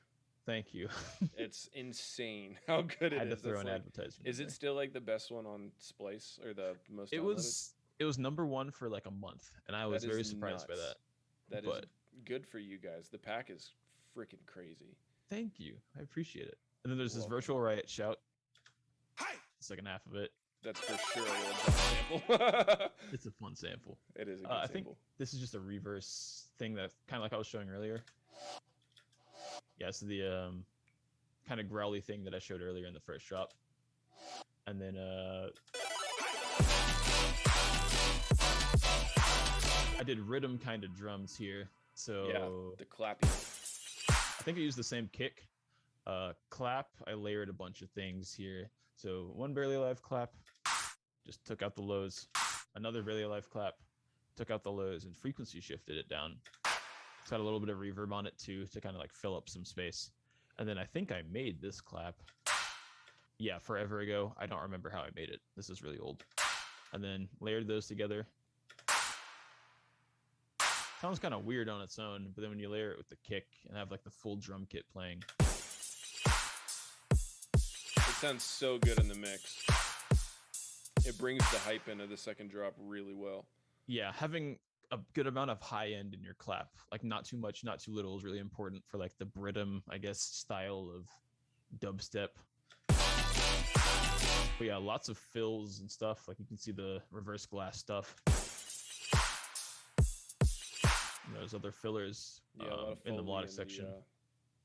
Thank you. It's insane how good it is. I had to throw an advertisement. Is it still like the best one on Splice or the most downloaded? It was #1 for like a month, and I was very surprised by that. That is good for you guys. The pack is freaking crazy. Thank you. I appreciate it. And then there's this Virtual Riot shout. Hi! The second half of it. That's for sure a little sample. It's a fun sample. It is a good I sample. think this is just a reverse thing that kind of like I was showing earlier. Yeah, it's the kind of growly thing that I showed earlier in the first drop. And then I did rhythm kind of drums here. So yeah, the clappy. I think I used the same kick. Clap, I layered a bunch of things here. So one barely alive clap, just took out the lows. Another barely alive clap, took out the lows and frequency shifted it down. It's got a little bit of reverb on it too to kind of like fill up some space. And then I think I made this clap. Yeah, forever ago. I don't remember how I made it. This is really old. And then layered those together. Sounds kind of weird on its own, but then when you layer it with the kick and have like the full drum kit playing. It sounds so good in the mix. It brings the hype into the second drop really well. Yeah, having a good amount of high end in your clap, like not too much, not too little, is really important for like the Brittum, I guess, style of dubstep. But yeah, lots of fills and stuff. Like you can see the reverse glass stuff. And there's other fillers in the melodic section.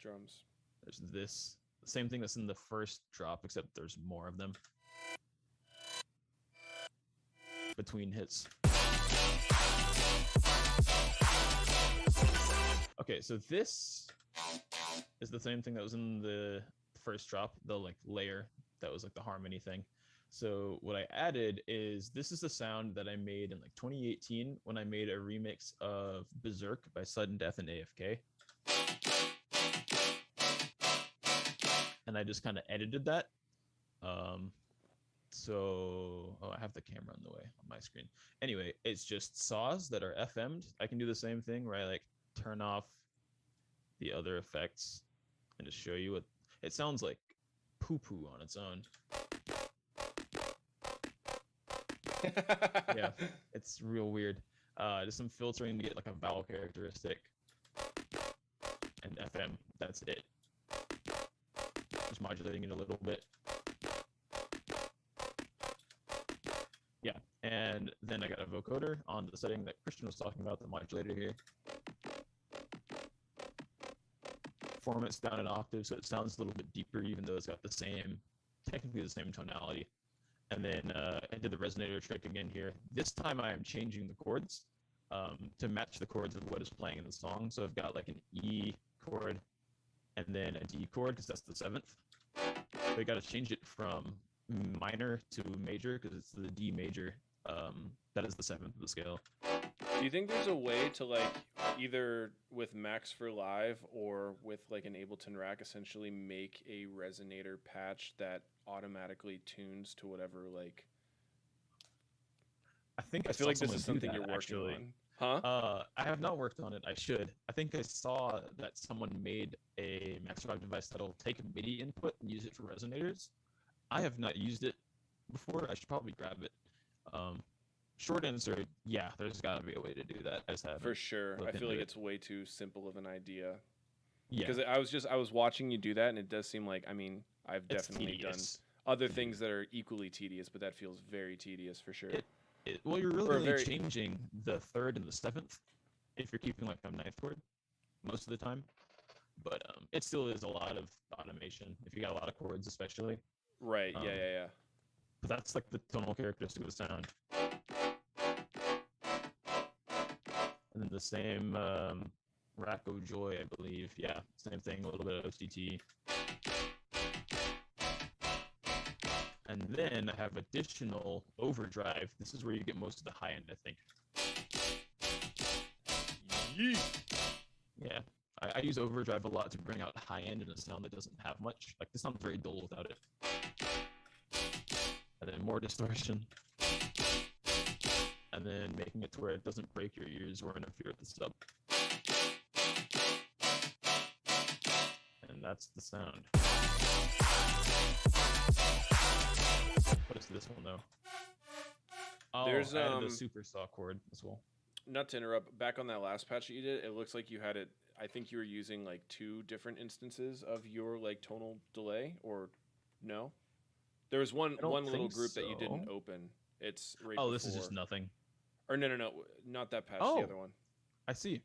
Drums. There's this. The same thing that's in the first drop, except there's more of them. Between hits. Okay, so this is the same thing that was in the first drop, the like layer that was like the harmony thing. So what I added is this is the sound that I made in like 2018 when I made a remix of Berserk by Sudden Death and AFK. And I just kind of edited that. So, oh, I have the camera in the way on my screen. Anyway, it's just saws that are FM'd. I can do the same thing where I like turn off the other effects and just show you what it sounds like. Poo poo on its own. Yeah, it's real weird. Just some filtering to get like a vowel characteristic and FM. That's it. Just modulating it a little bit. Yeah, and then I got a vocoder on the setting that Christian was talking about, the modulator here. Format's down an octave, so it sounds a little bit deeper, even though it's got the same, technically the same tonality. And then I did the resonator trick again here. This time I am changing the chords to match the chords of what is playing in the song. So I've got like an E chord and then a D chord because that's the 7th. So I got to change it from minor to major because it's the D major. That is the 7th of the scale. Do you think there's a way to like either with Max for Live or with like an Ableton Rack essentially make a resonator patch that automatically tunes to whatever like? I think I feel like this is something you're working on. Huh? I have not worked on it. I should. I think I saw that someone made a Max for Live device that'll take a MIDI input and use it for resonators. I have not used it before. I should probably grab it. Short answer, yeah, there's got to be a way to do that. I just haven't For sure. I looked feel into like it. it's way too simple of an idea. Yeah, Because I was watching you do that, and it does seem like, I mean, I've it's definitely done tedious. other things that are equally tedious, but that feels very tedious for sure. Well, you're Or really only very- changing the 3rd and the 7th if you're keeping like a 9th chord most of the time. But it still is a lot of automation if you got a lot of chords, especially. Right. Yeah. But that's like the tonal characteristic of the sound. And then the same Racco Joy, I believe. Yeah, same thing, a little bit of OCT. And then I have additional overdrive. This is where you get most of the high end, I think. Yeet. Yeah, I use overdrive a lot to bring out high end in a sound that doesn't have much. Like, this sounds very dull without it. And then more distortion. And then making it to where it doesn't break your ears or interfere with the sub. And that's the sound. What is this one though? Oh, There's, I added a super saw chord as well. Not to interrupt, back on that last patch that you did, it looks like you had it. I think you were using like 2 different instances of your like tonal delay, or no? There was one little think group that you didn't so. open. It's right Oh, before. this is just nothing. Or no, not that patch. Oh. The other one. I see.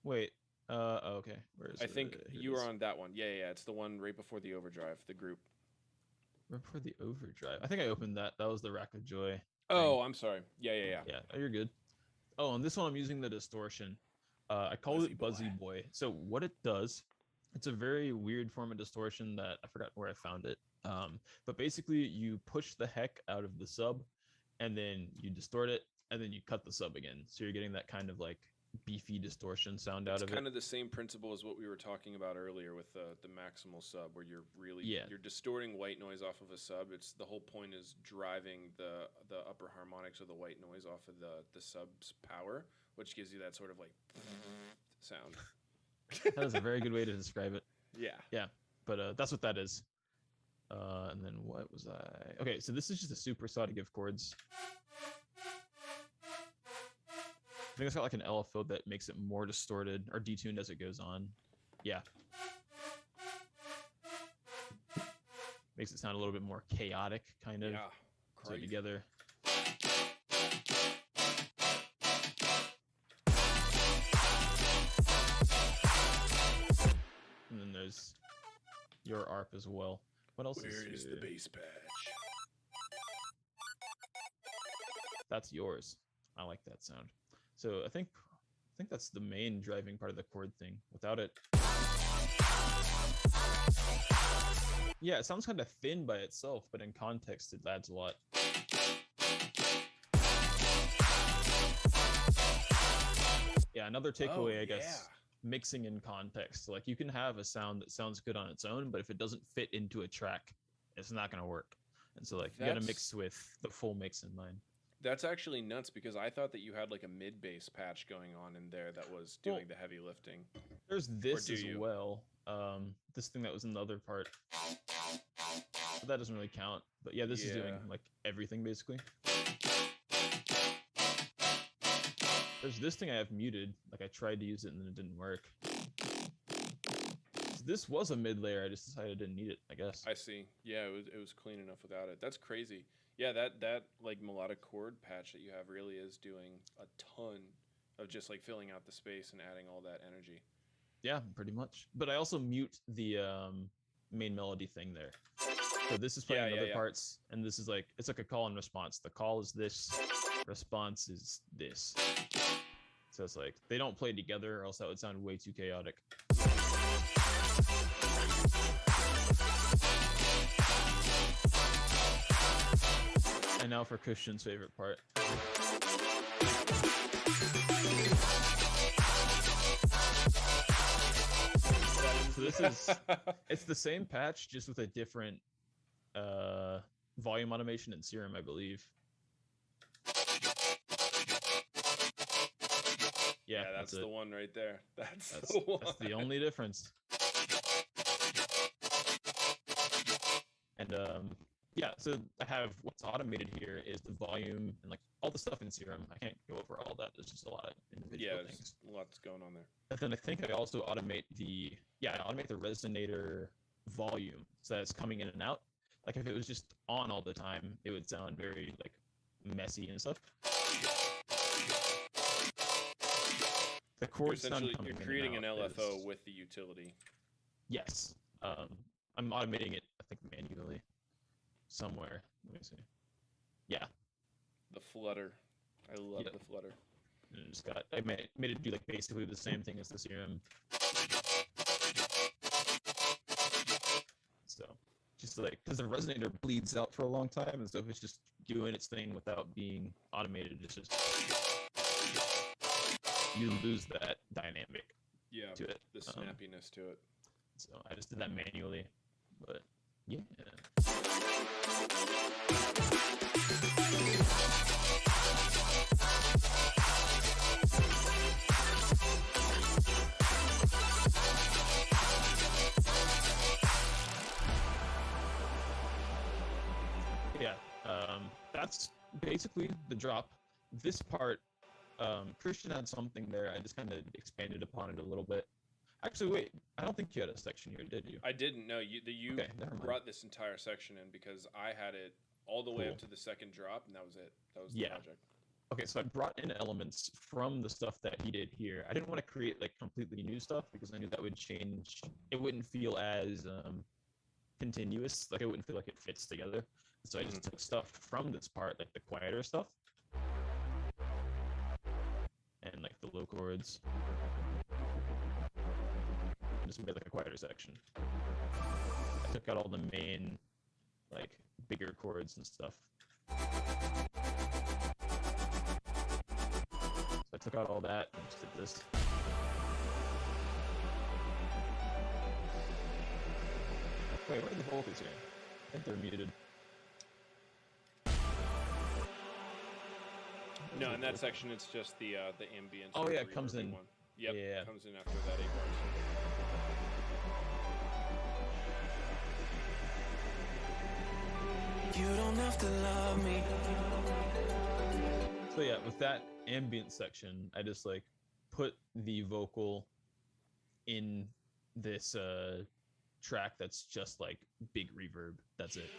Wait. Okay. Where is I it? think Here it you were is. on that one. Yeah. It's the one right before the overdrive. The group. Right before the overdrive. I think I opened that. That was the Rack of Joy. Oh, I'm sorry. Yeah. Yeah, you're good. Oh, on this one, I'm using the distortion. I call Buzzy it Buzzy Boy. So what it does, it's a very weird form of distortion that I forgot where I found it. But basically, you push the heck out of the sub, and then you distort it, and then you cut the sub again. So you're getting that kind of like beefy distortion sound out It's of it. kind of the same principle as what we were talking about earlier with the maximal sub, where you're really you're distorting white noise off of a sub. It's the whole point is driving the upper harmonics or the white noise off of the sub's power, which gives you that sort of like sound. That is a very good way to describe it. Yeah. But that's what that is. And then what was I? Okay, so this is just a super saw to give chords. I think it's got like an LFO that makes it more distorted or detuned as it goes on. Yeah. Makes it sound a little bit more chaotic, kind of. Yeah. So Crazy. together. And then there's your ARP as well. What else Where is the here? bass patch? That's yours. I like that sound. So I think that's the main driving part of the chord thing. Without it, yeah, it sounds kind of thin by itself, but in context, it adds a lot. Yeah, another takeaway, I guess, mixing in context. Like, you can have a sound that sounds good on its own, but if it doesn't fit into a track, it's not going to work. And so like you got to mix with the full mix in mind. That's actually nuts because I thought that you had like a mid bass patch going on in there that was doing the heavy lifting. There's this as well. This thing that was in the other part. But that doesn't really count. But yeah, this is doing like everything basically. There's this thing I have muted. Like I tried to use it and then it didn't work. So this was a mid layer. I just decided I didn't need it, I guess. I see. Yeah, it was clean enough without it. That's crazy. Yeah, that like melodic chord patch that you have really is doing a ton of just like filling out the space and adding all that energy. Yeah, pretty much. But I also mute the main melody thing there. So this is playing other parts, and this is like, it's like a call and response. The call is this, response is this. So it's like, they don't play together or else that would sound way too chaotic. And now for Christian's favorite part. So this is, it's the same patch, just with a different volume automation in Serum, I believe. Yeah, that's the one right there. That's the one. That's the only difference. And yeah, so I have what's automated here is the volume and like all the stuff in Serum. I can't go over all that. There's just a lot of individual things. Lots going on there. And then I think I also automate the resonator volume so that it's coming in and out. Like if it was just on all the time, it would sound very like messy and stuff. The chords you're creating an LFO with the utility. Yes. I'm automating it, I think, manually somewhere. Let me see. Yeah. The flutter. I love the flutter. And just I made it do like basically the same thing as the Serum. So just like, because the resonator bleeds out for a long time, and so if it's just doing its thing without being automated, it's just, you lose that dynamic to it. The snappiness to it. So I just did that manually, but yeah. Yeah, that's basically the drop. This part, Christian had something there. I just kind of expanded upon it a little bit. Actually, wait, I don't think you had a section here, did you? I didn't. No, you brought this entire section in because I had it all the way up to the second drop, and that was it. That was the project. Okay, so I brought in elements from the stuff that he did here. I didn't want to create like completely new stuff because I knew that would change. It wouldn't feel as continuous. Like it wouldn't feel like it fits together. So I just took stuff from this part, like the quieter stuff, and like the low chords. Just made like a quieter section. I took out all the main, like, bigger chords and stuff. So I took out all that and just did this. Wait, where are the vocals here? I think they're muted. No, in that section it's just the ambient. Oh yeah, it comes in. One. Yep, yeah, comes in after that 8 bars. You don't have to love me. So yeah, with that ambient section, I just like put the vocal in this track that's just like big reverb. That's it.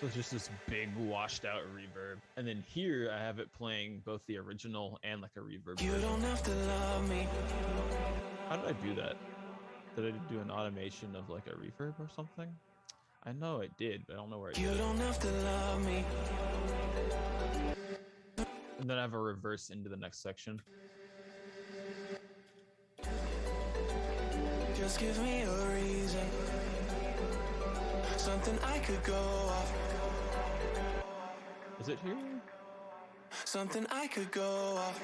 So it's just this big washed out reverb. And then here I have it playing both the original and like a reverb. You don't have to love me. How did I do that? Did I do an automation of like a reverb or something? I know I did, but I don't know where I did. You don't have to love me. And then I have a reverse into the next section. Just give me a reason. Something I could go off. Is it here? Something I could go off.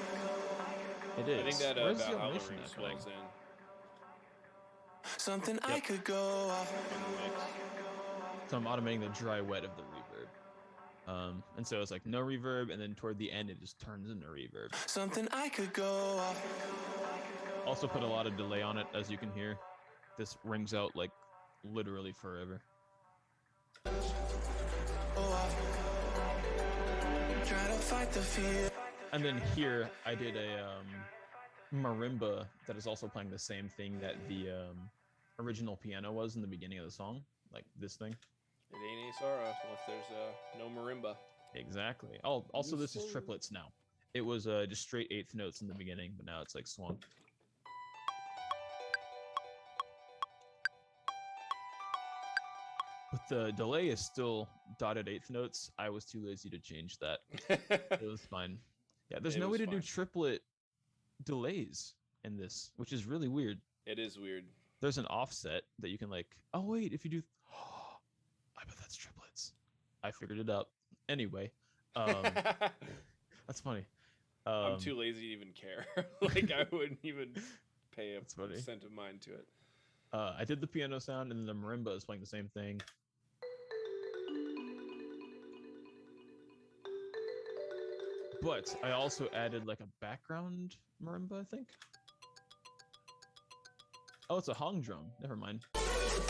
It is. I think that Where's the Valhalla automation ring at coming? swells in. Something I could go off. So I'm automating the dry wet of the reverb. And so it's like no reverb, and then toward the end it just turns into reverb. Something I could go off. Also put a lot of delay on it, as you can hear. This rings out like literally forever. Try to fight the fear. And then here I did a marimba that is also playing the same thing that the original piano was in the beginning of the song, like this thing. It ain't any sorrow unless there's no marimba. Exactly. Oh, also this is triplets now. It was just straight eighth notes in the beginning, but now it's like swung. But the delay is still dotted eighth notes. I was too lazy to change that. It was fine. Yeah, there's no way to do triplet delays in this, which is really weird. It is weird. There's an offset that you can like, oh wait, if you do, I bet that's triplets. I figured it out. Anyway, that's funny. I'm too lazy to even care. Like I wouldn't even pay a cent of mind to it. I did the piano sound, and then the marimba is playing the same thing. But I also added like a background marimba, I think. Oh, it's a hong drum. Never mind.